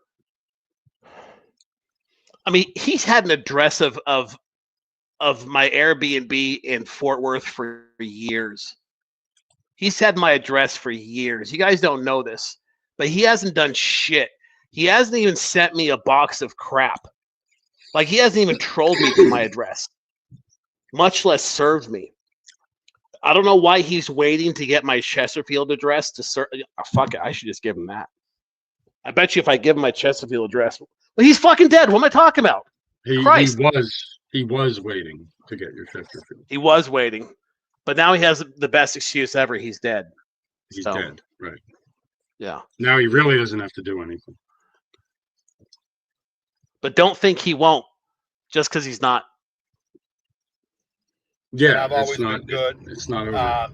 I mean, he's had an address of my Airbnb in Fort Worth for years. He's had my address for years. You guys don't know this, but he hasn't done shit. He hasn't even sent me a box of crap. Like, he hasn't even trolled me to my address, much less served me. I don't know why he's waiting to get my Chesterfield address to serve. Oh, fuck it, I should just give him that. I bet you if I give him my Chesterfield address, well, he's fucking dead. What am I talking about? He was waiting to get your Chesterfield. He was waiting, but now he has the best excuse ever. He's dead. He's dead, right? Yeah. Now he really doesn't have to do anything. But don't think he won't, just because he's not. Yeah, I've always been good. It's not over.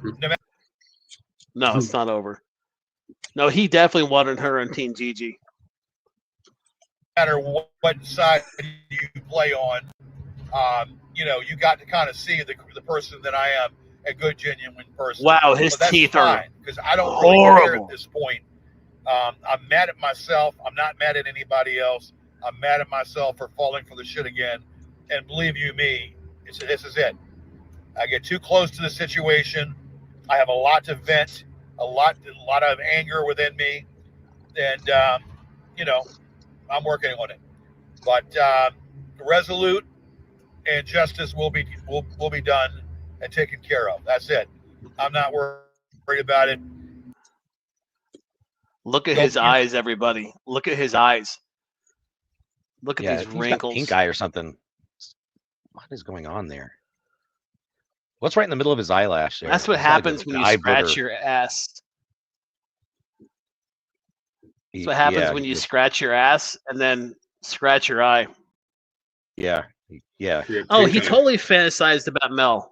No, it's not over. No, he definitely wanted her on Team Gigi. No matter what side you play on, you got to kind of see the person that I am, a good, genuine person. Wow, his teeth are because I don't horrible. really care at this point. I'm mad at myself. I'm not mad at anybody else. I'm mad at myself for falling for the shit again. And believe you me, this is it. I get too close to the situation. I have a lot to vent, a lot of anger within me, and I'm working on it. But resolute and justice will be done and taken care of. That's it. I'm not worried about it. Look at his eyes, everybody. Look at his eyes. Look at Yeah, these he's got wrinkles. pink eye or something. What is going on there? What's right in the middle of his eyelash there? That's what He's got, like, happens when an you eye scratch booger. your ass. That's what happens when you scratch your ass and then scratch your eye. Yeah. Oh, he totally fantasized about Mel.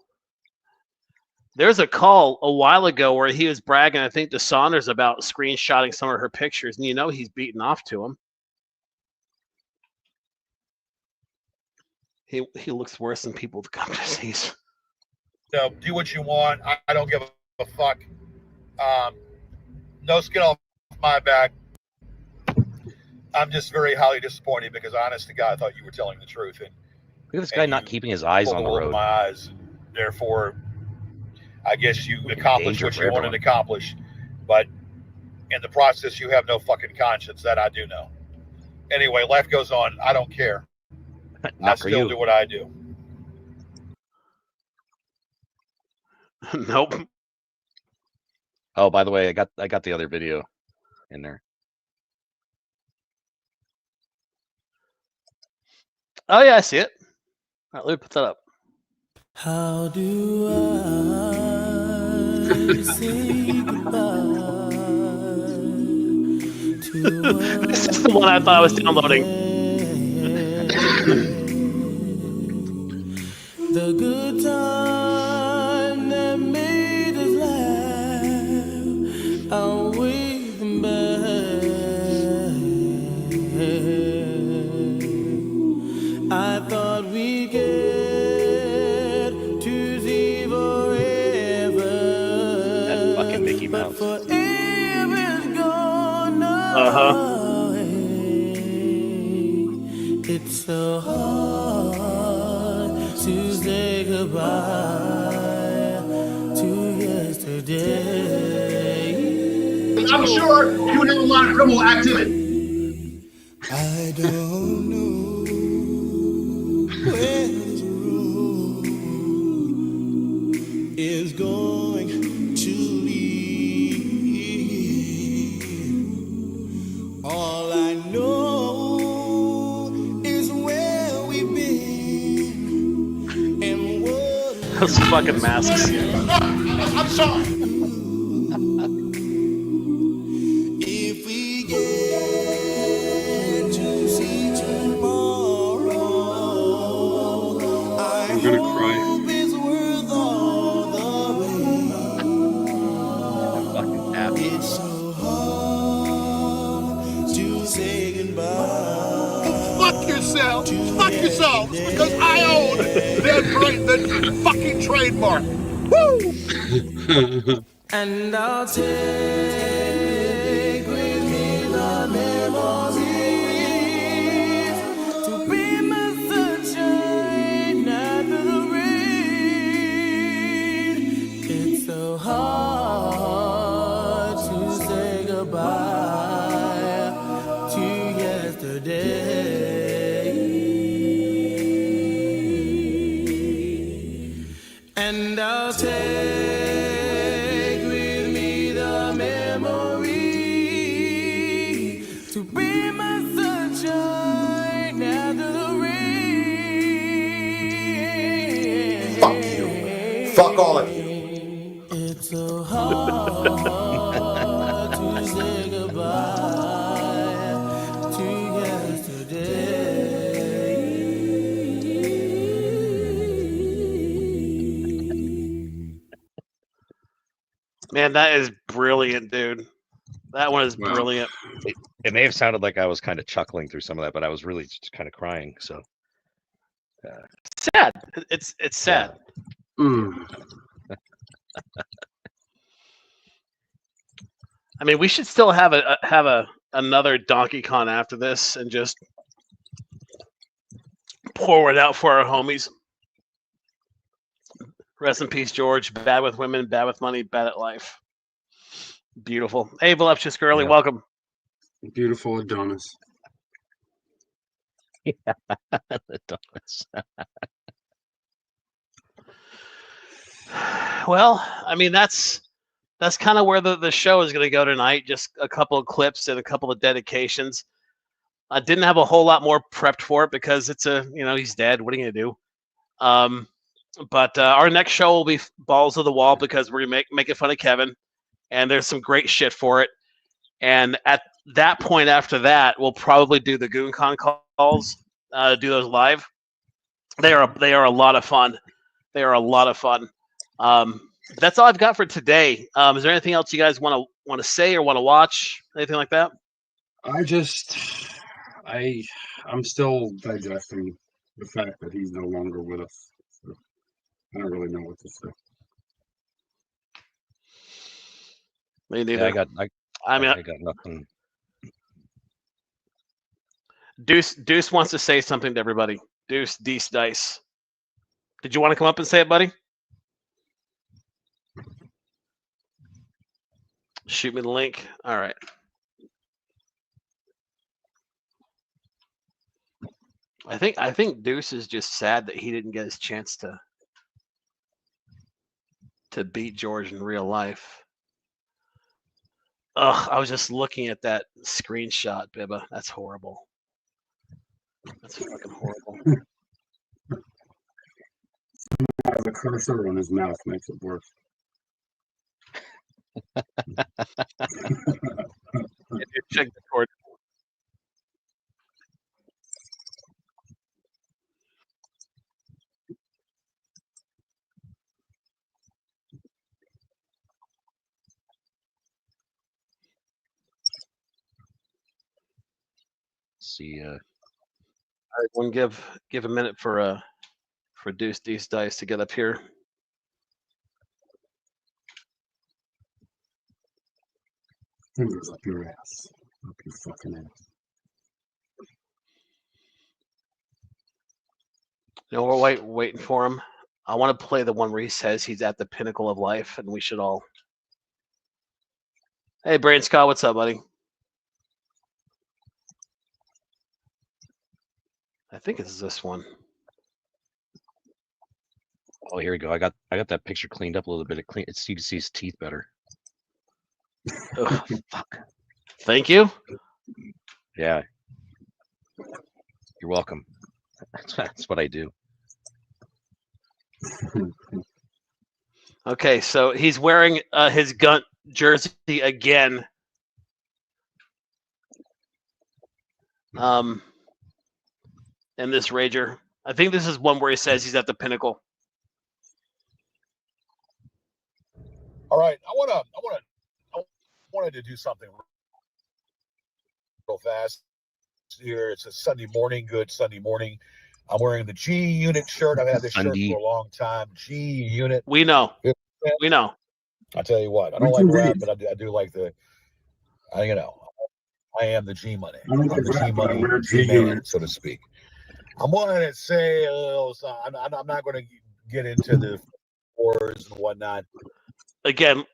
There's a call a while ago where he was bragging, I think, to Saunders about screenshotting some of her pictures, and he's beating off to him. He looks worse than people with gum disease. So do what you want. I don't give a fuck. No skin off my back. I'm just very highly disappointed because, honest to God, I thought you were telling the truth. And look at this guy not keeping his eyes on the road. My eyes. Therefore, I guess you accomplished what you wanted to accomplish, but in the process, you have no fucking conscience. That I do know. Anyway, life goes on. I don't care. I still do what I do. Nope. Oh, by the way, I got the other video in there. Oh yeah, I see it. All right, let me put that up. How do I say goodbye to This is the one I thought I was downloading. The good time that made us laugh, I'll wait them back. I thought we'd get to see forever. That fucking Mickey Mouse. But forever's gone away. It's so hard to say goodbye to yesterday. I'm sure you have a lot of criminal activity. I don't know where this road is going to lead. All I know is where we've been and what those fucking masks. I'm sorry. if we get to see tomorrow. I'm gonna cry. hope it's worth all the pain. It's so hard to say goodbye. Fuck yourself. Fuck yourself. Because I own that fucking trademark. Woo! And I'll take with me the memories to be my sunshine after the rain. It's so hard to say goodbye to yesterday. And I'll take to be my sunshine after the rain. Fuck you. Fuck all of you. It's so hard to say goodbye to yesterday. Man, that is brilliant, dude. That one is brilliant. It may have sounded like I was kind of chuckling through some of that, but I was really just kind of crying. So sad. It's sad. Mm. I mean, we should still have another Donkey Con after this and just pour it out for our homies. Rest in peace, George. Bad with women, bad with money, bad at life. Beautiful. Hey, Voluptuous Girly, welcome. Beautiful Adonis. Yeah, Adonis. Well, I mean, that's kind of where the show is going to go tonight. Just a couple of clips and a couple of dedications. Didn't have a whole lot more prepped for it because it's he's dead. What are you gonna do? But our next show will be balls to the wall because we're gonna making fun of Kevin, and there's some great shit for it. And at that point, after that, we'll probably do the GoonCon calls, do those live. They are a lot of fun. They are a lot of fun. That's all I've got for today. Is there anything else you guys want to say or want to watch? Anything like that? I'm still digesting the fact that he's no longer with us. So I don't really know what to say. Me neither. Yeah, I got nothing. Deuce wants to say something to everybody. Deuce Dice. Did you want to come up and say it, buddy? Shoot me the link. All right. I think Deuce is just sad that he didn't get his chance to beat George in real life. Ugh, I was just looking at that screenshot, Bibba. That's horrible. That's fucking horrible. The cursor on his mouth makes it worse. Check the cord. See. All right, one give a minute for Deuce Dice to get up here. Fingers up your ass. Up your fucking ass. You know, we're waiting for him. I want to play the one where he says he's at the pinnacle of life, and we should all. Hey, Brain Scott, what's up, buddy? I think it's this one. Oh, here we go. I got that picture cleaned up a little bit. You can see his teeth better. Ugh, fuck. Thank you. Yeah. You're welcome. That's what I do. Okay, so he's wearing his gun jersey again. In this Rager, I think this is one where he says he's at the pinnacle. All right, I wanted to do something real fast here. It's a Sunday morning, good Sunday morning. I'm wearing the G Unit shirt. I've had this shirt for a long time. G Unit. We know. We know. I tell you what, I don't like rap, but I do like I am the G Money. I'm the G Money man, so to speak. I'm wanting to say a little something. I'm not going to get into the wars and whatnot. Again,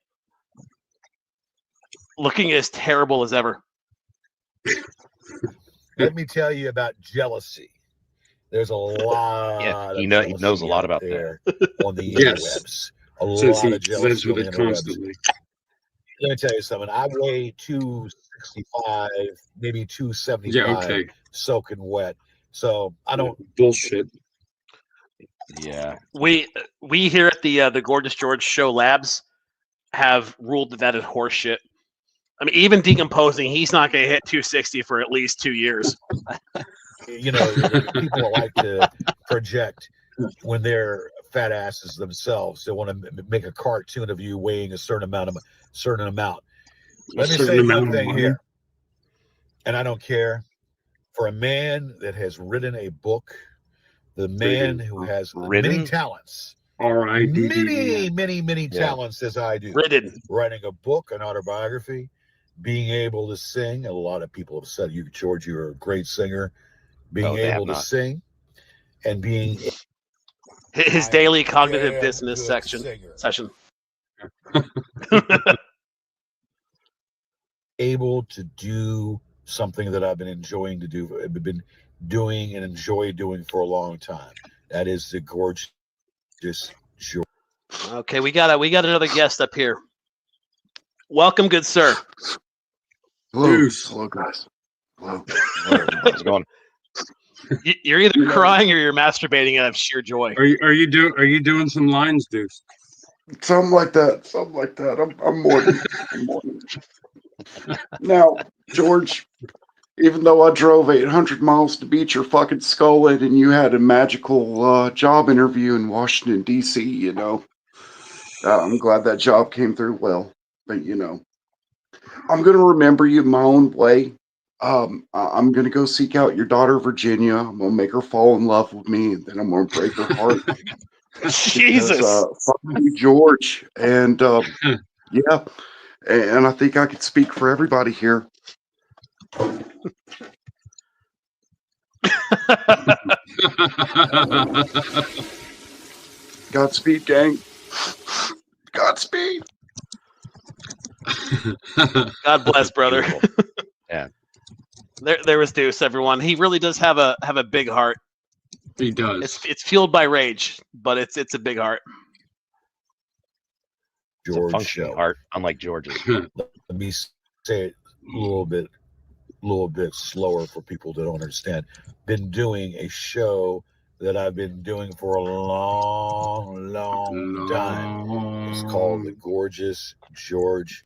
looking as terrible as ever. Let me tell you about jealousy. There's a lot. Yeah, he knows a lot about there that on the interwebs. A lot of jealousy on the interwebs. Let me tell you something. I weigh 265, maybe 275, Yeah, okay. soaking wet. So I don't bullshit. Yeah. We here at the Gorgeous George Show Labs have ruled that is horseshit. I mean, even decomposing, he's not going to hit 260 for at least 2 years. People like to project when they're fat asses themselves. They want to make a cartoon of you weighing a certain amount. Let me say one thing here, and I don't care. For a man that has written a book, the man who has many talents, many talents as I do, writing a book, an autobiography, being able to sing. A lot of people have said, George, you're a great singer. Being able to sing and being his daily cognitive dissonance session. Able to do something that I've been enjoying to do. I've been doing and enjoy doing for a long time. That is the Gorgeous George. Okay, we got another guest up here. Welcome, good sir. Hello, guys. Everybody's going. You're either crying or you're masturbating out of sheer joy. Are you doing some lines, Deuce? Something like that. Something like that. I'm more than. Now, George, even though I drove 800 miles to beat your fucking skull in and you had a magical job interview in Washington, D.C., you know, I'm glad that job came through well. But, you know, I'm going to remember you in my own way. I'm going to go seek out your daughter, Virginia. I'm going to make her fall in love with me, and then I'm going to break her heart. Jesus. Because, fuck you, George. And, yeah. And I think I could speak for everybody here. Godspeed, gang. Godspeed. God bless, brother. Yeah. There was Deuce, everyone. He really does have a big heart. He does. It's fueled by rage, but it's a big heart. It's a functioning heart, unlike George's. Let me say it a little bit slower for people that don't understand. Been doing a show that I've been doing for a long time. It's called The Gorgeous George.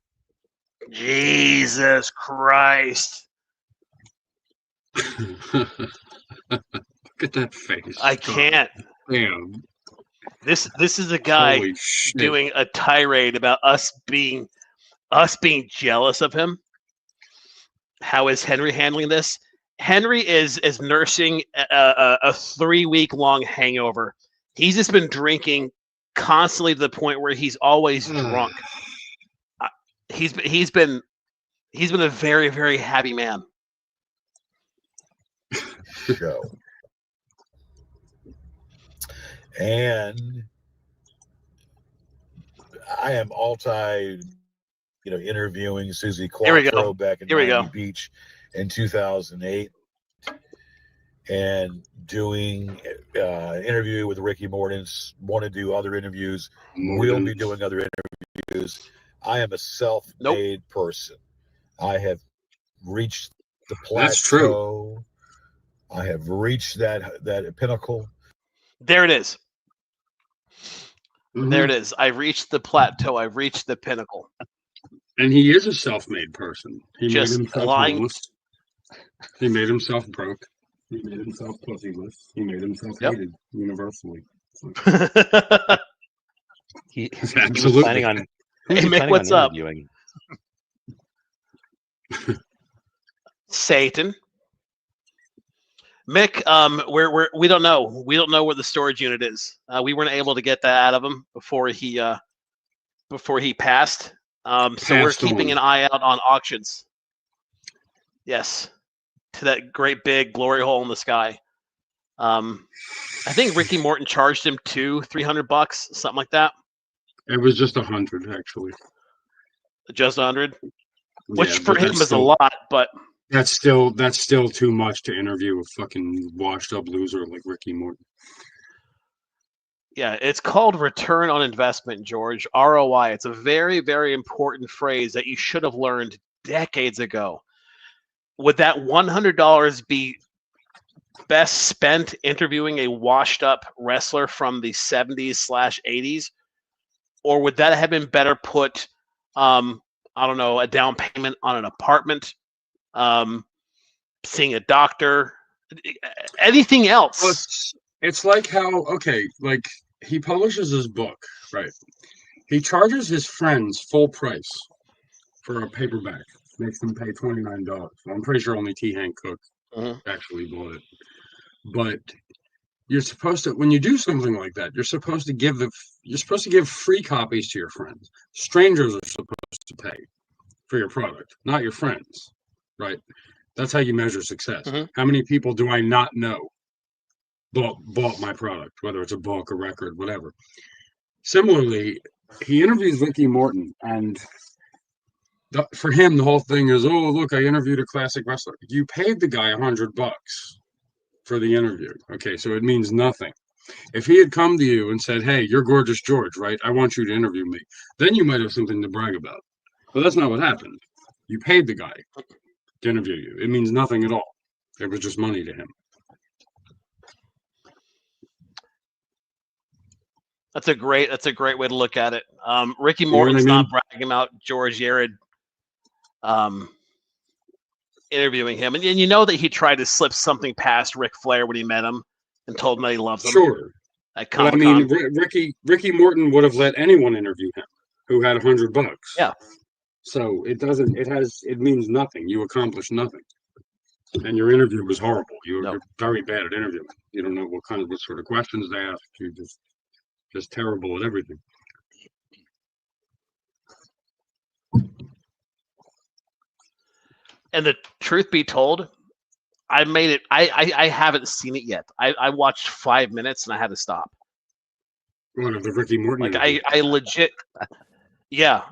Jesus Christ. Look at that face. I can't. Damn. This is a guy doing a tirade about us being jealous of him. How is Henry handling this? Henry is nursing a 3-week-long hangover. He's just been drinking constantly to the point where he's always drunk. He's been a very, very happy man. Show. And I am interviewing Susie Quattro back in Miami Beach in 2008, and doing an interview with Ricky Mortens. Want to do other interviews. We'll be doing other interviews. I am a self-made person. I have reached the plateau. That's true. I have reached that pinnacle. There it is. Mm-hmm. There it is. I reached the plateau. I reached the pinnacle. And he is a self-made person. He Just made himself lying. homeless. He made himself broke. He made himself pussyless. He made himself hated universally. So. He was Absolutely. planning on. Hey, Mick, what's up? Satan. Mick, we don't know. We don't know where the storage unit is. We weren't able to get that out of him before he passed. So we're keeping an eye out on auctions. Yes, to that great big glory hole in the sky. I think Ricky Morton charged him $200-$300, something like that. It was just 100, actually. Just 100, which Yeah, for but him that's is still- a lot, but That's still too much to interview a fucking washed up loser like Ricky Morton. yeah, it's called return on investment, George. ROI. It's a very, very important phrase that you should have learned decades ago. Would that $100 be best spent interviewing a washed up wrestler from the 70s/80s? Or would that have been better put, I don't know, a down payment on an apartment, seeing a doctor, anything else? Well, it's like how, like he publishes his book, right? He charges his friends full price for a paperback, makes them pay $29. I'm pretty sure only T. Hank Cook actually bought it. But you're supposed to, when you do something like that, you're supposed to give free copies to your friends. Strangers are supposed to pay for your product, not your friends, right? That's how you measure success. How many people do I not know bought my product, whether it's a book, a record, whatever. Similarly, he interviews Ricky Morton, and for him, the whole thing is, oh, look, I interviewed a classic wrestler. You paid the guy $100 for the interview. Okay, so it means nothing. If he had come to you and said, hey, you're Gorgeous George, right? I want you to interview me. Then you might have something to brag about. But that's not what happened. You paid the guy. to interview you. It means nothing at all. It was just money to him. That's a great way to look at it. Ricky You know what I Morton's mean? not bragging about George Yarid interviewing him, and you know that he tried to slip something past Ric Flair when he met him and told him that he loves him. Sure. At But I Comic-Con. mean, Ricky Morton would have let anyone interview him who had $100. Yeah. So it means nothing. You accomplished nothing. And your interview was horrible. You're very bad at interviewing. You don't know what sort of questions they ask. You're just terrible at everything. And the truth be told, I made it. I haven't seen it yet. I watched 5 minutes and I had to stop. One of the Ricky Morton. Like I legit, yeah.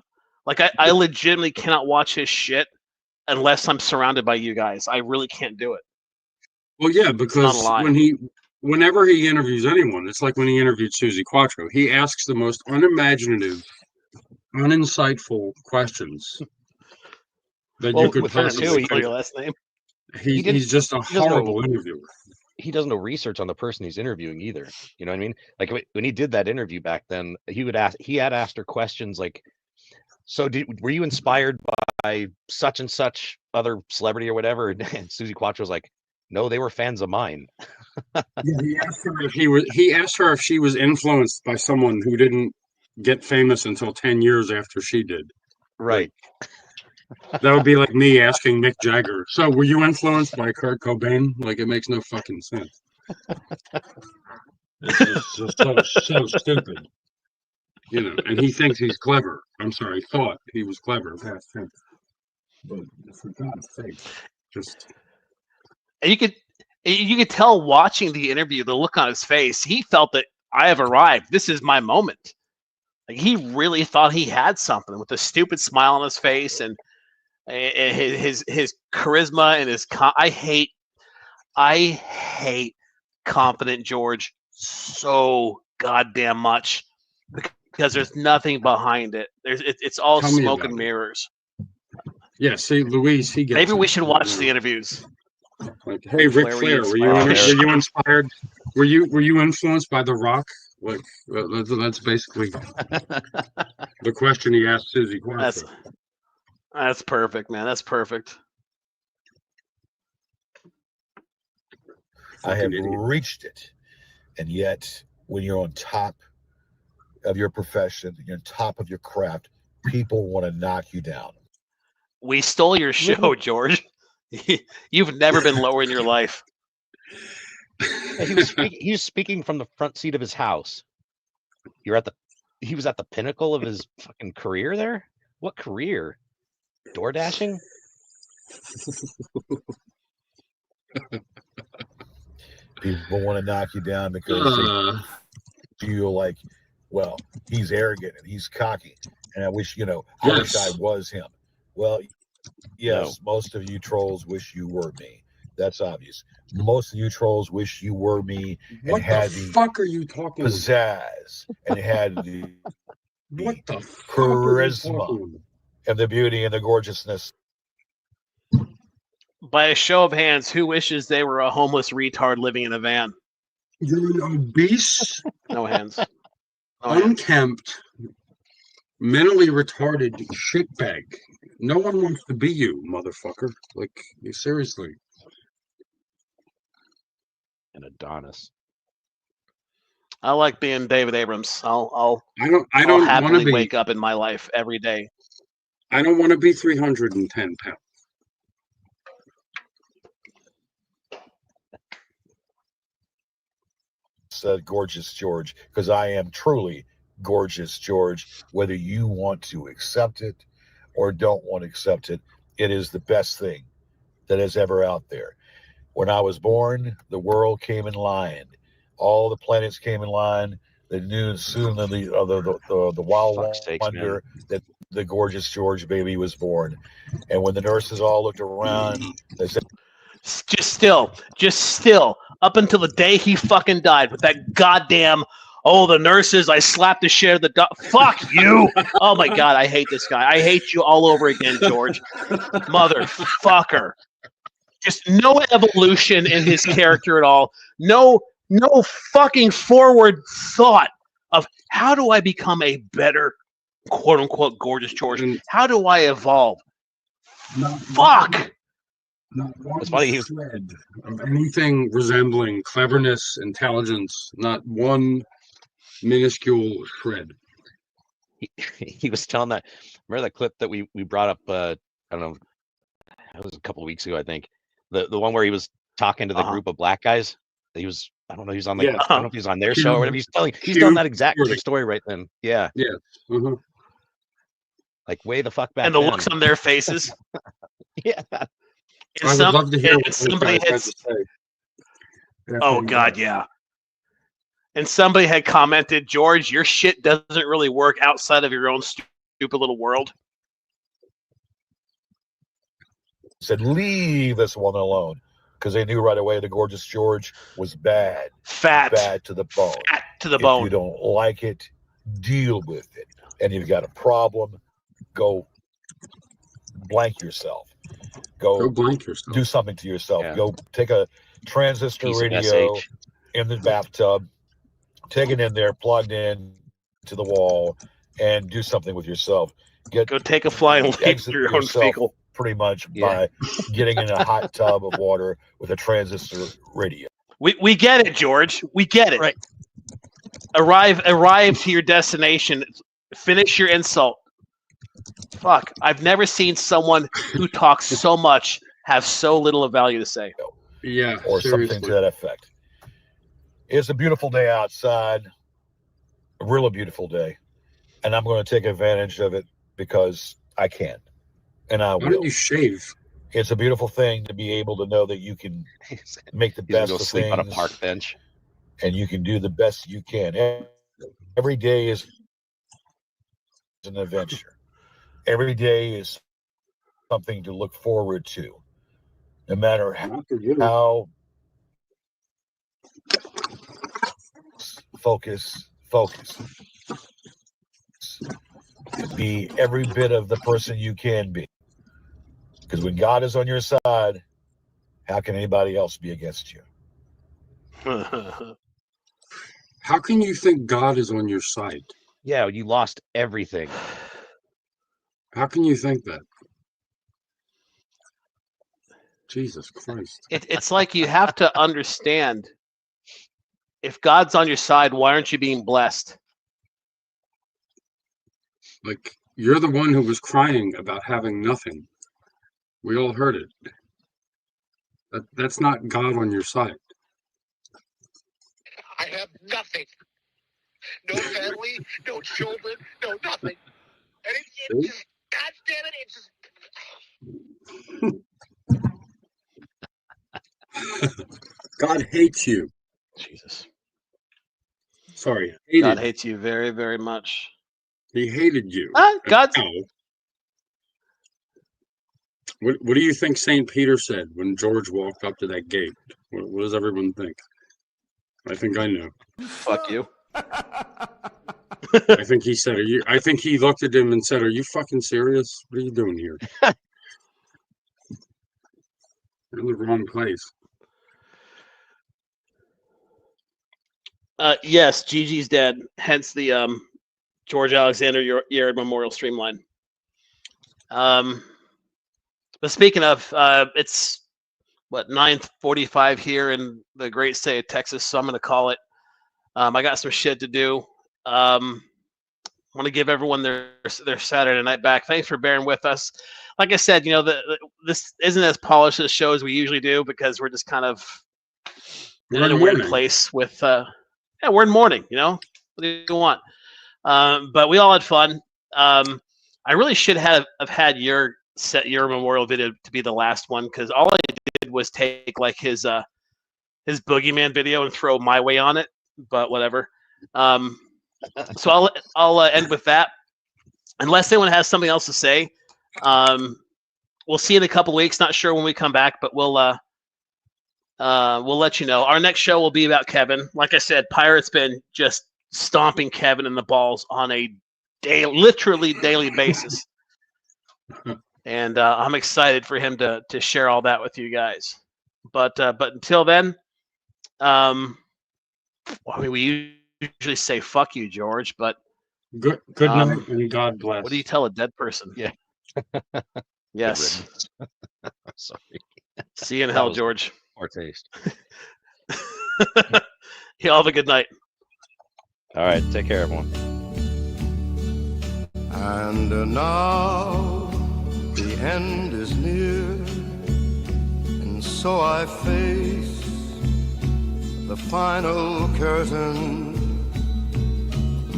Like I legitimately cannot watch his shit unless I'm surrounded by you guys. I really can't do it. Well, yeah, because whenever he interviews anyone, it's like when he interviewed Susie Quattro. He asks the most unimaginative, uninsightful questions that you could possibly think. Your last name. He's just a horrible interviewer. He does no research on the person he's interviewing either. You know what I mean? Like when he did that interview back then, he had asked her questions like, "So were you inspired by such and such other celebrity or whatever?" And Susie Quattro was like, "No, they were fans of mine." Yeah, he asked her if she was influenced by someone who didn't get famous until 10 years after she did. Right. That would be like me asking Mick Jagger, "So were you influenced by Kurt Cobain?" Like, it makes no fucking sense. It's just so stupid. You know, and he thinks he's clever. I'm sorry, thought he was clever past tense. But for God's sake, just... And you could tell watching the interview, the look on his face, he felt that I have arrived. This is my moment. Like, he really thought he had something with a stupid smile on his face and his charisma and his I hate Confident George so goddamn much because there's nothing behind it. It's all smoke and mirrors. Yeah, see, Luis, he gets Maybe we it. should watch the interviews. Like, hey, Ric Flair, were you inspired? Were you influenced by The Rock? Like, that's basically the question he asked Susie Quattro. That's perfect, man. That's perfect. I have reached it, and yet when you're on top of your profession, you're on top of your craft, people want to knock you down. We stole your show, George. You've never been lower in your life. He was speaking from the front seat of his house. He was at the pinnacle of his fucking career there? What career? Door dashing? People want to knock you down because they feel like, well, he's arrogant and he's cocky. And I wish, I wish I was him. Well, yes, most of you trolls wish you were me. That's obvious. Most of you trolls wish you were me and what had the fuck are you talking pizzazz and had the what the charisma and the beauty and the gorgeousness. By a show of hands, who wishes they were a homeless retard living in a van? You're an obese, no hands, unkempt, mentally retarded shitbag. No one wants to be you, motherfucker. Like, seriously. An Adonis. I like being David Abrams. I'll I don't happily wake up in my life every day. I don't want to be 310 pounds. Said Gorgeous George, because I am truly Gorgeous George, whether you want to accept it or don't want to accept it. It is the best thing that is ever out there. When I was born, the world came in line. All the planets came in line. They knew soon the wild wonder that the Gorgeous George baby was born. And when the nurses all looked around, they said, just still, up until the day he fucking died with that goddamn Oh, the nurses, I slapped the shit out of the dog. Fuck you. Oh, my God, I hate this guy. I hate you all over again, George. Motherfucker. Just no evolution in his character at all. No fucking forward thought of how do I become a better, quote-unquote, gorgeous George? How do I evolve? Fuck. Not one It's funny, he was- shred of anything resembling cleverness, intelligence, not one minuscule shred. He was telling that. Remember that clip that we brought up? I don't know. It was a couple of weeks ago, I think. The one where he was talking to the group of black guys. He was. I don't know. He was on the. I don't know if he was on their show or whatever. He's telling that exact story right then. Yeah. Yeah. Mm-hmm. Like way the fuck back. And the then. looks on their faces. Yeah. I would love to hear what somebody those guys had had to say. Oh God, yeah. And somebody had commented, George, your shit doesn't really work outside of your own stupid little world. Said, leave this one alone. Because they knew right away the gorgeous George was bad. Bad to the bone. Fat to the bone. If you don't like it, deal with it. And if you've got a problem, go blank yourself. Go blank yourself. Do something to yourself. Yeah. Go take a transistor Piece of radio SH. in the bathtub, take it in there, plugged in to the wall, and do something with yourself. Go take a flying leap exit through your own yourself fecal. pretty much by getting in a hot tub of water with a transistor radio. We get it, George. We get it. Right. Arrive to your destination. Finish your insult. Fuck. I've never seen someone who talks so much have so little of value to say. Yeah. Or seriously. something to that effect. It's a beautiful day outside. A really beautiful day. And I'm going to take advantage of it because I can. And I will. Why don't you shave? It's a beautiful thing to be able to know that you can make the He's gonna best go of sleep things. on a park bench. And you can do the best you can. Every day is an adventure. Every day is something to look forward to. No matter how focus. Be every bit of the person you can be. Because when God is on your side, how can anybody else be against you? How can you think God is on your side? Yeah, you lost everything. How can you think that? Jesus Christ. It's like you have to understand, if God's on your side, why aren't you being blessed? Like, you're the one who was crying about having nothing. We all heard it. That's not God on your side. I have nothing. No family, no children, no nothing. And it just, God damn it, it just... God hates you. Jesus. Sorry. God hates you very, very much. He hated you. God's... What do you think St. Peter said when George walked up to that gate? What does everyone think? I think I know. Fuck you. I think he said, I think he looked at him and said, "Are you fucking serious? What are you doing here? You're in the wrong place." Yes, Gigi's dead. Hence the George Alexander Yarid Memorial Streamline. But speaking of, it's what 9:45 here in the great state of Texas, so I'm going to call it. I got some shit to do. I want to give everyone their Saturday night back. Thanks for bearing with us. Like I said, you know, this isn't as polished a show as we usually do because we're just kind of in a weird place with. We're in mourning. You know, what do you want? But we all had fun. I really should have had your memorial video to be the last one because all I did was take like his boogeyman video and throw my way on it. But whatever. So I'll end with that. Unless anyone has something else to say, we'll see you in a couple weeks. Not sure when we come back, but we'll let you know. Our next show will be about Kevin. Like I said, Pirate's been just stomping Kevin in the balls on a literally daily basis. And I'm excited for him to share all that with you guys. But until then, I mean, we usually say "fuck you, George," but Good night and God bless. what do you tell a dead person? Yeah. Yes. Sorry. See you in That hell, was George. poor taste. Y'all have a good night. All right. Take care, everyone. And now the end is near, and so I face the final curtain.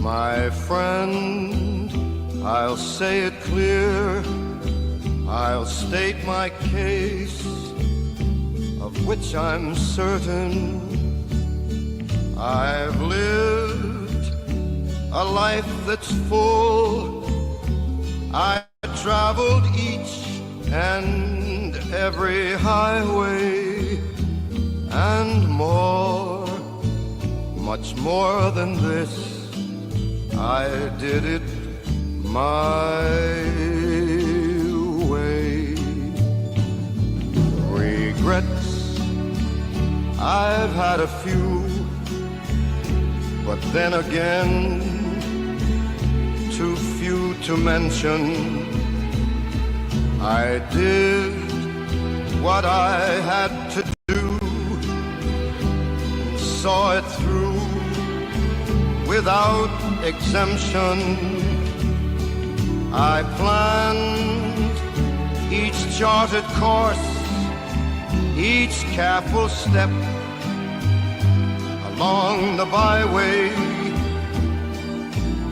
My friend, I'll say it clear, I'll state my case, of which I'm certain. I've lived a life that's full. I traveled each and every highway, and more, much more than this. I did it my way. Regrets, I've had a few, but then again, too few to mention. I did what I had to do, and saw it through without exemption. I planned each charted course, each careful step along the byway,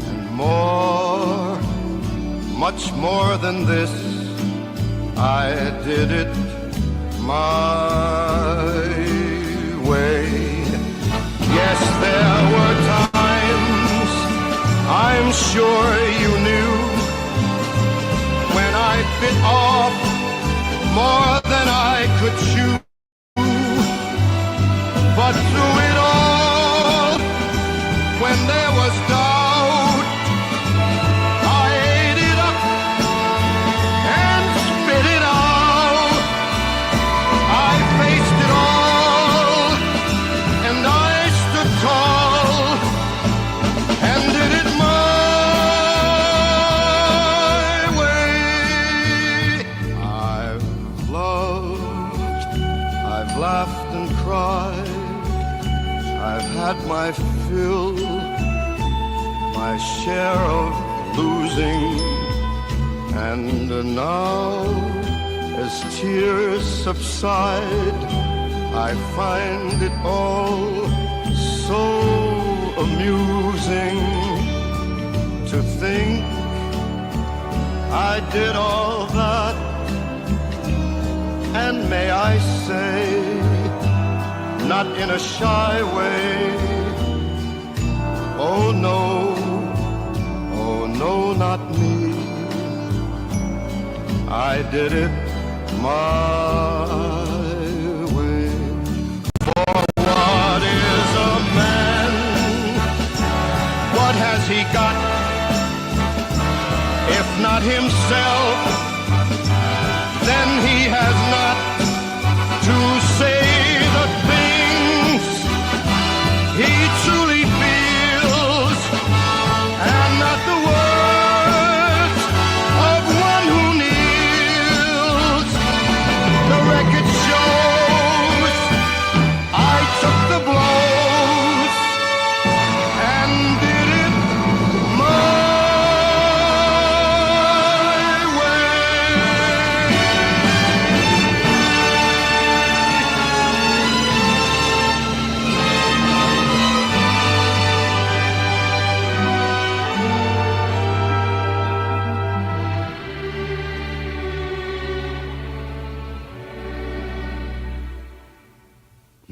and more, much more than this, I did it my way. Yes, there were times, I'm sure you knew, when I bit off more than I could chew. But through it all, when there was doubt, I ate it up and spit it out. I faced it all, and I stood tall, and did it my way. I've loved, I've laughed and cried, I've had my fill, my share of losing, and now, as tears subside, I find it all so amusing to think I did all that, and may I say, not in a shy way. Oh no, not me. I did it my way. For what is a man? What has he got? If not himself, then he has not to say the things he truly feels, and not the words of one who kneels. The record shows I took the blows and did it my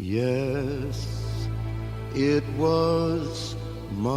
Yes, it was my